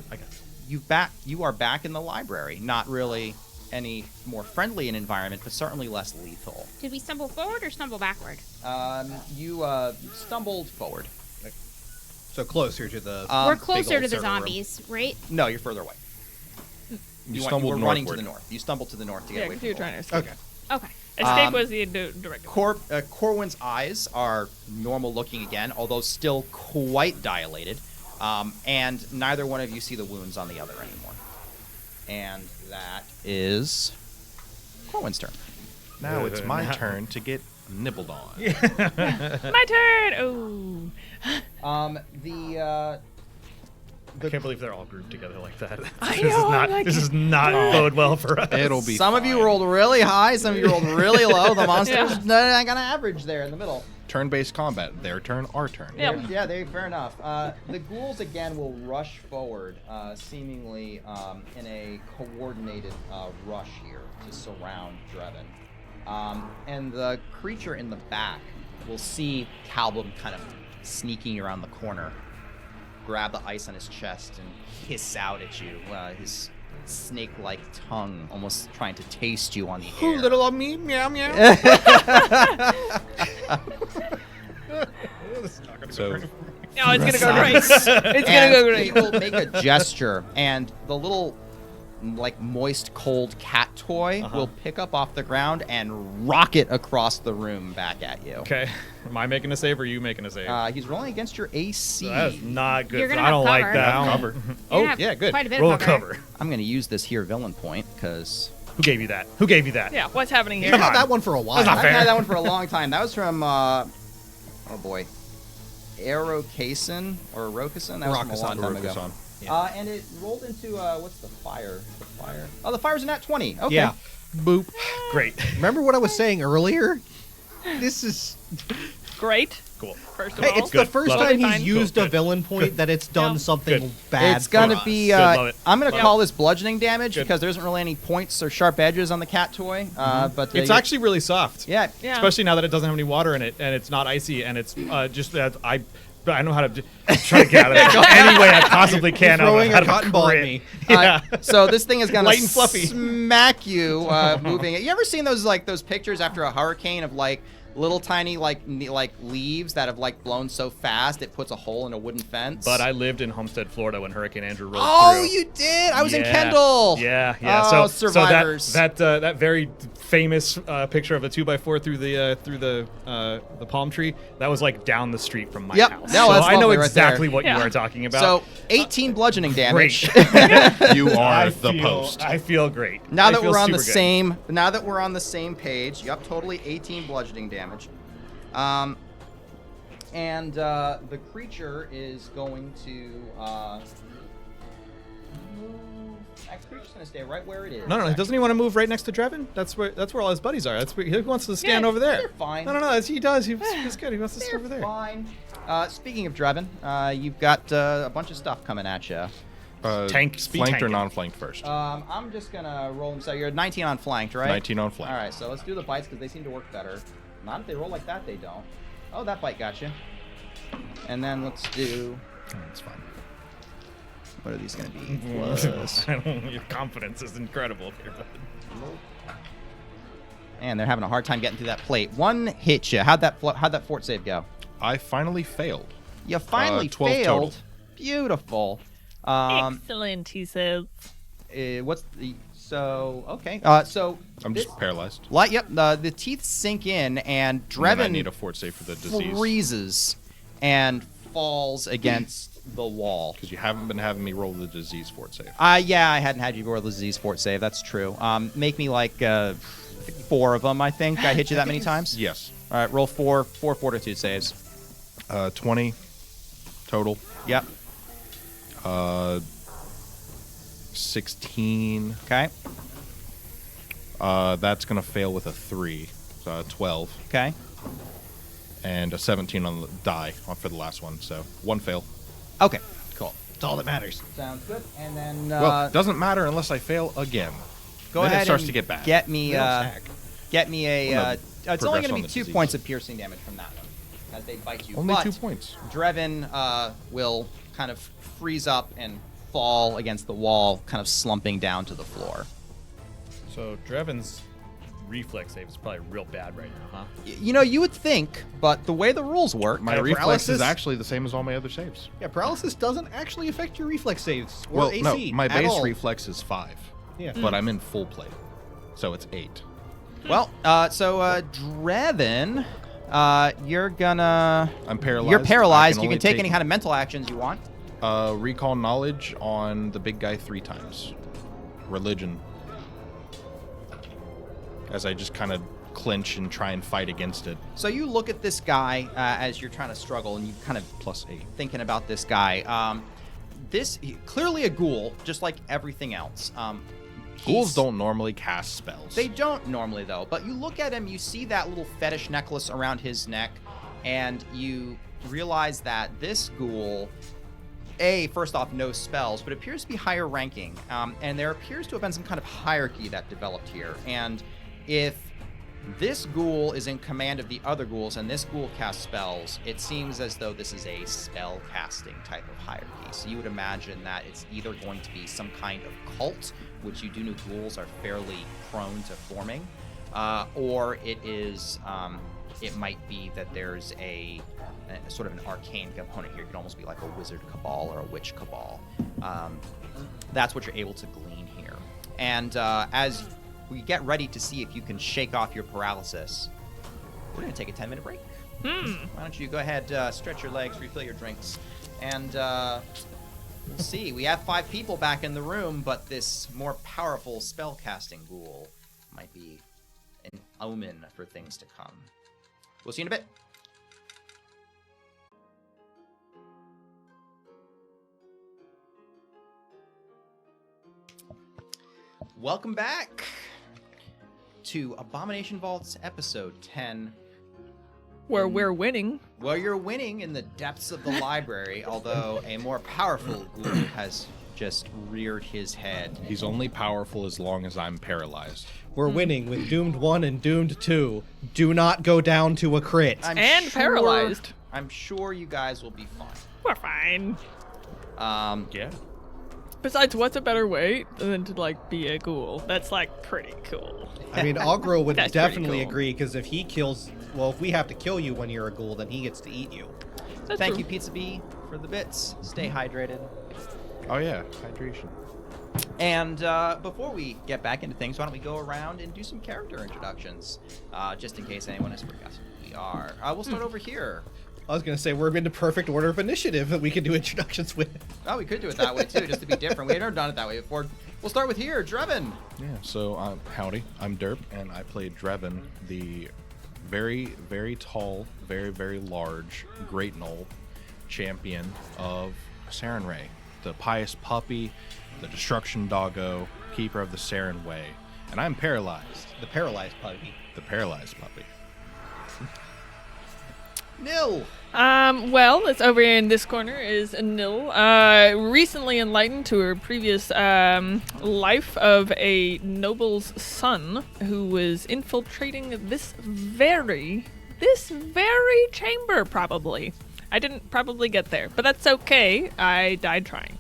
back in the library. Not really any more friendly an environment, but certainly less lethal. Did we stumble forward or stumble backward? You stumbled forward. So closer to the. We're big closer old to the server room. zombies, right? No, you're further away. You were stumbled running to northward. the north. You stumbled to the north to get Yeah, away because from you were the trying to escape. Okay. Okay. Escape was the directive. Corwin's eyes are normal looking again, although still quite dilated. And neither one of you see the wounds on the other anymore. And that is Corwin's turn. Now it's my turn to get nibbled on. My turn. Oh. I can't believe they're all grouped together like that. I This know, is not. like- This is not bode well for us. It'll be Some of you fine. rolled really high, some of you rolled really low. The monsters, Yeah. I got an average there in the middle. Turn-based combat. Their turn, our turn. Yeah. Yeah, fair enough. The ghouls again will rush forward, seemingly in a coordinated rush here to surround Drevin. And the creature in the back will see Calvin kind of sneaking around the corner, grab the ice on his chest, and hiss out at you, his snake-like tongue almost trying to taste you on the air. little of me, meow meow. So No, it's gonna go great. It's gonna And go he great. will make a gesture, and the little, like, moist, cold cat toy will pick up off the ground and rocket across the room back at you. Okay. Am I making a save or are you making a save? He's rolling against your AC. So that's not good. You're gonna I don't have like cover. that. Have I don't- cover. You're Oh, gonna have yeah, good. quite a bit Roll of a cover. cover. I'm going to use this here villain point, because Who gave you that? Who gave you that? Yeah, what's happening here? I've had on. that one for a while. That's not I've fair. had that one for a long time. That was from, oh boy, Aerocason or Rokuson? That was from a long time ago. Rokusan. And it rolled into, what's the fire? The fire? Oh, the fire's a nat 20. Okay. Yeah. Boop. Great. Remember what I was saying earlier? This is. Great. Cool. First of Hey, all, it's the first Love time it. he's Fine. used Cool. a villain point that it's done Yeah. something Good. bad. It's gonna for us. be. Good, love it. I'm gonna Yep. call this bludgeoning damage Good. because there isn't really any points or sharp edges on the cat toy. But It's you- actually really soft. yeah. Yeah. Especially now that it doesn't have any water in it and it's not icy and it's just that I know how to try to get out of it any way I possibly can. Throwing out a of cotton ball at crit. me. Yeah. So this thing is gonna Light and fluffy. smack you, moving. You ever seen those pictures after a hurricane of like little tiny like leaves that have like blown so fast it puts a hole in a wooden fence? But I lived in Homestead, Florida when Hurricane Andrew rolled Oh, through. you did! I was in Yeah. Kendall. Yeah, yeah. Oh, so survivors. that very famous picture of a 2x4 through the palm tree, that was like down the street from my Yep. house. No, so that's I know lovely right there. exactly what Yeah. you are talking about. So 18 bludgeoning damage. You are I the feel- post. I feel great. Now I that feel we're on the super good. same, now that we're on the same page, yep, totally 18 bludgeoning damage. And the creature is going to move. That creature's gonna stay right where it is. No, doesn't he want to move right next to Drevin? That's where all his buddies are. That's where he wants to stand over there. They're fine. No, he does. He's good. He wants to stay They're over there. fine. Speaking of Drevin, you've got a bunch of stuff coming at you. Tank, speed flanked or tanking. non-flanked first. I'm just gonna roll them. So you're 19 on flanked, right? 19 on flank. All right, so let's do the bites because they seem to work better. Not if they roll like that, they don't. Oh, that bite got you. And then let's do. That's fine. What are these gonna be? Your confidence is incredible here, bud. And they're having a hard time getting through that plate. One hit you. How'd that fort save go? I finally failed. You finally 12 failed. total. Beautiful. excellent, he says. What's the okay? So I'm this- just paralyzed. Yep. The teeth sink in, and And then I Drevin need a fort save for the disease. freezes and falls against the wall. Because you haven't been having me roll the disease fort save. Yeah, I hadn't had you roll the disease fort save. That's true. Make me like 4 of them. I think I hit you that many times. Yes. All right, roll 4 fortitude saves. 20 total. Yep. 16. Okay. That's going to fail with a 3. So 12. Okay. And a 17 on the die for the last one. So 1 fail. Okay. Cool. That's all that matters. Sounds good. And then Well, it doesn't matter unless I fail again. go then ahead it starts and to get bad. Get me They don't stack. get me a. Well, no, it's only progress going to on be the 2 disease. points of piercing damage from that one as they bite you. Only but 2 points. Drevin will kind of freeze up and fall against the wall, kind of slumping down to the floor. So Drevin's reflex save is probably real bad right now, huh? You know, you would think, but the way the rules work, My Yeah, reflex paralysis- is actually the same as all my other saves. Yeah, paralysis doesn't actually affect your reflex saves or Well, AC. no, my at base all. reflex is 5. Yeah. But I'm in full plate. So it's 8. well, Drevin, you're gonna. I'm paralyzed. You're paralyzed. I You only can take any kind of mental actions you want. Recall knowledge on the big guy 3 times. Religion. As I just kind of clinch and try and fight against it. So you look at this guy as you're trying to struggle, and you kind of +8. thinking about this guy. clearly a ghoul, just like everything else. Ghouls don't normally cast spells. They don't normally, though. But you look at him, you see that little fetish necklace around his neck, and you realize that this ghoul, first off, no spells, but appears to be higher ranking. And there appears to have been some kind of hierarchy that developed here. And if this ghoul is in command of the other ghouls, and this ghoul casts spells, it seems as though this is a spell casting type of hierarchy. So you would imagine that it's either going to be some kind of cult, which you do know ghouls are fairly prone to forming, or it is, it might be that there's a sort of an arcane component here. It could almost be like a wizard cabal or a witch cabal. That's what you're able to glean here. And as we get ready to see if you can shake off your paralysis, we're going to take a 10-minute break. Why don't you go ahead, stretch your legs, refill your drinks, and we'll see. We have 5 people back in the room, but this more powerful spell-casting ghoul might be an omen for things to come. We'll see you in a bit. Welcome back to Abomination Vault's episode 10. Where we're winning. Well, you're winning in the depths of the library, although a more powerful ghoul has just reared his head. He's only powerful as long as I'm paralyzed. We're winning with Doomed 1 and Doomed 2. Do not go down to a crit. Paralyzed. I'm sure you guys will be fine. We're fine. Yeah. Besides, what's a better way than to, like, be a ghoul? That's, like, pretty cool. I mean, Ogro would That's pretty definitely cool. agree, because if he kills... Well, if we have to kill you when you're a ghoul, then he gets to eat you. That's Thank true. you, Pizza Bee, for the bits. Stay hydrated. Oh yeah, hydration. And before we get back into things, why don't we go around and do some character introductions, just in case anyone has forgotten who we are. We'll start over here. I was going to say, we're in the perfect order of initiative that we can do introductions with. Oh, we could do it that way, too, just to be different. We've never done it that way before. We'll start with here, Drevin. Yeah, so howdy, I'm Derp, and I played Drevin, the very, very tall, very, very large Great Knoll champion of Saren Ray, the pious puppy, the destruction doggo, keeper of the Saren Way, and I'm paralyzed. The paralyzed puppy. The paralyzed puppy. Nil. Well, it's over in this corner is Nil, recently enlightened to her previous life of a noble's son who was infiltrating this very chamber, probably. I didn't probably get there, but that's okay. I died trying.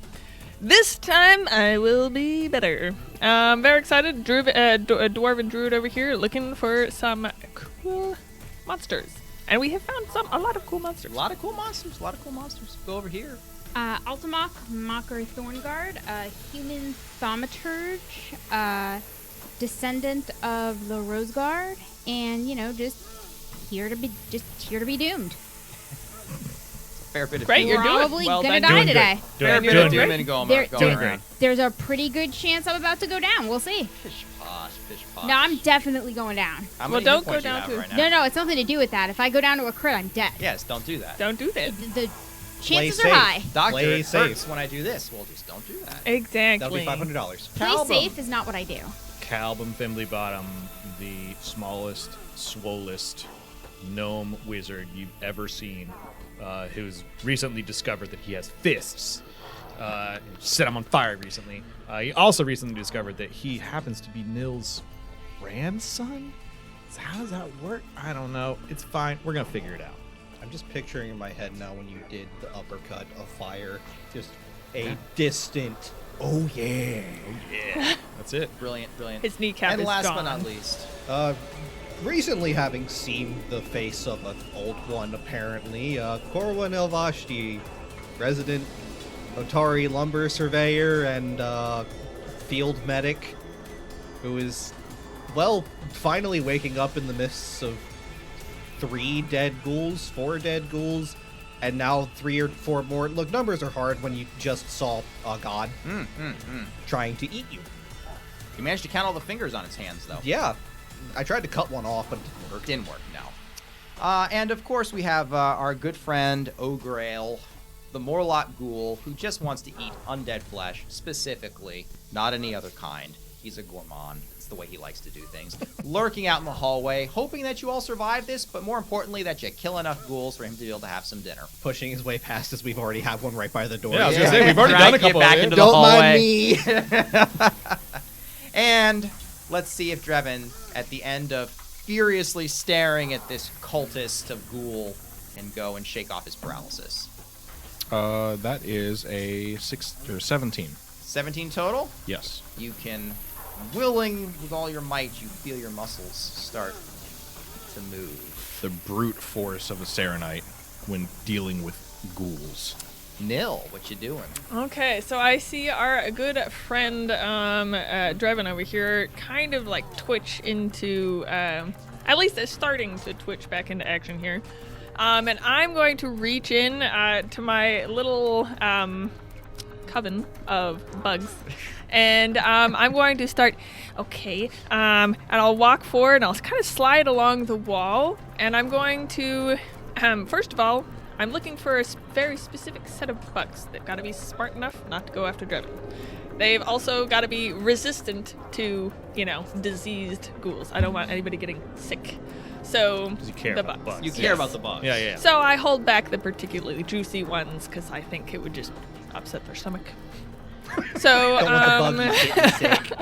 This time, I will be better. Very excited. Dwarf and Druid over here looking for some cool monsters. And we have found a lot of cool monsters. A lot of cool monsters. Go over here. Altamok, Mocker Thornguard, human thaumaturge, descendant of the Rose Guard, and just here to be doomed. Fair bit of Great, doom. you're doing Probably well gonna done. die Doing today. Fair bit Doing of doom great. and going Doing around. There's a pretty good chance I'm about to go down. We'll see. Pish posh. No, I'm definitely going down. How Well, many don't hit points go you down have to- right now? No, it's nothing to do with that. If I go down to a crit, I'm dead. Yes, don't do that. Don't do that. The chances are safe. high. Doctor, Play it safe. hurts when I do this. Well, just don't do that. Exactly. That'll be $500. Play Calvum. safe is not what I do. Calbum Fimbly Bottom, the smallest, swollest gnome wizard you've ever seen, who's recently discovered that he has fists. Set him on fire recently. He also recently discovered that he happens to be Nil's grandson. So how does that work? I don't know. It's fine. We're gonna figure it out. I'm just picturing in my head now when you did the uppercut of fire, just a distant, oh yeah. That's it. Brilliant. His kneecap And is last gone. but not least, Recently having seen the face of an old one, apparently, Corwin Elvashti, resident Otari lumber surveyor and field medic, who is, well, finally waking up in the midst of 4 dead ghouls, and now 3 or 4 more. Look, numbers are hard when you just saw a god trying to eat you. you managed to count all the fingers on his hands, though. Yeah, I tried to cut one off, but it didn't work. Didn't work, no. And of course, we have our good friend Ograil, the Morlock ghoul who just wants to eat undead flesh, specifically, not any other kind. He's a gourmand. It's the way he likes to do things. Lurking out in the hallway, hoping that you all survive this, but more importantly, that you kill enough ghouls for him to be able to have some dinner. Pushing his way past us, we've already have one right by the door. Yeah, I was gonna say, we've already Drag done a you couple back of it. into Don't the hallway. mind me. And let's see if Drevin, at the end of furiously staring at this cultist of ghoul, can go and shake off his paralysis. That is a 17. 17 total. Yes. You can, willing with all your might, you feel your muscles start to move. The brute force of a Serenite when dealing with ghouls. Nil, what you doing? Okay, so I see our good friend Drevin over here kind of like twitch into, at least it's starting to twitch back into action here. And I'm going to reach in to my little coven of bugs. And I'm going to start, and I'll walk forward and I'll kind of slide along the wall. And I'm going to, first of all, I'm looking for a very specific set of bugs. They've got to be smart enough not to go after Drevin. They've also got to be resistant to, diseased ghouls. I don't want anybody getting sick. So, You care the about bugs. You care Yes. about the bugs. Yeah. So I hold back the particularly juicy ones because I think it would just upset their stomach. So, Don't want the bug getting sick.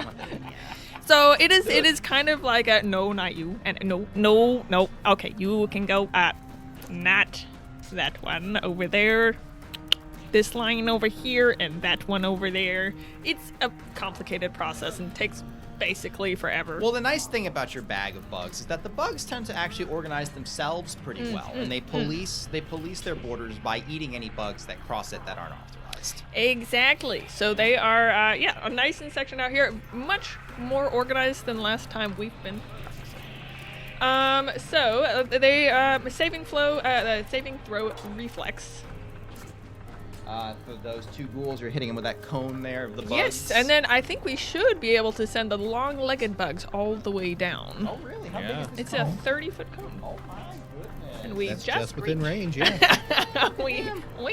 so it is kind of like a no, not you, and no. Okay, you can go not that one over there, this line over here, and that one over there. It's a complicated process and takes basically forever. Well, the nice thing about your bag of bugs is that the bugs tend to actually organize themselves pretty well, and they police their borders by eating any bugs that cross it that aren't authorized. Exactly. So they are, a nice and section out here, much more organized than last time we've been. They saving throw reflex. For those two ghouls, you're hitting them with that cone there of the bugs. Yes, and then I think we should be able to send the long-legged bugs all the way down. Oh, really? How Yeah. big is this It's a cone? 30-foot cone. Oh my goodness. And we That's just just within reached- range, yeah. we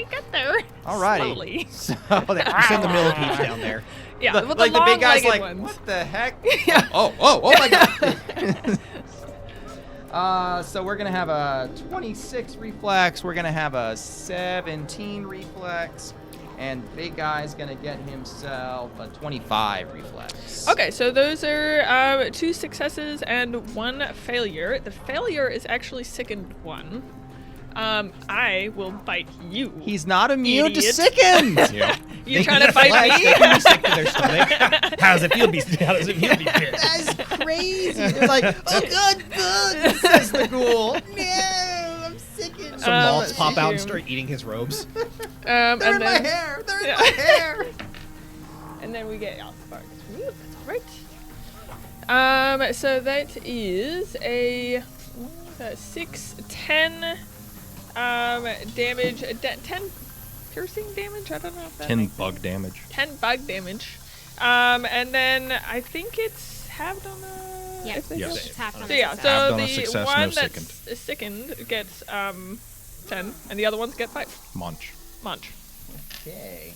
got there. Alrighty. Slowly. So Send the millipedes down there. Yeah, the, with like the the big guy's long-legged like, ones. what the heck? Yeah. Oh my god. So we're gonna have a 26 reflex. We're gonna have a 17 reflex, and big guy's gonna get himself a 25 reflex. Okay, so those are 2 successes and 1 failure. The failure is actually sickened 1. I will bite you. He's not immune to Idiot. sickens. Yeah. You trying to fight me? They can be sick to their stomach. How does it feel to be bit? That's crazy. They're like, oh god, bugs, says the ghoul. No, I'm sickened. Some moths let's pop see out here. and start eating his robes. They're And in my then, hair. They're in Yeah. my hair. and then we get sparks. Woo, that's all right. So that is a 6, 10 damage, 10 piercing damage. I don't know if that 10 makes bug damage. 10 bug damage. And then I think it's halved on a. Yeah, if they Yes. fail. it's half on So yeah, success. so Halved on a the success, one no that's sickened gets 10, and the other ones get 5. Munch. Munch. Okay.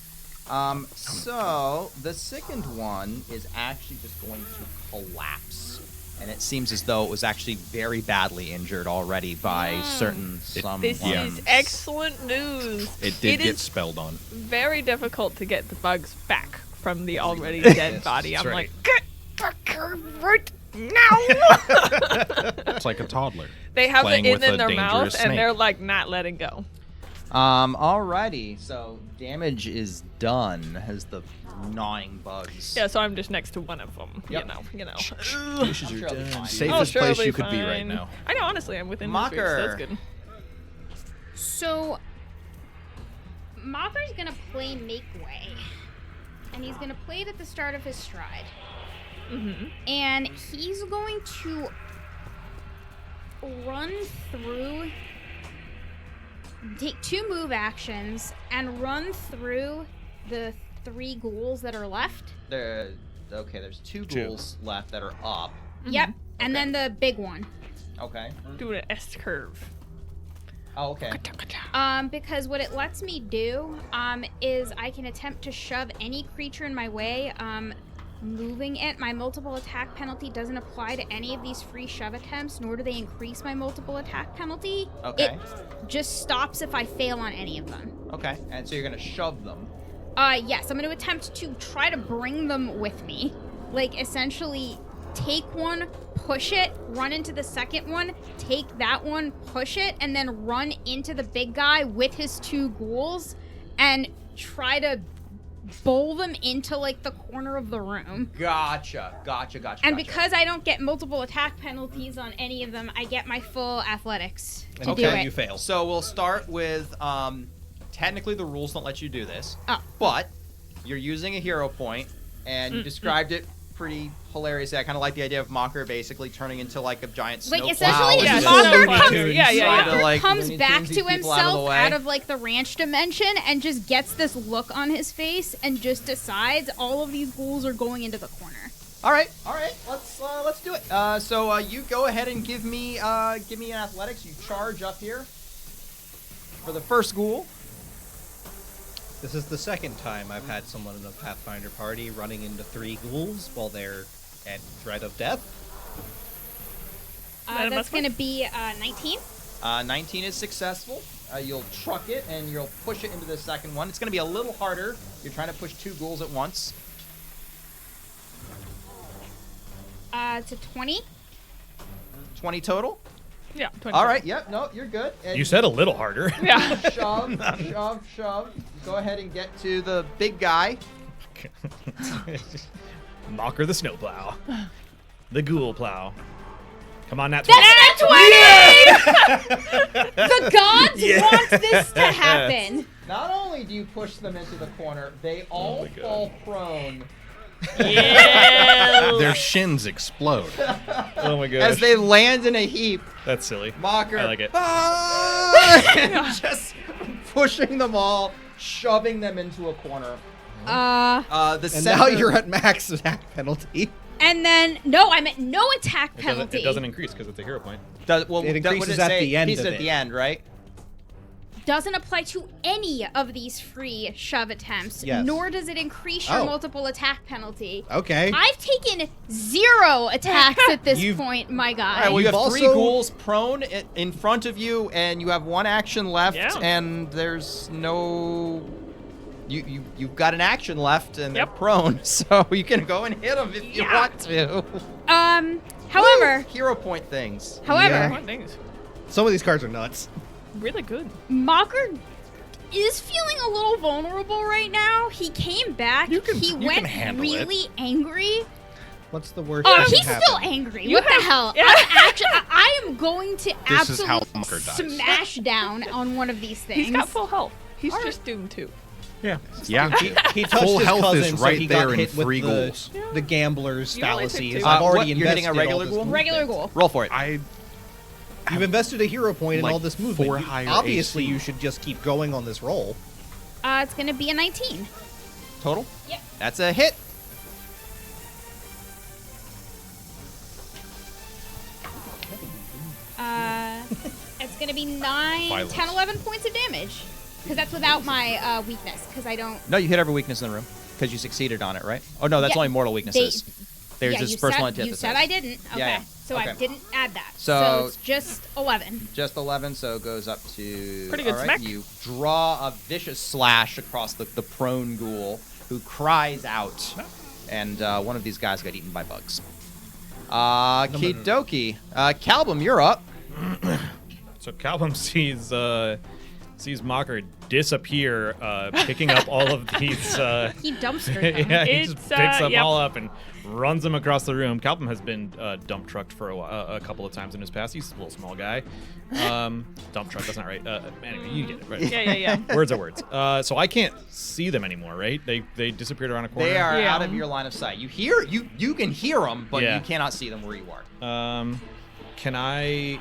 So the sickened one is actually just going to collapse, and it seems as though it was actually very badly injured already by certain some. This Yeah. is excellent news. It did It get is spelled on. very difficult to get the bugs back from the already dead body. I'm right. like, get back here right now. It's like a toddler. They have playing it with in a their mouth, dangerous and snake. they're like not letting go. Alrighty. So damage is done as the gnawing bugs. Yeah, so I'm just next to one of them. Yep. You know. I'm sure it'll be fine. Safest sure, place it'll you be could be right fine. now. I know, honestly, I'm within his reach, so Mocker. that's good. So, Mocker's gonna play Make Way. And he's gonna play it at the start of his stride. Mm-hmm. And he's going to run through, take 2 move actions, and run through the 3 ghouls that are left. There's 2 ghouls left that are up. Yep. And then the big one. Okay. Doing an S curve. Oh, okay. Because what it lets me do is I can attempt to shove any creature in my way. Moving it, my multiple attack penalty doesn't apply to any of these free shove attempts, nor do they increase my multiple attack penalty. Okay. It just stops if I fail on any of them. Okay, and so you're gonna shove them. Yes, I'm going to attempt to try to bring them with me. Like, essentially, take one, push it, run into the second one, take that one, push it, and then run into the big guy with his 2 ghouls and try to bowl them into, like, the corner of the room. Gotcha. And because I don't get multiple attack penalties on any of them, I get my full athletics to do it. You fail. So we'll start with, technically the rules don't let you do this, Oh. but you're using a hero point, and you described it pretty hilariously. I kind of like the idea of Mocker basically turning into like a giant Like, snowplow. essentially, Yeah, his Mocker Mocker comes- comes, yeah. Mocker Like, comes Looney back Tunes-y to people out of the himself way. out of, like, the ranch dimension and just gets this look on his face and just decides all of these ghouls are going into the corner. All right. Let's do it. So you go ahead and give me an athletics. You charge up here for the first ghoul. This is the second time I've had someone in a Pathfinder party running into 3 ghouls while they're at threat of death. That That's must going to be 19. 19 is successful. You'll truck it and you'll push it into the second one. It's going to be a little harder. You're trying to push 2 ghouls at once. To 20. 20 total. Yeah. 20. All right. Yep. No, you're good. And You said a little harder. Yeah. shove. Go ahead and get to the big guy. Mocker the snowplow. The ghoul plow. Come on, Nat 20. That's a 20! The gods want this to happen. Not only do you push them into the corner, they all my God. fall prone Yeah. Their shins explode. Oh my gosh. as they land in a heap. That's silly. Mocker. I like it. And just pushing them all, shoving them into a corner. The And center, now you're at max attack penalty. And then, no, I'm at no attack It penalty. doesn't increase because it's a hero point. Does, well, It what did increases it at say? the end He's of at it. the end, right? Doesn't apply to any of these free shove attempts, Yes. nor does it increase your Oh. multiple attack penalty. Okay. I've taken 0 attacks at this You've- point, my guy. All right, well, you You've have 3 also- ghouls prone in front of you, and you have 1 action left, Yeah. and there's no... You've got an action left, and they're Yep. prone, so you can go and hit them if you Yeah. want to. However, Hero point things. Yeah. What things? Some of these cards are nuts. Really good. Mocker is feeling a little vulnerable right now. He came back. You he can went handle really angry. What's the worst Oh, that can he's happen? still angry. You What the have- hell? yeah. I am going to This is how absolutely Mocker dies. smash down on one of these things. He's got full health. He's just doomed too. Yeah. He touched Full his health cousin, is so right he there got in hit with 3 the, ghouls. the gambler's You only took fallacies. 2. I've already you're hitting a invested regular all this ghoul? Regular movement. goal. Roll for it. You've invested a hero point in Like all this movement. 4 You- higher Obviously, AC. you should just keep going on this roll. It's going to be a 19. Total? Yep. That's a hit. It's going to be 9, Violence. 10, 11 points of damage. Because that's without my weakness. Because I don't... No, you hit every weakness in the room because you succeeded on it, right? Oh no, that's Yeah, only mortal weaknesses. They're yeah, just you personal said, antithesis. You said I didn't. Okay. Yeah, yeah. So I Okay. didn't add that. So- it's just 11. Just 11, so it goes up to... Pretty good all right, smack. You draw a vicious slash across the prone ghoul, who cries out, and one of these guys got eaten by bugs. Kidoki. Calbum, you're up. So Calvum sees Mocker disappear, picking up all of these. He dumpstered them. Yeah, he It's, just picks them yep. all up and runs them across the room. Calvum has been dump trucked for a couple of times in his past. He's a little small guy. Dump truck, that's not right. Anyway, you get it. Right. Yeah. Words are words. So I can't see them anymore, right? They disappeared around a corner. They are Yeah. out of your line of sight. You can hear them, but Yeah. you cannot see them where you are. Can I?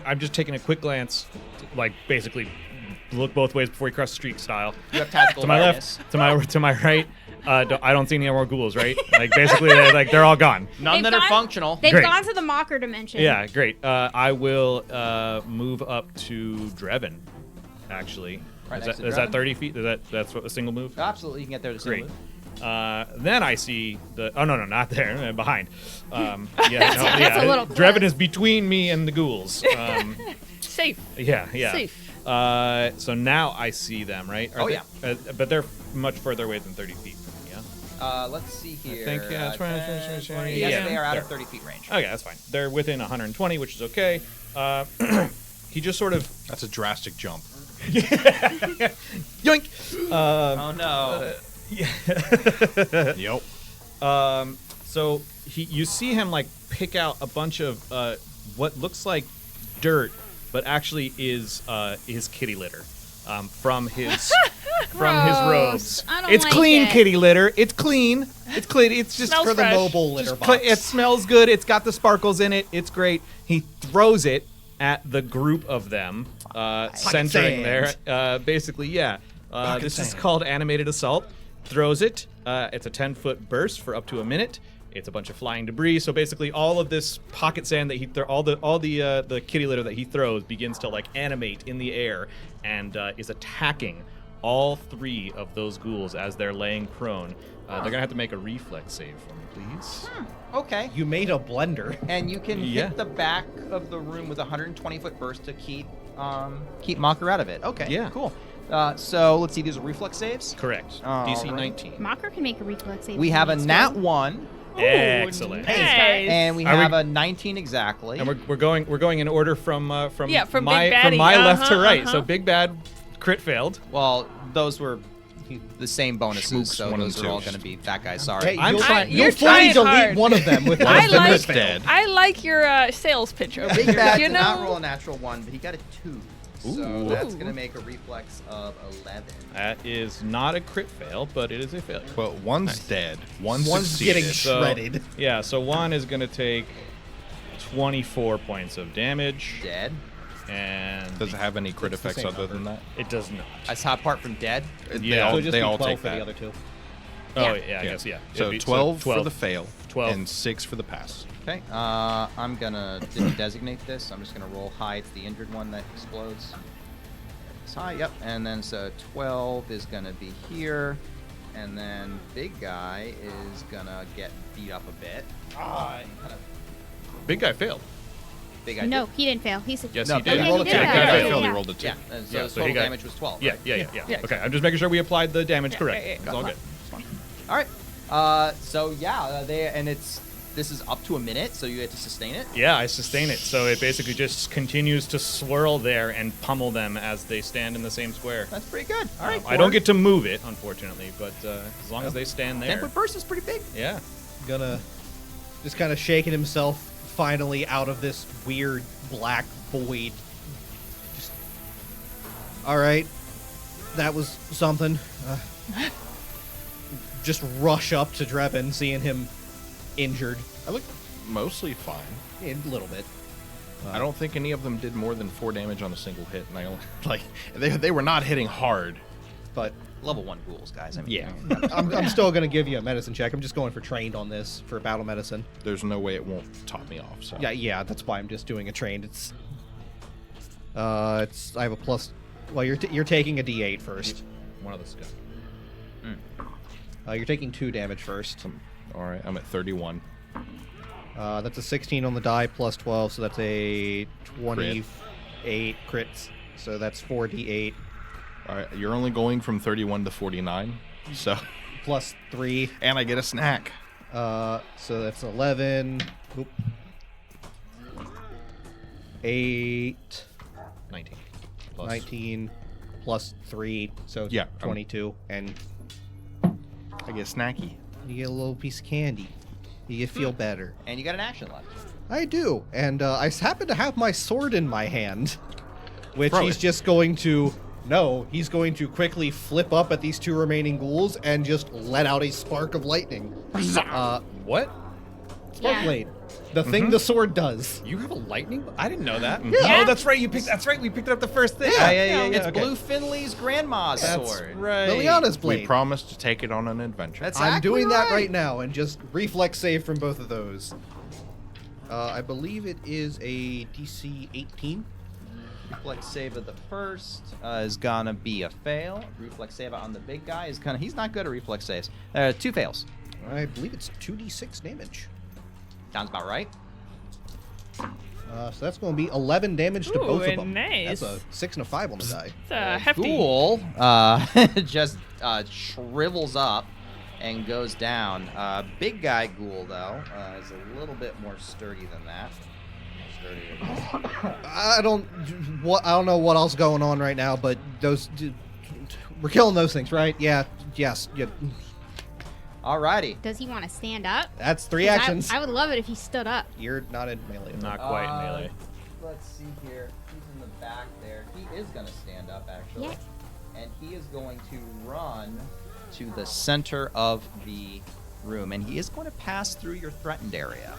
I'm just taking a quick glance, like basically look both ways before you cross the street style. You have tactical To my awareness. left, to my right. I don't see any more ghouls, right? Like basically, they're all gone. None They've that are gone- functional. They've Great. gone to the Mocker dimension. Yeah, great. I will move up to Drevin. Actually, Right is next that to is that Drevin? 30 feet? That's what a single move? Absolutely, you can get there to Great. single move. Then I see the. Oh no, not there. Behind. That's a little close. Drevin is between me and the ghouls. Safe. Yeah. Safe. So now I see them, right? Oh, yeah. But they're much further away than 30 feet from me. Yeah. Let's see here. think, yeah, 20, 10, 20, Yes, yeah. they are out of There. 30 feet range. Okay, that's fine. They're within 120, which is okay. He just sort of That's a drastic jump. yoink. Oh no. Yep. So you see him like pick out a bunch of what looks like dirt, but actually is kitty litter from his robes. I don't It's like clean it. kitty litter. It's clean. It's clean. It's just Smells For the fresh. mobile litter just box. it smells good. It's got the sparkles in it. It's great. He throws it at the group of them, centering sand. there. Basically, yeah. Bucket This is sand. called animated assault. Throws it. It's a 10-foot burst for up to a minute. It's a bunch of flying debris. So basically, all of this pocket sand that he all the kitty litter that he throws begins to like animate in the air and is attacking all three of those ghouls as they're laying prone. They're gonna have to make a reflex save for me, please. Okay. You made a blender. And you can Yeah. hit the back of the room with a 120-foot burst to keep Mocker out of it. Okay. Yeah. Cool. So let's see. These are reflex saves. Correct. All DC right. 19. Mocker can make a reflex save. We if have he a needs nat to. 1, Excellent. Nice. and we Are we- have a 19 exactly. And we're going in order from Yeah, from my Big from Baddie. my left to right. Uh-huh. So Big Bad crit failed. Well, those were the same bonuses, Schmooks so 1 and those are all 2. going to be that guy. Sorry. Hey, I'm you'll, trying- you'll you're fully trying delete hard. one of them with I one of them like- is dead. I like your sales pitch over Big here. Bad You did not know? roll a natural 1, but he got a 2. So Ooh. that's going to make a reflex of 11. That is not a crit fail, but it is a failure. But one's dead. One's One's succeeded. getting So- shredded. Yeah, so one is going to take 24 points of damage, Dead. and Does it have any crit It's the effects same other than that? it does not. That's apart from dead. Yeah. So it'd just they be all 12 take for the that. other two. Oh, Yeah. yeah, I guess, yeah. So It'd be- 12 for 12. the fail, 12. and 6 for the pass. Okay. I'm gonna designate this. I'm just gonna roll high. It's the injured one that explodes. It's high. Yep. And then so 12 is gonna be here, and then big guy is gonna get beat up a bit. Kind of Big guy failed. big guy. No, he didn't fail. He's Yes, No, he he did. Okay, rolled he a did two. fail. Big guy Yeah, failed. He yeah. rolled a 2. Yeah. And so, Yeah, so total he got- damage was 12. Yeah, right? yeah. Yeah. Okay, I'm just making sure we applied the damage correct. yeah, yeah. It's all good. All right. So yeah, this is up to a minute, so you had to sustain it. Yeah, I sustain it. So it basically just continues to swirl there and pummel them as they stand in the same square. That's pretty good. All right. I don't get to move it, unfortunately, but as long as they stand there. 10-foot burst is pretty big. Yeah. Gonna just kind of shaking himself finally out of this weird black void. Just all right, that was something. Just rush up to Drevin, seeing him injured I look mostly fine. a little bit. I don't think any of them did more than 4 damage on a single hit, and I only like they were not hitting hard. But Level 1 ghouls, guys. I mean, Yeah. I'm still gonna give you a medicine check. I'm just going for trained on this for battle medicine. There's no way it won't top me off. So Yeah, that's why I'm just doing a trained. It's I have a plus. Well, you're taking a D8 first. One of the guys. You're taking 2 damage first. all right, I'm at 31. That's a 16 on the die plus 12, so that's a 28 crits. So that's 4d8 All right, you're only going from 31 to 49, so plus 3. and I get a snack. So that's 11. Oop. 8, 19. Plus. 19 plus 3, so Yeah, 22. And I get snacky. you get a little piece of candy. You feel better. And you got an action left. I do, and I happen to have my sword in my hand, which Throw he's it. just going to. No, he's going to quickly flip up at these 2 remaining ghouls and just let out a spark of lightning. What? Spark Yeah. blade. The thing the sword does. You have a lightning? I didn't know that. Yeah. Oh, that's right. That's right. We picked it up the first thing. Yeah. It's okay. Blue Finley's grandma's That's sword. Right. Liliana's blade. We promised to take it on an adventure. That's I'm exactly doing that right right now, and just reflex save from both of those. I believe it is a DC 18. Reflex save of the first is gonna be a fail. Reflex save on the big guy is he's not good at reflex saves. 2 fails. I believe it's 2d6 damage. Sounds about right. So that's going to be 11 damage to Ooh, both of them. nice. That's a 6 and a 5 on the die. It's hefty. Ghoul just shrivels up and goes down. Big guy Ghoul, though, is a little bit more sturdy than that. I don't know what else is going on right now, but we're killing those things, right? Yeah. Yes. Yeah. Alrighty. Does he want to stand up? That's 3 'Cause actions. I would love it if he stood up. You're not in melee. Not quite in melee. Let's see here. He's in the back there. He is going to stand up, actually. Yeah. And he is going to run to the center of the room. And he is going to pass through your threatened area.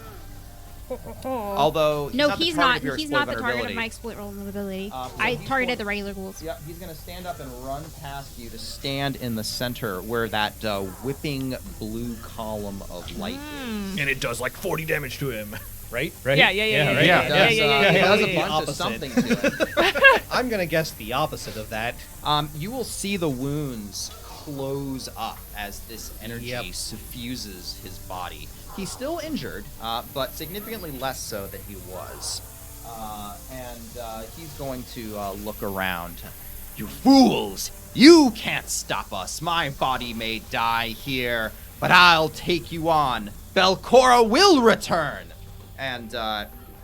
Although No, he's he's not. not. The target of your He's not the exploit target of vulnerability. my exploit vulnerability. So I he's targeted going- the regular ghouls. Yep, he's going to stand up and run past you to stand in the center where that whipping blue column of light is. And it does like 40 damage to him. Right? Yeah, yeah, yeah, yeah, right? yeah, It yeah, does, yeah, it yeah, does yeah, a yeah. bunch of Opposite. something to it. I'm going to guess the opposite of that. You will see the wounds close up as this energy Yep. suffuses his body. He's still injured, but significantly less so than he was. And he's going to look around. You fools! You can't stop us! My body may die here, but I'll take you on! Belcora will return! And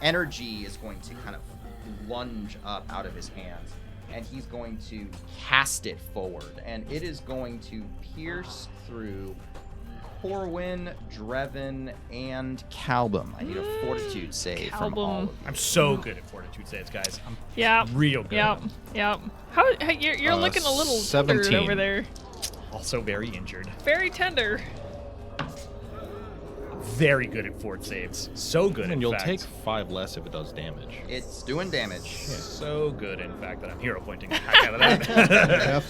energy is going to kind of lunge up out of his hands. And he's going to cast it forward. And it is going to pierce through Corwin, Dreven, and Calbum. I need a fortitude save from all of you. I'm so good at fortitude saves, guys. I'm Yeah. real good. Yep. Yep. How you're looking a little 17. tender over there. Also very injured. Very tender. Very good at fort saves. So good, And in you'll fact. take 5 less if it does damage. It's doing damage. So good, in fact, that I'm hero pointing the heck out of that. Yep.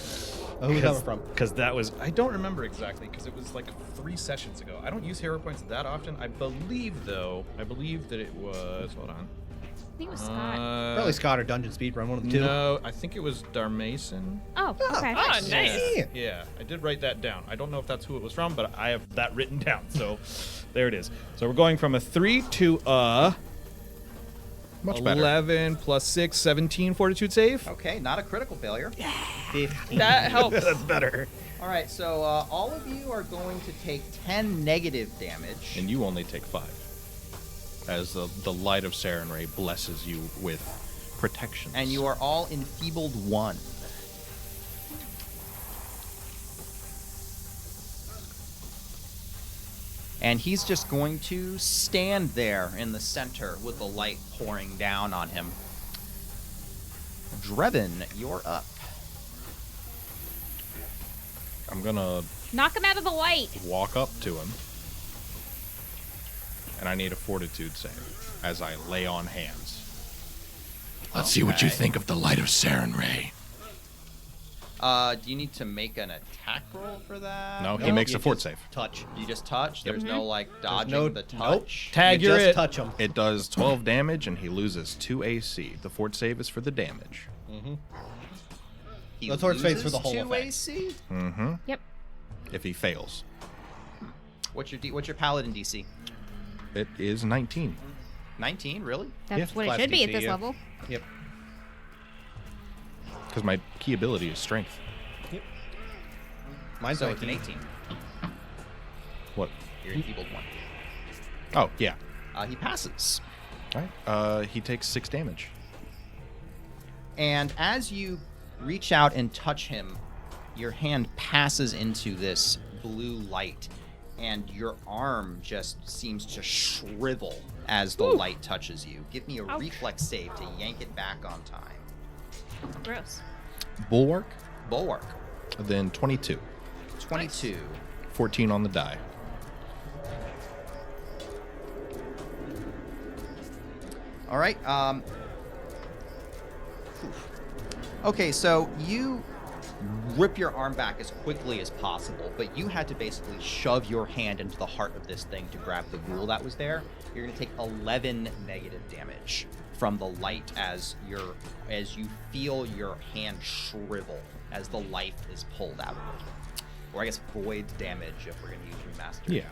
Oh, who's coming from? Because that was, I don't remember exactly, because it was like 3 sessions ago. I don't use hero points that often. I believe that it was, hold on. I think it was Scott. Probably Scott or Dungeon Speedrun, one of the two. No, I think it was Darmason. Oh, okay. Oh, nice. Yeah. Yeah, I did write that down. I don't know if that's who it was from, but I have that written down. So there it is. So we're going from a 3 to a Much better. 11 plus 6, 17 fortitude save. Okay, not a critical failure. 15. That helps. That's better. All right, so all of you are going to take 10 negative damage. And you only take 5. As the light of Sarenrae blesses you with protection. And you are all enfeebled 1. And he's just going to stand there in the center with the light pouring down on him. Dreven, you're up. I'm gonna Knock him out of the light. walk up to him. And I need a fortitude save as I lay on hands. Let's see what you think of the light of Sarenrae. Do you need to make an attack roll for that? No, he makes you a fort just save. Touch. You just touch? There's no, like, dodging no- the nope. touch? Tag, you you're just it. touch him. It does 12 damage and he loses 2 AC. The fort save is for the damage. He The sword fades for loses the whole 2 effect. AC? Mm-hmm. Yep. If he fails. What's your paladin DC? It is 19. 19, really? That's Yeah, what it class should be at DC, this yeah. level. Yep. Because my key ability is strength. Mine's So it's an 19. 18. What? You're enfeebled 1. Oh, yeah. He passes. Alright. He takes 6 damage. And as you reach out and touch him, your hand passes into this blue light, and your arm just seems to shrivel as the light touches you. Give me a Ouch. reflex save to yank it back on time. Gross. Bulwark, Bulwark, then 22. 22. 14 on the die. All right. Okay, so you rip your arm back as quickly as possible, but you had to basically shove your hand into the heart of this thing to grab the ghoul that was there. You're going to take 11 negative damage from the light as you feel your hand shrivel as the life is pulled out of it. Or I guess void damage if we're going to use remastered. Yeah.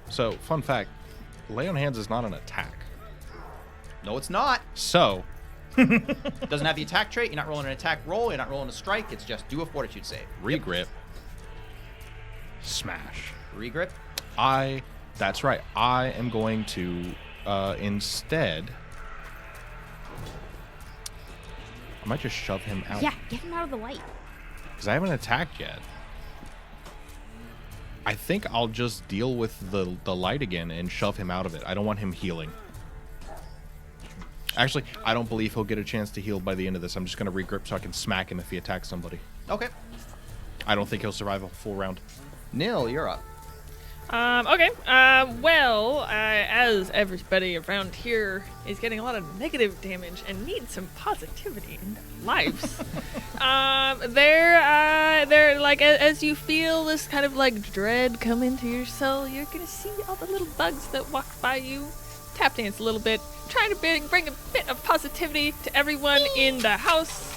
So, fun fact, lay on hands is not an attack. No, it's not. So, It doesn't have the attack trait. You're not rolling an attack roll. You're not rolling a strike. It's just do a fortitude save. regrip, smash. Regrip. That's right. I am going to instead. I might just shove him out. Yeah, get him out of the light. Because I haven't attacked yet. I think I'll just deal with the light again and shove him out of it. I don't want him healing. Actually, I don't believe he'll get a chance to heal by the end of this. I'm just going to regrip so I can smack him if he attacks somebody. Okay. I don't think he'll survive a full round. Nil, you're up. Okay. Well, as everybody around here is getting a lot of negative damage and needs some positivity in their lives, they're like, as you feel this kind of like dread come into your soul, you're gonna see all the little bugs that walk by you, tap dance a little bit, try to bring a bit of positivity to everyone in the house.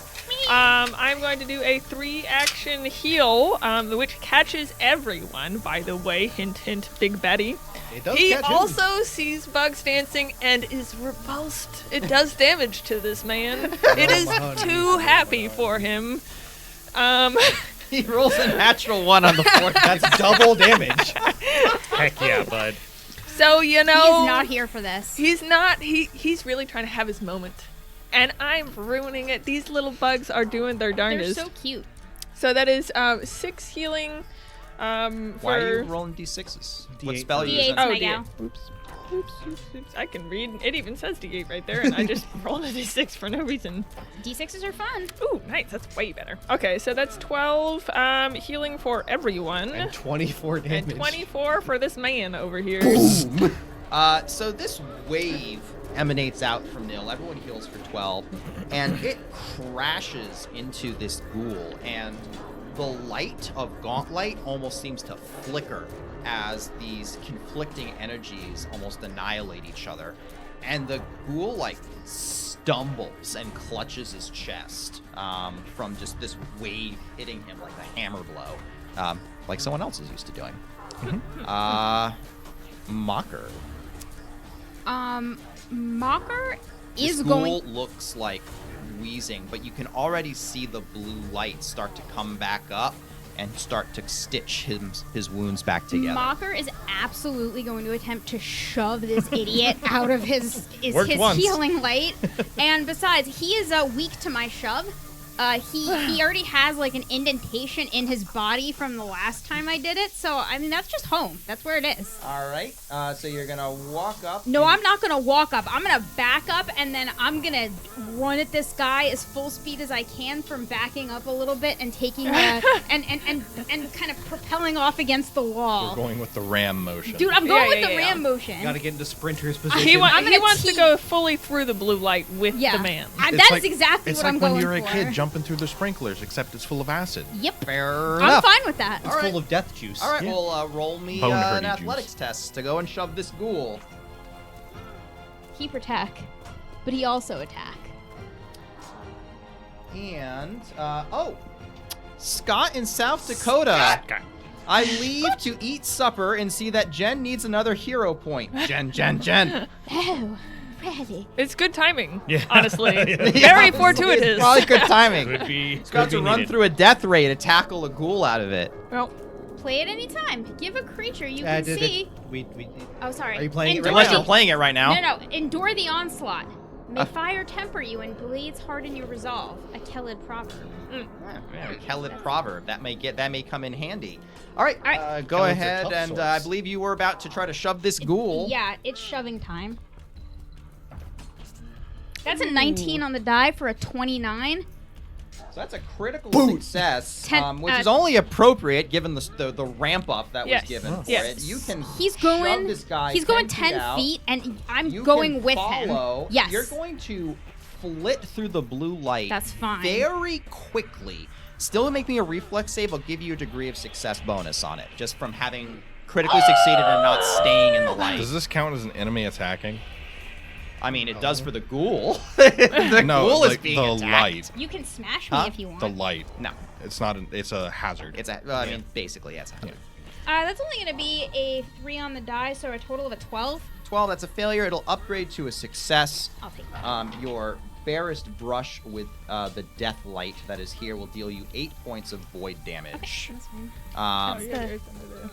I'm going to do a 3-action heal, which catches everyone, by the way. Hint, hint, Big Betty. It does He catch him. also sees bugs dancing and is repulsed. It does damage to this man. It is too happy for him. He rolls a natural 1 on the fourth. That's double damage. Heck yeah, bud. So, you know... He's not here for this. He's not. He's really trying to have his moment. And I'm ruining it. These little bugs are doing their They're darndest. so cute. So that is 6 healing. Why are you rolling d6s? What D8 spell are you D8s, using? my D8. gal. Oops. I can read. It even says D8 right there, and I just rolled a D6 for no reason. D6s are fun. Ooh, nice. That's way better. Okay, so that's 12 healing for everyone. And 24 damage. And 24 for this man over here. So this wave emanates out from Nil. Everyone heals for 12, and it crashes into this ghoul, and the light of Gauntlight almost seems to flicker as these conflicting energies almost annihilate each other, and the ghoul like stumbles and clutches his chest from just this wave hitting him like a hammer blow, like someone else is used to doing. Mocker. Mocker This is ghoul going. looks like wheezing, but you can already see the blue light start to come back up and start to stitch his wounds back together. Mocker is absolutely going to attempt to shove this idiot out of his Worked once. healing light. And besides, he is weak to my shove. He already has like an indentation in his body from the last time I did it. So I mean that's just home. That's where it is. All right, so you're gonna walk up. No, and- I'm not gonna walk up. I'm gonna back up and then I'm gonna run at this guy as full speed as I can from backing up a little bit and taking and kind of propelling off against the We're wall. going with the ram motion. Dude, I'm going with Yeah, the yeah. ants motion. Gotta get into sprinter's position. He I'm gonna wants to keep- go fully through the blue light with Yeah. the man. That is exactly it's what like I'm when going you're a for. kid jumping through the sprinklers, except it's full of acid. Yep. Fair I'm enough. fine with that. It's All right. full of death juice. All right, Yeah. well, roll me Bone an hurty athletics juice. test to go and shove this ghoul. Keep attack, but he also attack. And Scott in South Dakota. I leave to eat supper and see that Jen needs another hero point. Jen. Oh, ready. It's good timing, Yeah. honestly. Yeah. Very fortuitous. Probably good timing. Could be. He's got could to be run needed. through a death ray to tackle a ghoul out of it. Well, Play it anytime. Give a creature you Uh, can see. We Oh, sorry. Are you playing it right Endure Unless now? you're playing it right now. No. Endure the onslaught. May fire temper you and blades harden your resolve. A Kelid proverb. Yeah, Kelid proverb. That may come in handy. All right, All right. go Kelids are ahead, tough and swords. I believe you were about to try to shove this ghoul. Yeah, it's shoving time. That's a 19 on the die for a 29. So that's a critical success, Ten- which is only appropriate given the ramp up that Yes. was given for Yes. it. You can He's shove going. this guy He's going 10 10 feet, and I'm You going can with follow. him. Yes. You're going to flit through the blue light. That's fine. Very quickly. Still make me a reflex save. I'll give you a degree of success bonus on it, just from having critically succeeded and not staying in the light. Does this count as an enemy attacking? I mean, it does for the ghoul. The No, ghoul is like being the attacked. light. You can smash me Huh? if you want. The light. No, It's not. It's a hazard. it's a. Well, I mean, basically, it's a That's only going to be a 3 on the die, so a total of a 12. 12. That's a failure. It'll upgrade to a success. I'll take that. Your barest brush with the death light that is here will deal you 8 points of void damage. That's fine. Um, Yeah, there's under there.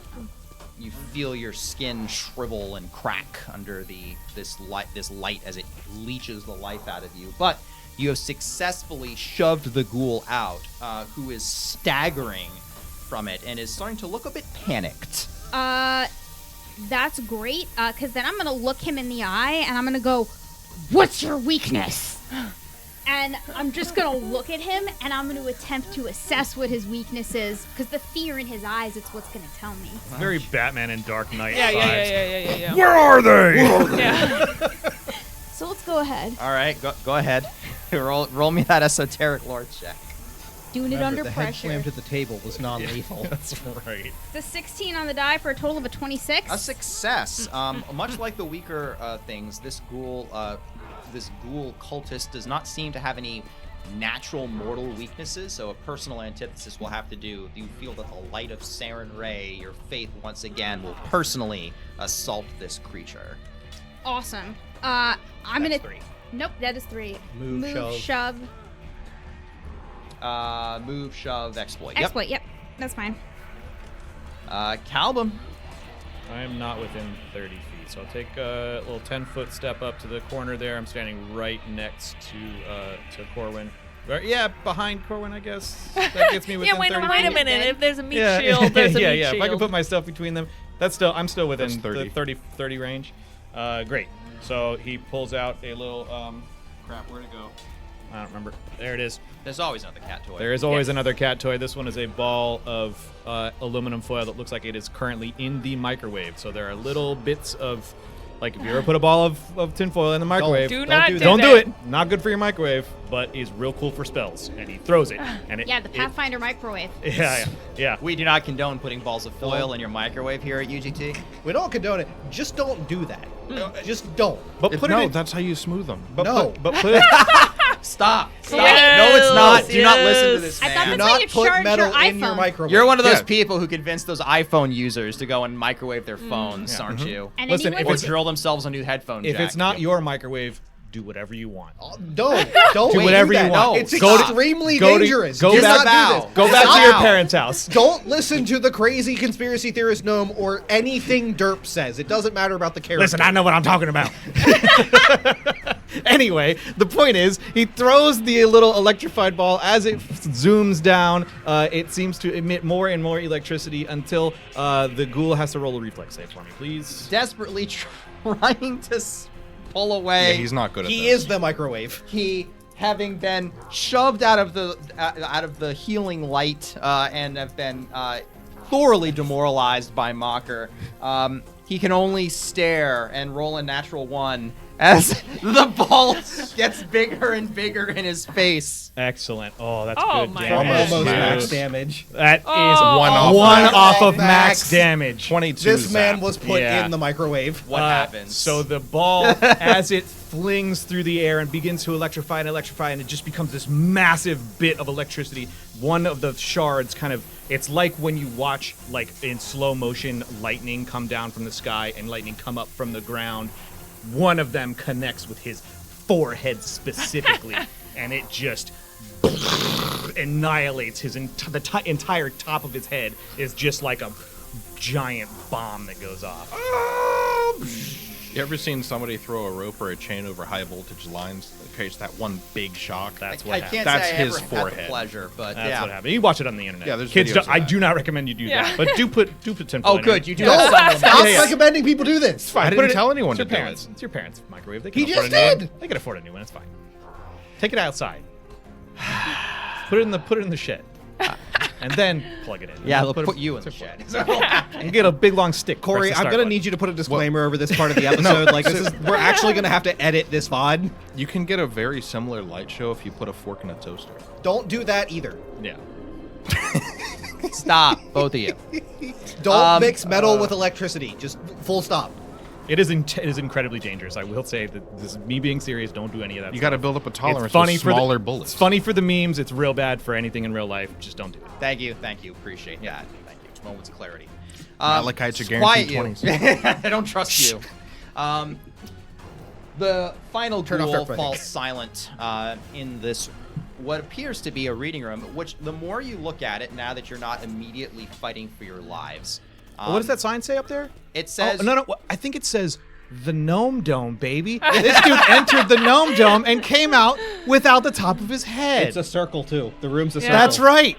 you feel your skin shrivel and crack under this light as it leeches the life out of you. But you have successfully shoved the ghoul out, who is staggering from it and is starting to look a bit panicked. That's great, because then I'm going to look him in the eye, and I'm going to go, "What's your weakness?" And I'm just going to look at him, and I'm going to attempt to assess what his weakness is, because the fear in his eyes, it's what's going to tell me. Very Batman and Dark Knight Yeah, vibes. yeah. Where are they? Yeah. So let's go ahead. All right, go ahead. roll me that esoteric lore check. Doing it Remember, under the head pressure. slam to the table was non-lethal. That's right. The 16 on the die for a total of a 26. A success. Much like the weaker things, this ghoul cultist does not seem to have any natural mortal weaknesses. So a personal antithesis will have to do. You feel that the light of Saren Ray, your faith once again, will personally assault this creature. Awesome. I'm going to... 3. Nope, that is 3. Move, shove. Move, shove, exploit. Exploit, yep. That's fine. Calbum. I am not within 30 feet, so I'll take a little 10-foot step up to the corner there. I'm standing right next to Corwin. Yeah, behind Corwin, I guess. That gets me within Yeah, wait 30 a feet. minute. If there's a meat Yeah, shield, there's a meat yeah. shield. If I can put myself between them, I'm still within That's 30. the 30 range. Great. So he pulls out a little crap. Where'd it go? I don't remember. There it is. There's always another cat toy. There is always Yes. another cat toy. This one is a ball of aluminum foil that looks like it is currently in the microwave. So there are little bits of, like, if you ever put a ball of tinfoil in the microwave, Do not do don't that. do it. Not good for your microwave, but is real cool for spells. And he throws it. And it, Yeah, the Pathfinder microwave. Yeah. We do not condone putting balls of foil in your microwave here at UGT. We don't condone it. Just don't do that. Just don't. But put it in. That's how you smooth them. But No. but put it. Stop. Yes, No, it's not. Do not listen to yes. this I man. thought Do that's how you not put charge metal your in your iPhone. microwave. You're one of those Yeah. people who convince those iPhone users to go and microwave their phones, aren't you? And Listen, anyone if Or it's- drill themselves a new headphone If jack. it's not your microwave, do whatever you want. Don't Do whatever you that. want. It's Go to- extremely go to- dangerous. go Do back- not do this. Go back to Stop. your parents' house. Don't listen to the crazy conspiracy theorist gnome or anything Derp says. It doesn't matter about the character. Listen, I know what I'm talking about. Anyway, the point is, he throws the little electrified ball. As it zooms down, it seems to emit more and more electricity until the ghoul has to roll a reflex save for me, please. desperately trying to pull away. Yeah, he's not good at He this. is the microwave. He, having been shoved out of the healing light and have been thoroughly demoralized by Mocker, he can only stare and roll a natural 1 as the ball gets bigger and bigger in his face. Excellent. Oh, that's Oh good my damage. Almost Yes. max dude. damage. That is Oh. one off of Max. max damage. 22. This man zap. was put Yeah. in the microwave. What happens? So the ball, as it flings through the air and begins to electrify, and it just becomes this massive bit of electricity. One of the shards kind of, it's like when you watch, like, in slow motion, lightning come down from the sky and lightning come up from the ground. One of them connects with his forehead specifically, and it just annihilates his entire top of his head is just like a giant bomb that goes off. You ever seen somebody throw a rope or a chain over high voltage lines that creates that one big shock? That's I what happened. can't That's say I his ever had the forehead. pleasure, but That's yeah. what happened. You watch it on the internet. Yeah, there's kids. videos of I that. do not recommend you do Yeah. that, but do put tinfoil. Oh, in good. it. You do No, have someone. stop Yeah. recommending people do this. Fine, I put didn't it- tell anyone it's your to do parents. it. It's your parents' microwave. They He can just afford a new one. did. They can afford a new one. It's fine. Take it outside. Put it in the shed. And then plug it in. Yeah, And they'll put put it- you in the shed. And get a big long stick. Corey, Press the I'm start gonna button. need you to put a disclaimer over this part of the episode. Like, we're actually gonna have to edit this VOD. You can get a very similar light show if you put a fork in a toaster. Don't do that either. Yeah. Stop, both of you. Don't mix metal with electricity. Just full stop. It is incredibly dangerous. I will say that this is me being serious. Don't do any of that. You stuff. got to build up a tolerance It's funny with for smaller the, bullets. It's funny for the memes. It's real bad for anything in real life. Just don't do it. Thank you. Appreciate that. Thank you. Moments of clarity. Malachites are just quiet guaranteed you. 20s. I don't trust you. The final Turn off ghoul their falls silent in this what appears to be a reading room, which the more you look at it, now that you're not immediately fighting for your lives. What does that sign say up there? It says... No. I think it says the Gnome Dome, baby. This dude entered the Gnome Dome and came out without the top of his head. It's a circle too. The room's a Yeah. circle. That's right.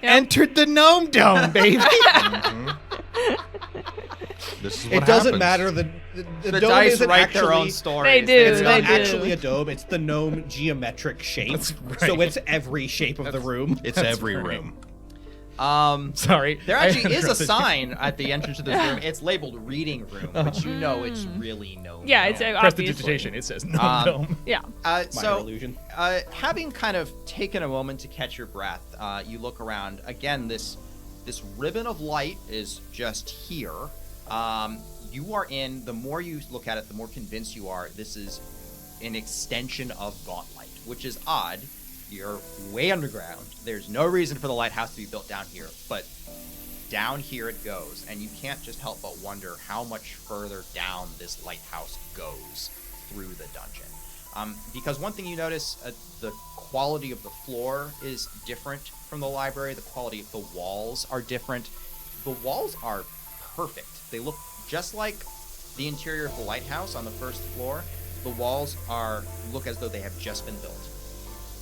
Yep. Entered the Gnome Dome, baby. This is what It doesn't happens. matter. The The dome dice isn't write actually, their own stories. They do, It's they not do. actually a dome. It's the gnome geometric shape. That's right. So it's every shape of the room. It's That's every right. room. Sorry. There I actually is a interrupted you. sign at the entrance to this room. It's labeled reading room, but you know it's really no. Yeah, it's dome. Press the obviously. digitation. It says Gnome Um, Dome. Yeah. Minor So, illusion. having kind of taken a moment to catch your breath, you look around. Again, this ribbon of light is just here. You are in. The more you look at it, the more convinced you are. This is an extension of Gauntlight, which is odd. You're way underground. There's no reason for the lighthouse to be built down here, but down here it goes, and you can't just help but wonder how much further down this lighthouse goes through the dungeon. Because one thing you notice, the quality of the floor is different from the library. The quality of the walls are different. The walls are perfect. They look just like the interior of the lighthouse on the first floor. The walls look as though they have just been built.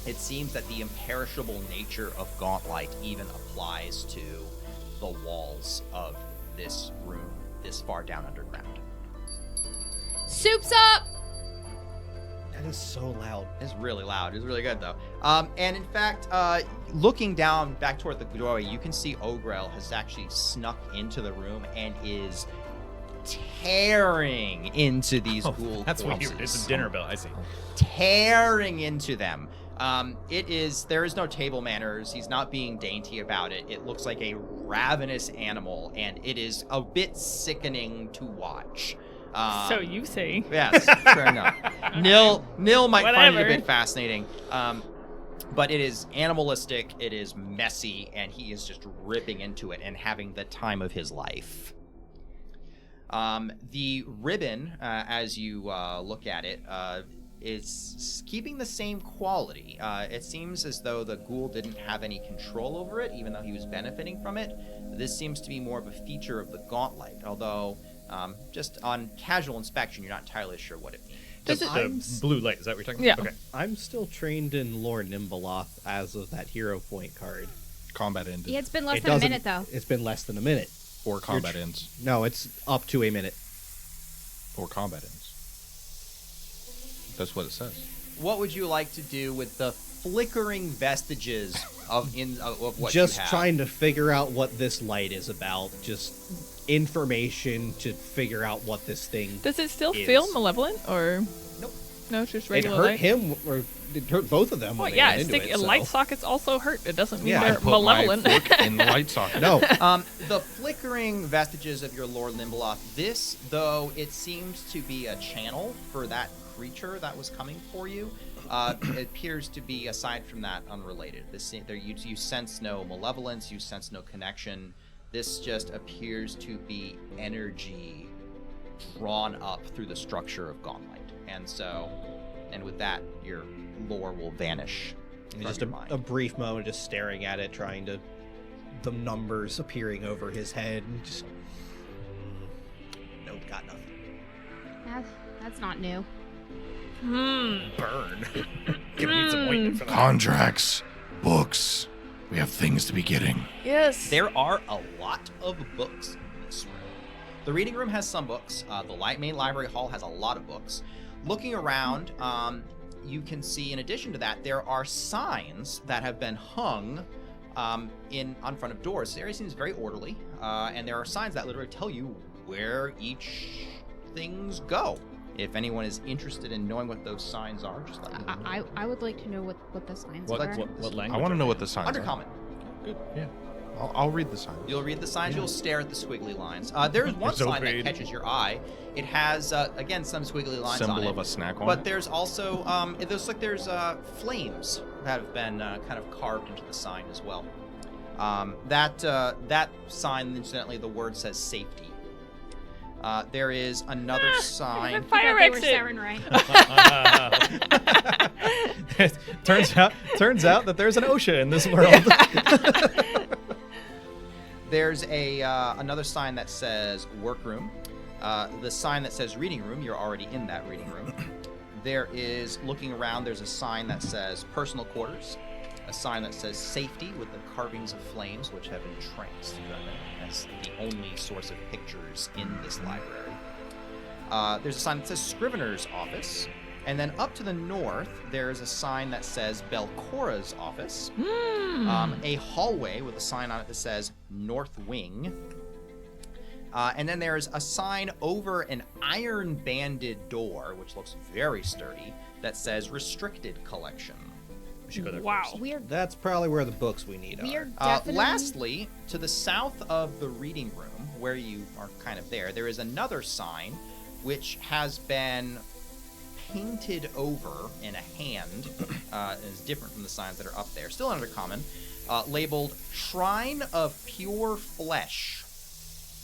It seems that the imperishable nature of Gauntlight even applies to the walls of this room this far down underground. Soup's up! That is so loud. It's really loud. It's really good, though. And in fact, looking down back toward the doorway, you can see Ogrel has actually snuck into the room and is tearing into these ghoul That's corpses. weird. It's a dinner bell. I see. Tearing into them. There is no table manners. He's not being dainty about it. It looks like a ravenous animal, and it is a bit sickening to watch. So you say. Yes, fair enough. Nil might find it a Whatever. bit fascinating. But it is animalistic, it is messy, and he is just ripping into it and having the time of his life. The ribbon, as you look at it, is keeping the same quality. It seems as though the ghoul didn't have any control over it, even though he was benefiting from it. This seems to be more of a feature of the Gauntlight, although just on casual inspection, you're not entirely sure what it means. The blue light. Is that what you're talking Yeah. about? Okay. I'm still trained in Lore Nimbaloth as of that hero point card. Combat ended. Yeah, it's been less It than a doesn't- minute, though. It's been less than a minute. Or combat ends. No, it's up to a minute. Or combat ends. That's what it says. What would you like to do with the flickering vestiges of what Just you have? trying to figure out what this light is about. Just information to figure out what this thing. Does it still is. feel malevolent, or Nope. no? It's just It regular hurt light. him, or it hurt both of them. Well, when they yeah, went into it, so. light sockets also hurt. It doesn't mean Yeah, they're I put malevolent. my fork in the light socket. No, The flickering vestiges of your Lord Limbaloth, this, though, it seems to be a channel for that creature that was coming for you. It appears to be, aside from that, unrelated. You sense no malevolence, you sense no connection. This just appears to be energy drawn up through the structure of Gauntlight. And with that, your lore will vanish. from just your mind. a brief moment, just staring at it, trying to. The numbers appearing over his head, and just. Nope, got nothing. That's not new. Burn. Gonna need some ointment for that. Contracts, books. We have things to be getting. Yes. There are a lot of books in this room. The reading room has some books. The main library hall has a lot of books. Looking around, you can see, in addition to that, there are signs that have been hung on front of doors. The area seems very orderly, and there are signs that literally tell you where each things go. If anyone is interested in knowing what those signs are, just let me know. I would like to know what the signs What, are. what language? I want to are know they what in? the signs are. Undercommon. Good. Yeah. I'll read the signs. You'll read the signs. You'll stare at the squiggly lines. There is one so sign that great. catches your eye. It has again some squiggly lines on Symbol it. of a snack on But it. there's also it looks like there's flames that have been kind of carved into the sign as well. That sign, incidentally, the word says safety. There is another sign. Fire They were exit. Saren Ray. turns out that there's an OSHA in this world. There's another sign that says workroom. The sign that says reading room, you're already in that reading room. There is, looking around, there's a sign that says personal quarters. A sign that says safety with the carvings of flames, which have entranced Drebin as the only source of pictures in this library. There's a sign that says scrivener's office. And then up to the north, there is a sign that says Belcora's office. A hallway with a sign on it that says North Wing. And then there's a sign over an iron-banded door, which looks very sturdy, that says Restricted Collection. We should go there Wow. first. That's probably where the books we need We are. are definitely. Lastly, to the south of the reading room, where you are kind of there is another sign which has been painted over in a hand, and is different from the signs that are up there, still under common, labeled Shrine of Pure Flesh.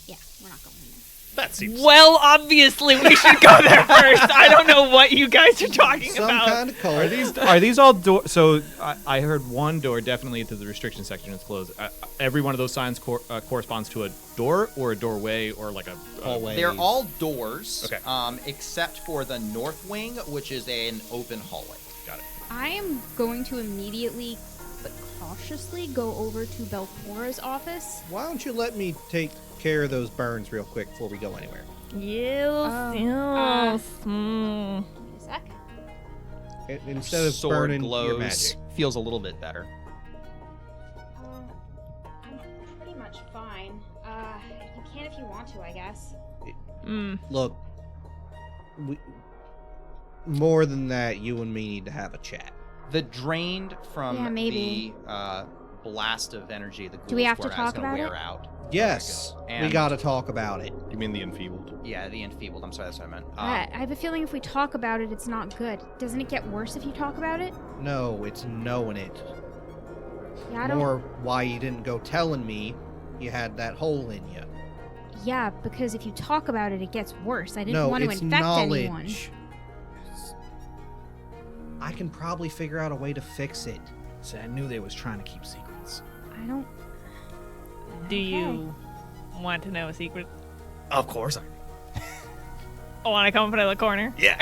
Yeah, we're not going in there. That seems. Well, obviously we should go there first. I don't know what you guys are talking Some about. kind of cult. Are these all door? So I heard one door definitely into the restriction section is closed. Every one of those signs corresponds to a door or a doorway or like a Hallway. They're all doors, Okay. except for the north wing, which is an open hallway. Got it. I am going to immediately, but cautiously, go over to Belcora's office. Why don't you let me take care of those burns real quick before we go anywhere? Yes, Oh, yes. Wait a sec. Instead of Sword burning your glows, magic. feels a little bit better. I'm pretty much fine. You can if you want to, I guess. Look, more than that, you and me need to have a chat. The drained from Yeah, maybe. the blast of energy the Do we ghouls have to were talk gonna about wear it? out. Yes, we And- gotta talk about it. You mean the enfeebled? Yeah, the enfeebled. I'm sorry, that's what I meant. I have a feeling if we talk about it, it's not good. Doesn't it get worse if you talk about it? No, it's knowing it. Yeah, I don't. More why you didn't go telling me you had that hole in you. Yeah, because if you talk about it, it gets worse. I didn't No, want to it's infect knowledge. anyone. I can probably figure out a way to fix it. So I knew they was trying to keep secrets. I don't. Do Okay. you want to know a secret? Of course. Want to come from the corner? Yeah.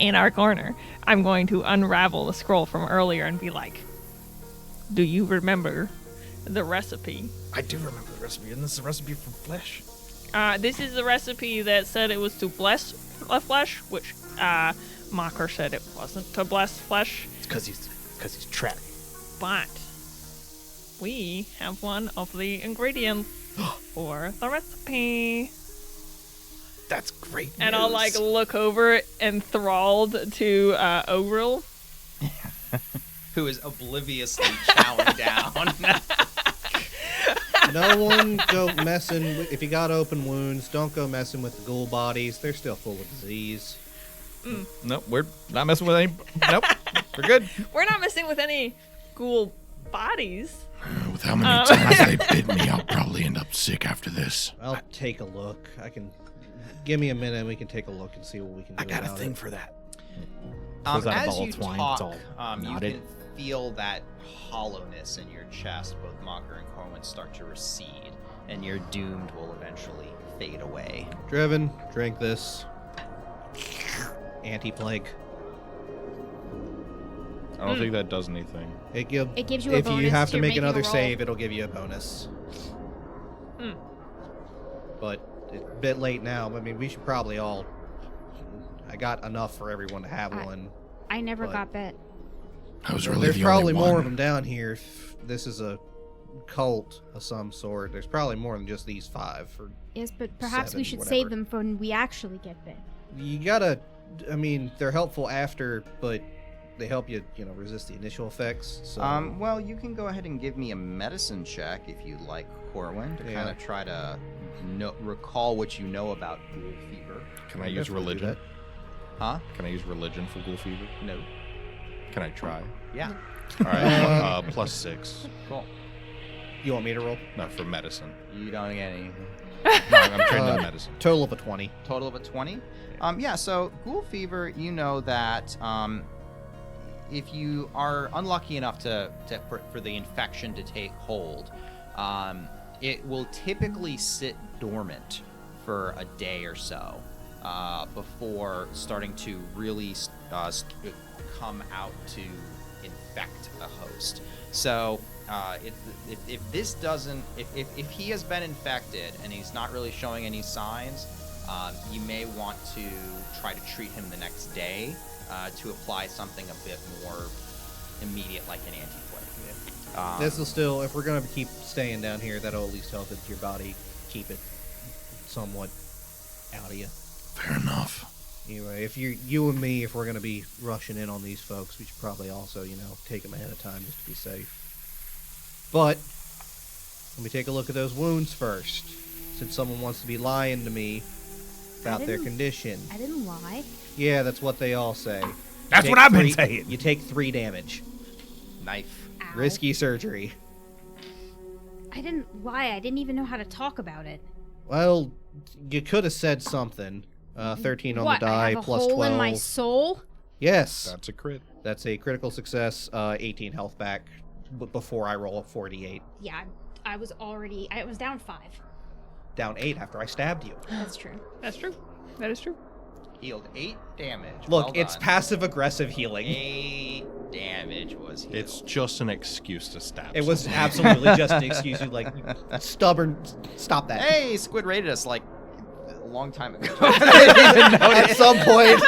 In our corner, I'm going to unravel the scroll from earlier and be like, do you remember the recipe? I do remember the recipe. Isn't this a recipe for flesh? This is the recipe that said it was to bless flesh, which Mocker said it wasn't to bless flesh, It's because he's trapped. but we have one of the ingredients for the recipe. That's great. And I'll like look over enthralled to Ogril. Who is obliviously chowing down. No one go messing with, if you got open wounds, don't go messing with the ghoul bodies. They're still full of disease. Nope, we're not messing with any. Nope, we're good. We're not messing with any ghoul bodies. With how many times they bit me, I'll probably end up sick after this. I'll take a look. I can give me a minute and we can take a look and see what we can do I got a about thing it. for that. Pulls out a As ball you of twine, talk, it's all you knotted. can feel that hollowness in your chest. Both Mocker and Corwin start to recede, and your doomed will eventually fade away. Driven, drink this. Anti-plague. I don't think that does anything. It gives you a if you bonus have to to make making another a roll. save, it'll give you a bonus. But it's a bit late now. I mean, we should probably all I got enough for everyone to have one. I never But- got bit. I was really There's the probably only one. more of them down here. If this is a cult of some sort, there's probably more than just these 5. Or Yes, but perhaps 7, we should whatever. save them for when we actually get bit. you gotta. I mean, they're helpful after, but they help you, resist the initial effects. So Well, you can go ahead and give me a medicine check if you'd like, Corwin, to Yeah. kind of try to recall what you know about ghoul fever. Can I I'll use definitely do religion? Huh? Can I use religion for ghoul fever? No. Can I try? Yeah. All right, +6. Cool. You want me to roll? No, for medicine. You don't get any. No, I'm trained in medicine. Total of a 20. Total of a 20. Yeah, so ghoul fever, you know that if you are unlucky enough for the infection to take hold, it will typically sit dormant for a day or so before starting to really come out to infect a host. So if this doesn't, if he has been infected and he's not really showing any signs, you may want to try to treat him the next day to apply something a bit more immediate, like an anti-plague. This will still, if we're gonna keep staying down here, that'll at least help your body keep it somewhat out of you. Fair enough. Anyway, if you and me, if we're gonna be rushing in on these folks, we should probably also, take them ahead of time just to be safe. But let me take a look at those wounds first, since someone wants to be lying to me about their didn't- condition. I didn't lie. Yeah, that's what they all say. That's Take what I've been 3 saying. You take 3 damage. Knife. Ow. Risky surgery. I didn't lie. I didn't even know how to talk about it. Well, you could have said something. 13 on What? the I die, have a plus hole 12. in my soul? Yes. That's a crit. That's a critical success, 18 health back before I roll a 48. Yeah, I was down 5. Down 8 after I stabbed you. That's true. That's true. That is true. Healed 8 damage. Look, Well it's done. passive-aggressive healing. 8 damage was healed. It's just an excuse to stab. It was someone. absolutely just an excuse. You stubborn. Stop that. Hey, Squid rated us like a long time ago. At some point.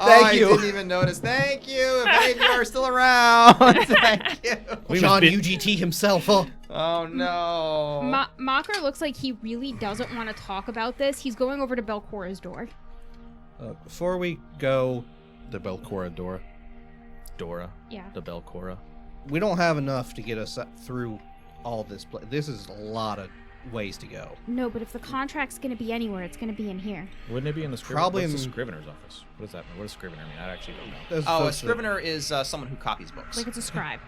Thank you. I didn't even notice. Thank you. If any of you are still around, thank you. We John must be- UGT himself. Oh. Oh no. Mocker looks like he really doesn't want to talk about this. He's going over to Belcora's door. Before we go, The Belcora Dora. Dora, Yeah. the Belcora. we don't have enough to get us through all this. This is a lot of ways to go. No, but if the contract's going to be anywhere, it's going to be in here. Wouldn't it be in the Probably What's the in- Scrivener's office? What does that mean? What does Scrivener mean? I actually don't know. Those Oh, a folks that- scrivener is someone who copies books. Like it's a scribe.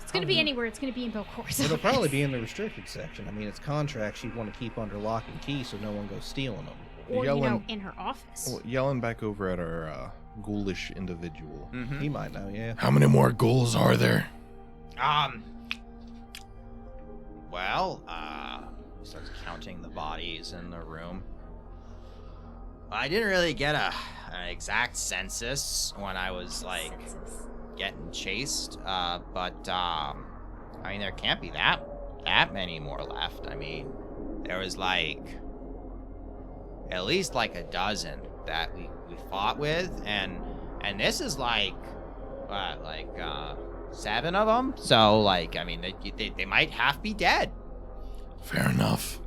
It's going to be anywhere. It's going to be in Belcora's It'll probably office. be in the restricted section. I mean, it's contracts you'd want to keep under lock and key so no one goes stealing them. Or, Yelling- in her office. Oh, yelling back over at our ghoulish individual. Mhm. He might know, yeah. How many more ghouls are there? Well, starts counting the bodies in the room. I didn't really get an exact census when I was like getting chased, but I mean there can't be that many more left. I mean, there was like at least like a dozen that we fought with, and this is like what, like 7 of them. So like I mean they might half be dead. Fair enough.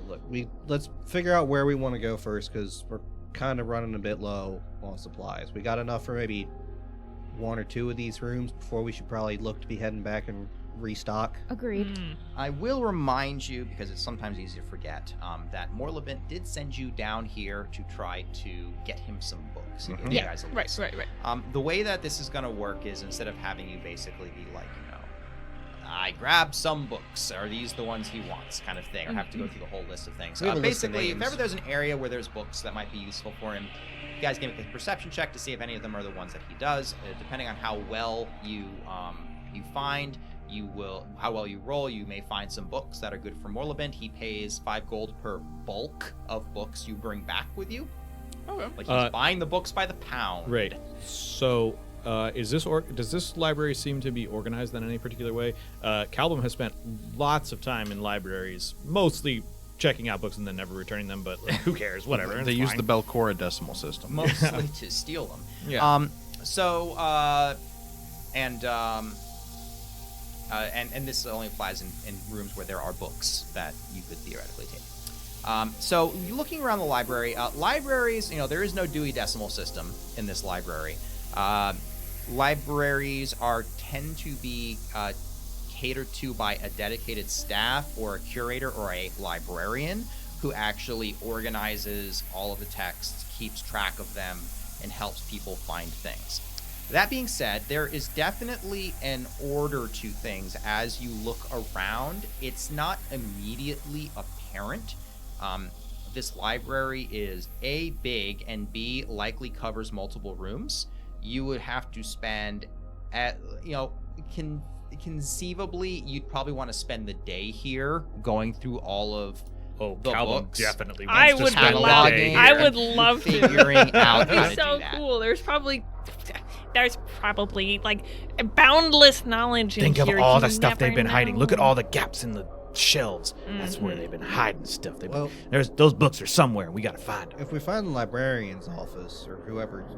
Look, let's figure out where we want to go first because we're kind of running a bit low on supplies. We got enough for maybe 1 or 2 of these rooms before we should probably look to be heading back and restock. Agreed. I will remind you, because it's sometimes easy to forget, that Morlevant did send you down here to try to get him some books. And give you Yeah, guys a right, list. right. The way that this is going to work is instead of having you basically be like, I grabbed some books, are these the ones he wants, kind of thing, or have to go through the whole list of things. We have a list of Basically, if names. ever there's an area where there's books that might be useful for him, you guys can make a perception check to see if any of them are the ones that he does. Depending on how well you find, how well you roll, you may find some books that are good for Morlevant. He pays 5 gold per bulk of books you bring back with you. Okay. Like he's buying the books by the pound. Right. So, does this library seem to be organized in any particular way? Calvin has spent lots of time in libraries, mostly checking out books and then never returning them, but like, who cares? Whatever. They it's use fine. the Belcora decimal system. Mostly to steal them. Yeah. And this only applies in rooms where there are books that you could theoretically take. So looking around the library, libraries, there is no Dewey Decimal System in this library. Libraries tend to be catered to by a dedicated staff or a curator or a librarian who actually organizes all of the texts, keeps track of them, and helps people find things. That being said, there is definitely an order to things as you look around. It's not immediately apparent. This library is A, big, and B, likely covers multiple rooms. You would have to spend, conceivably, you'd probably want to spend the day here going through all of the Calvin books. definitely I wants to would spend love. all day I here. would love to. Figuring out how to It's so do that. cool. There's probably like boundless knowledge Think in of here. all You the stuff they've never been hiding. Look at know. all the gaps in the shelves. That's where Mhm. they've been hiding stuff. Well- Those books are somewhere. We gotta find them. If we find the librarian's office or whoever's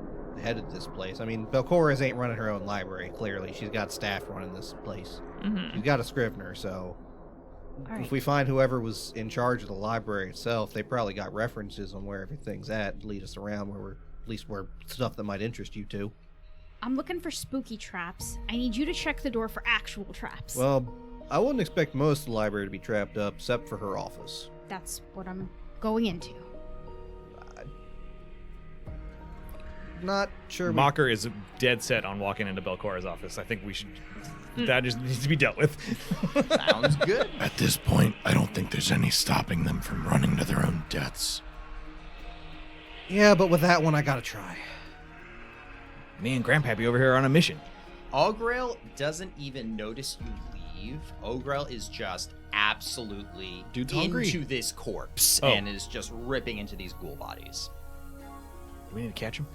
headed this place, I mean, Belcora's ain't running her own library. Clearly, she's got staff running this place. Mhm. She's got a Scrivener, so All right. if we find whoever was in charge of the library itself, they probably got references on where everything's at, lead us around where stuff that might interest you two. I'm looking for spooky traps. I need you to check the door for actual traps. Well, I wouldn't expect most of the library to be trapped up, except for her office. That's what I'm going into. Not sure. Mocker is dead set on walking into Belcora's office. I think we should. That just needs to be dealt with. Sounds good. At this point, I don't think there's any stopping them from running to their own deaths. Yeah, but with that one, I gotta try. Me and Grandpappy over here are on a mission. Augrail doesn't even notice you leave. Augrail is just absolutely Dude's into hungry. this corpse Oh. and is just ripping into these ghoul bodies. Do we need to catch him?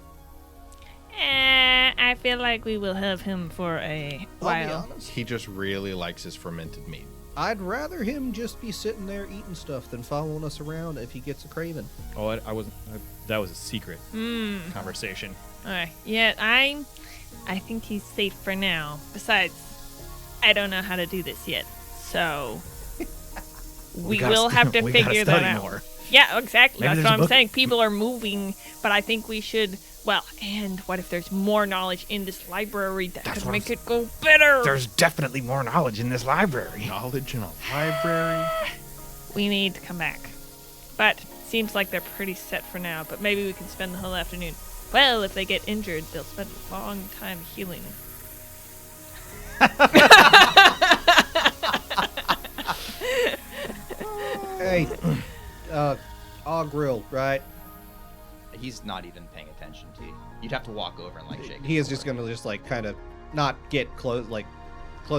I feel like we will have him for a I'll be while. honest. He just really likes his fermented meat. I'd rather him just be sitting there eating stuff than following us around if he gets a craving. Oh, I wasn't. That was a secret Hmm. conversation. Alright. Yeah, I think he's safe for now. Besides, I don't know how to do this yet, so we gotta will have to we gotta figure that study out. more. Yeah, exactly. Maybe That's there's what a I'm book- saying. People are moving, but I think we should. Well, and what if there's more knowledge in this library that That's could what make I'm it go better? There's definitely more knowledge in this library. Knowledge in a library. We need to come back. But seems like they're pretty set for now, but maybe we can spend the whole afternoon. Well, if they get injured, they'll spend a long time healing. Hey, Augril, right? He's not even paying attention to you. You'd have to walk over and like shake. He his is just shoulder. gonna just like kind of not get close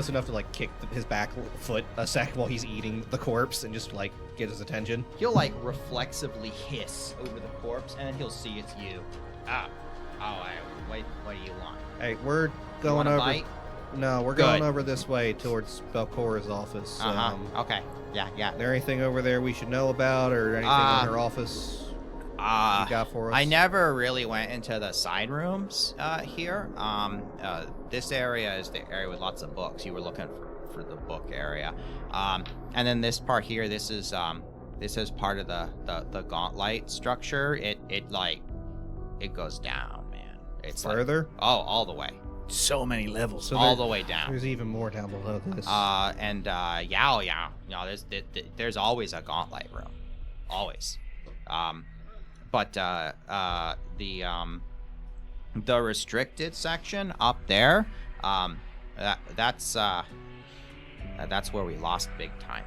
enough to like kick his back foot a sec while he's eating the corpse and just like get his attention. He'll like reflexively hiss over the corpse, and then he'll see it's you. What do you want? Hey, we're You going want a over. bite? No, we're Good. going over this way towards Belcora's office. Okay. Yeah. There anything over there we should know about, or anything in her office you got for us? I never really went into the side rooms here. This area is the area with lots of books. You were looking for the book area. And then this part here, this is part of the Gauntlight structure. It goes down, man. It's like- Further? all the way. So many levels. So all there- the way down. There's even more down below this. There's always a Gauntlight room, always. But the restricted section up there, that's where we lost big time.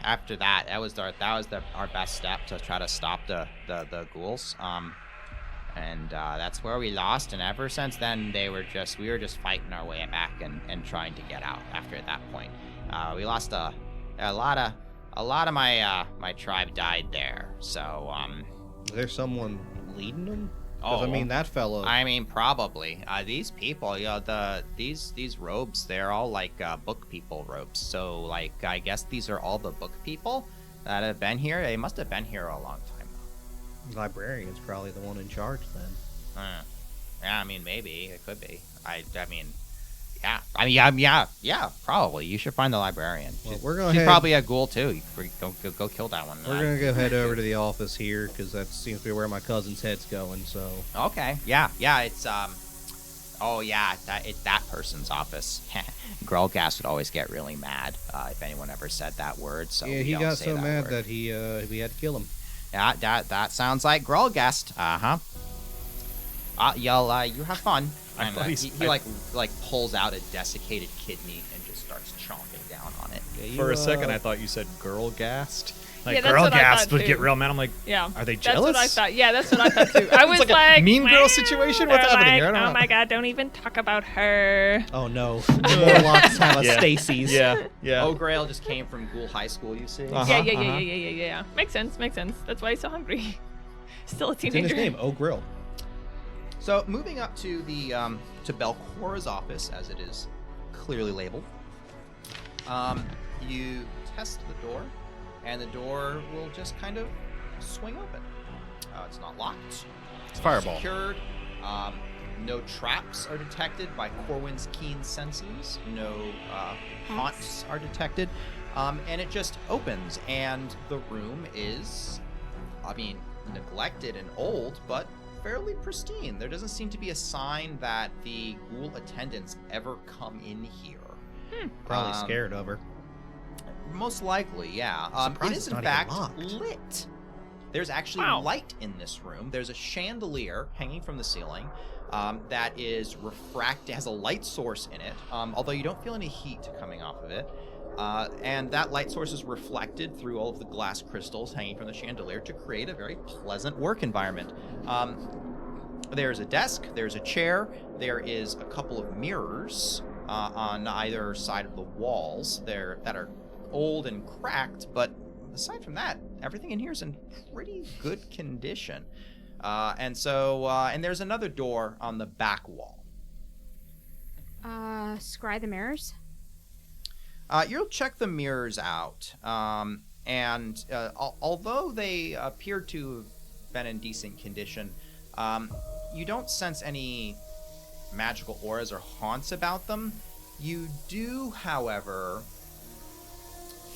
After that, that was our best step to try to stop the ghouls. And that's where we lost. And ever since then, we were just fighting our way back and trying to get out. After that point, we lost a lot of my tribe died there. So Is there someone leading them? 'Cause, I mean, that fellow. I mean, probably these people. These robes. They're all like book people robes. So like, I guess these are all the book people. that have been here? They must have been here a long time, though. Librarian's probably the one in charge then. Yeah, I mean, maybe. It could be. I mean, yeah. Yeah, probably. You should find the librarian. Well, She's probably a ghoul, too. Go kill that one. We're going to go head over to the office here, because that seems to be where my cousin's head's going, so... Okay, yeah, it's, oh, yeah, it's that person's office. Grelgast would always get really mad if anyone ever said that word, so yeah, we he don't got say so that mad word. that we had to kill him. Yeah, that sounds like Grelgast. Uh-huh. You have fun. I And, thought he he's- like pulls out a desiccated kidney and just starts chomping down on it. Yeah, For a second, I thought you said girl gassed. Like Yeah, that's girl what I gassed thought, would get too. real mad. I'm like, Yeah. are they That's jealous? what I thought. Yeah, that's what I thought too. I was like a mean girl "Wow." situation? They're What's happening here? I like, don't oh know. my god, don't even talk about her. Oh no, Warlocks have a Yeah. Stacy's. Yeah, yeah. O'Grail just came from Ghoul High School, you see? Uh-huh, Yeah. Makes sense. That's why he's so hungry. Still a It's in teenager. his name, O'Grill. So moving up to the to Belcora's office, as it is clearly labeled, you test the door, and the door will just kind of swing open. It's not locked. It's fireball. Secured. No traps are detected by Corwin's keen senses. No haunts are detected. And it just opens, and the room is, I mean, neglected and old, but fairly pristine. There doesn't seem to be a sign that the ghoul attendants ever come in here. Probably scared of her. Most likely, yeah. Surprised It it's is in not even fact locked. lit. There's actually Wow. light in this room. There's a chandelier hanging from the ceiling that is has a light source in it, although you don't feel any heat coming off of it. And that light source is reflected through all of the glass crystals hanging from the chandelier to create a very pleasant work environment. There's a desk, there's a chair, there is a couple of mirrors on either side of the walls there that are old and cracked, but aside from that, everything in here is in pretty good condition. And there's another door on the back wall. Scry the mirrors. You'll check the mirrors out, and although they appear to have been in decent condition, you don't sense any magical auras or haunts about them. You do, however,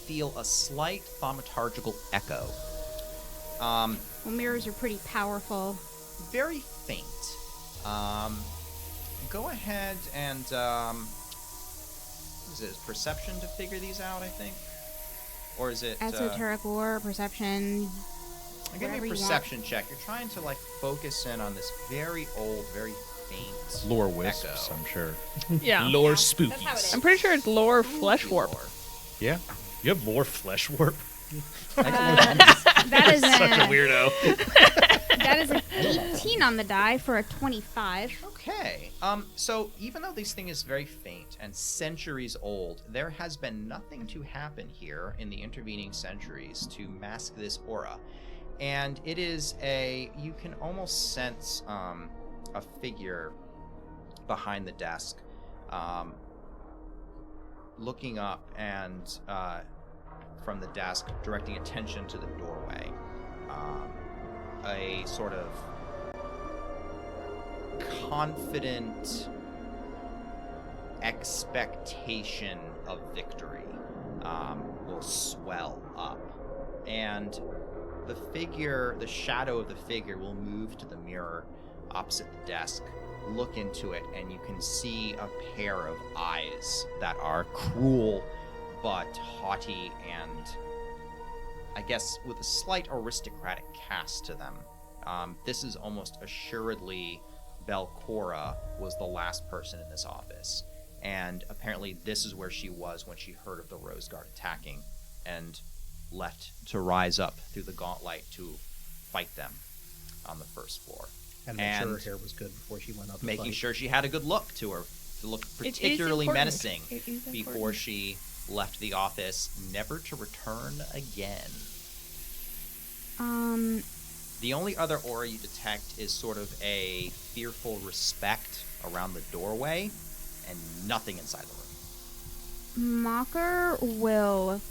feel a slight thaumaturgical echo. Well, mirrors are pretty powerful. Very faint. Go ahead and is it perception to figure these out, I think? Or is it Esoteric lore, perception. give me whatever a you want. perception check. You're trying to like focus in on this very old, very faint Lore wisps, echo. I'm sure. Yeah. Lore That's how it spookies. is. I'm pretty sure it's lore flesh warp. Yeah. You have lore flesh warp? That is Such a a weirdo. that is an 18 on the die for a 25. Okay. So even though this thing is very faint and centuries old, there has been nothing to happen here in the intervening centuries to mask this aura. And it is you can almost sense a figure behind the desk looking up and from the desk directing attention to the doorway. A sort of confident expectation of victory will swell up, and the shadow of the figure will move to the mirror opposite the desk, look into it, and you can see a pair of eyes that are cruel but haughty and, I guess, with a slight aristocratic cast to them. This is almost assuredly Belcora was the last person in this office. And apparently this is where she was when she heard of the Rose Guard attacking and left to rise up through the Gauntlight to fight them on the first floor. And make sure her hair was good before she went up. to Making fight. sure she had a good look to her, to look It is particularly important. menacing It is before important. she left the office, never to return again. The only other aura you detect is sort of a fearful respect around the doorway and nothing inside the room. Mocker will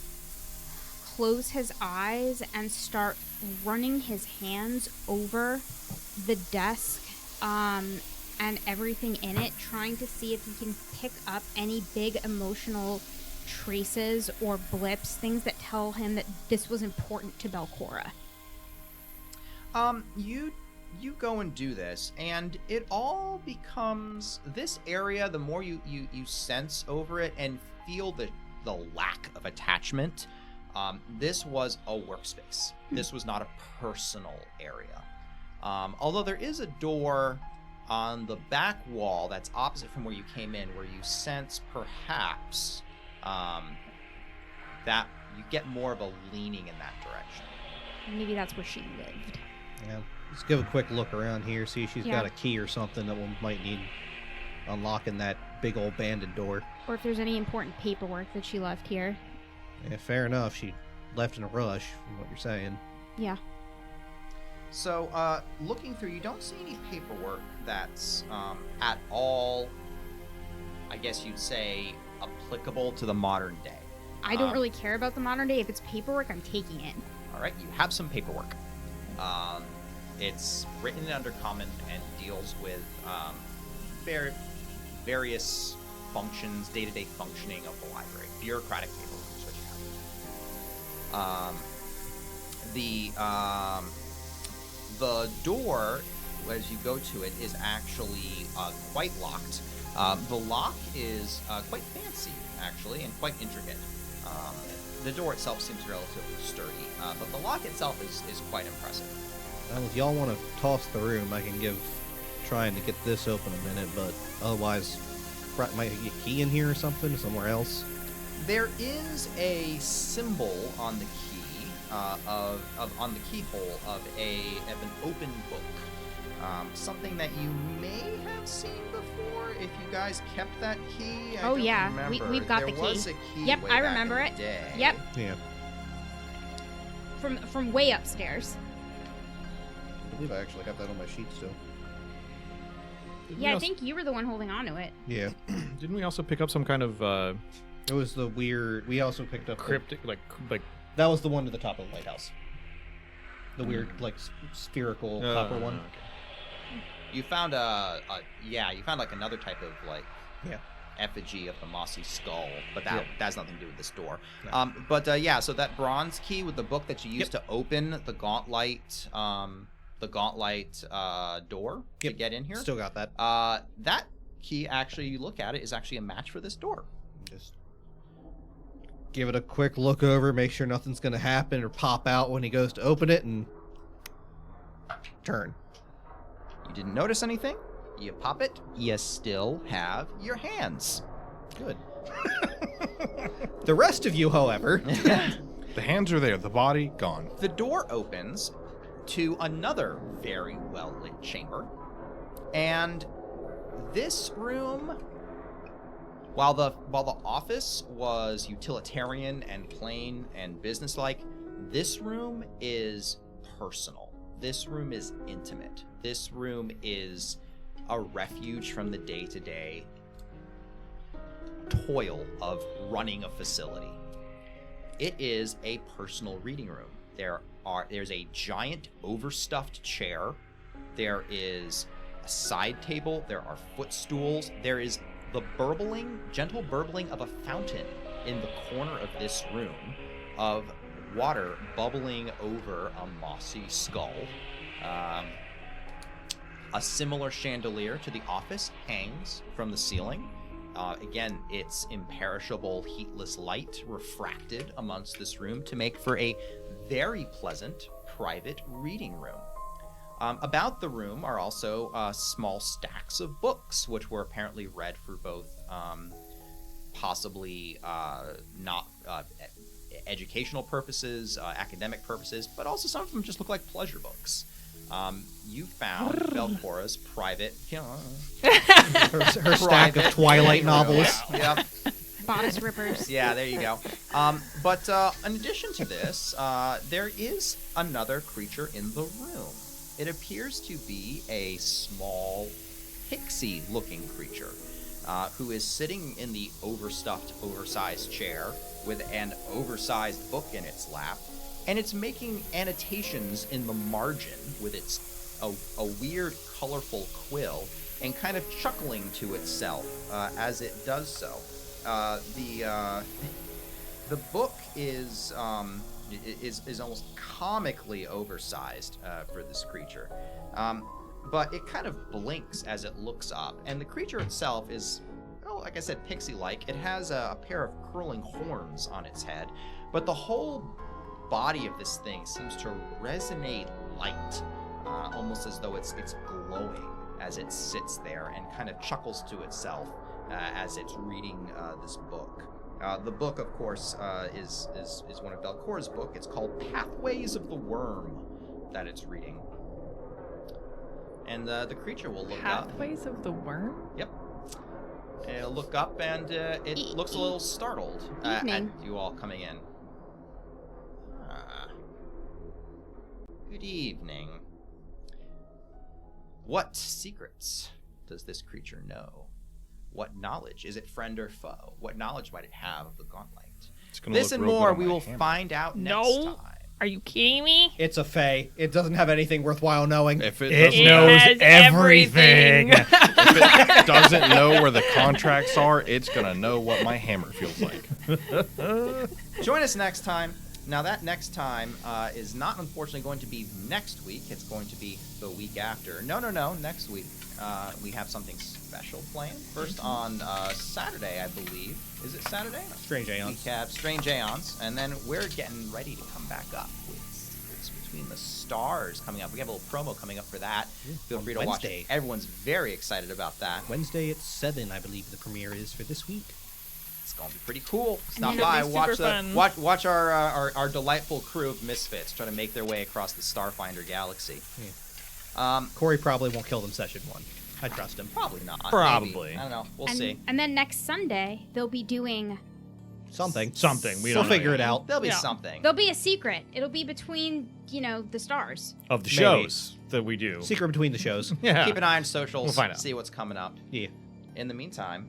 close his eyes and start running his hands over the desk and everything in it, trying to see if he can pick up any big emotional traces or blips, things that tell him that this was important to Belcora. You go and do this, and it all becomes this area. The more you sense over it and feel the lack of attachment, this was a workspace. This was not a personal area. Although there is a door on the back wall that's opposite from where you came in, where you sense perhaps that you get more of a leaning in that direction. Maybe that's where she lived. Yeah. Let's give a quick look around here, see if she's Yeah. got a key or something that we might need unlocking that big old banded door. Or if there's any important paperwork that she left here. Yeah, fair enough. She left in a rush, from what you're saying. Yeah. So, looking through, you don't see any paperwork that's at all, I guess you'd say, applicable to the modern day. I don't really care about the modern day. If it's paperwork, I'm taking it. All right, you have some paperwork. It's written in Undercommon and deals with various functions, day-to-day functioning of the library. Bureaucratic paperwork is what you have. The door, as you go to it, is actually quite locked. The lock is quite fancy, actually, and quite intricate. The door itself seems relatively sturdy, but the lock itself is quite impressive. Well, if y'all want to toss the room, I can trying to get this open a minute, but otherwise, might get a key in here or something, somewhere else. There is a symbol on the key, on the keyhole of an open book. Something that you may have seen before if you guys kept that key. I Oh, don't yeah. remember. We've got the There key. was a key Yep, way I back remember in it. the day. Yep. Yeah. From way upstairs. I believe I actually have that on my sheet still. Yeah, I think you were the one holding on to it. Yeah. Didn't we also pick up some kind of It was the weird... We also picked up... cryptic, like That was the one to the top of the lighthouse. The weird, spherical copper one. Okay. You found you found like another type of Yeah. effigy of the mossy skull, but that has nothing to do with this door. No. So that bronze key with the book that you used to open the Gauntlight, door to get in here. Still got that. That key, actually, you look at it, is actually a match for this door. Just give it a quick look over, make sure nothing's going to happen or pop out when he goes to open it, and turn. You didn't notice anything? You pop it, you still have your hands. Good. The rest of you, however... The hands are there, the body gone. The door opens to another very well-lit chamber. And this room, while the office was utilitarian and plain and businesslike, this room is personal. This room is intimate. This room is a refuge from the day-to-day toil of running a facility. It is a personal reading room. There's a giant overstuffed chair. There is a side table. There are footstools. There is the gentle burbling of a fountain in the corner of this room, of water bubbling over a mossy skull. A similar chandelier to the office hangs from the ceiling. Again, it's imperishable, heatless light refracted amongst this room to make for a very pleasant, private reading room. About the room are also small stacks of books, which were apparently read for both possibly not educational purposes, academic purposes, but also some of them just look like pleasure books. You found Belcora's private, her stack of Twilight novels. Yeah. Bodice rippers. Yeah, there you go. But in addition to this, there is another creature in the room. It appears to be a small, pixie-looking creature. who is sitting in the overstuffed, oversized chair with an oversized book in its lap, and it's making annotations in the margin with a weird, colorful quill, and kind of chuckling to itself as it does so. The book is almost comically oversized for this creature, but it kind of blinks as it looks up, and the creature itself is, like I said, pixie-like. It has a pair of curling horns on its head, but the whole body of this thing seems to resonate light, almost as though it's glowing as it sits there and kind of chuckles to itself as it's reading this book. The book, of course, is one of Delcore's book. It's called Pathways of the Worm that it's reading. And the creature will look up. Pathways of the Worm? Yep. It'll look up, and it looks a little startled at you all coming in. Good evening. What secrets does this creature know? What knowledge? Is it friend or foe? What knowledge might it have of the Gauntlight? This and more we will find out next time. Are you kidding me? It's a fae. It doesn't have anything worthwhile knowing. If it It doesn't knows has everything. if it doesn't know where the contracts are, it's gonna know what my hammer feels like. Join us next time. Now, that next time is not, unfortunately, going to be next week. It's going to be the week after. No, next week. We have something special planned. First on Saturday, I believe. Is it Saturday? Strange Aeons. We have Strange Aeons, and then we're getting ready to come back up with Secrets Between the Stars coming up. We have a little promo coming up for that. Feel free to Wednesday. watch it. Everyone's very excited about that. Wednesday at 7, I believe the premiere is for this week. It's gonna be pretty cool. Stop It'll by, be watch super fun. watch our delightful crew of misfits try to make their way across the Starfinder galaxy. Corey probably won't kill them session 1. I trust him. Probably not. Probably. Maybe. I don't know. We'll and, see. And then next Sunday, they'll be doing. Something. We We'll don't know figure yet. it out. There'll be Yeah. something. There'll be a secret. It'll be between, the stars. Of the Maybe. shows that we do. Secret between the shows. Yeah. Keep an eye on socials. We'll find out. See what's coming up. Yeah. In the meantime,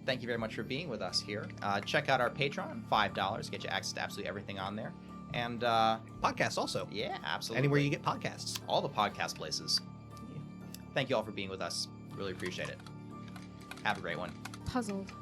thank you very much for being with us here. Check out our Patreon, $5. Get you access to absolutely everything on there. And Podcasts also. yeah, absolutely. Anywhere you get podcasts. all the podcast places. Thank you all for being with us. Really appreciate it. Have a great one. Puzzled.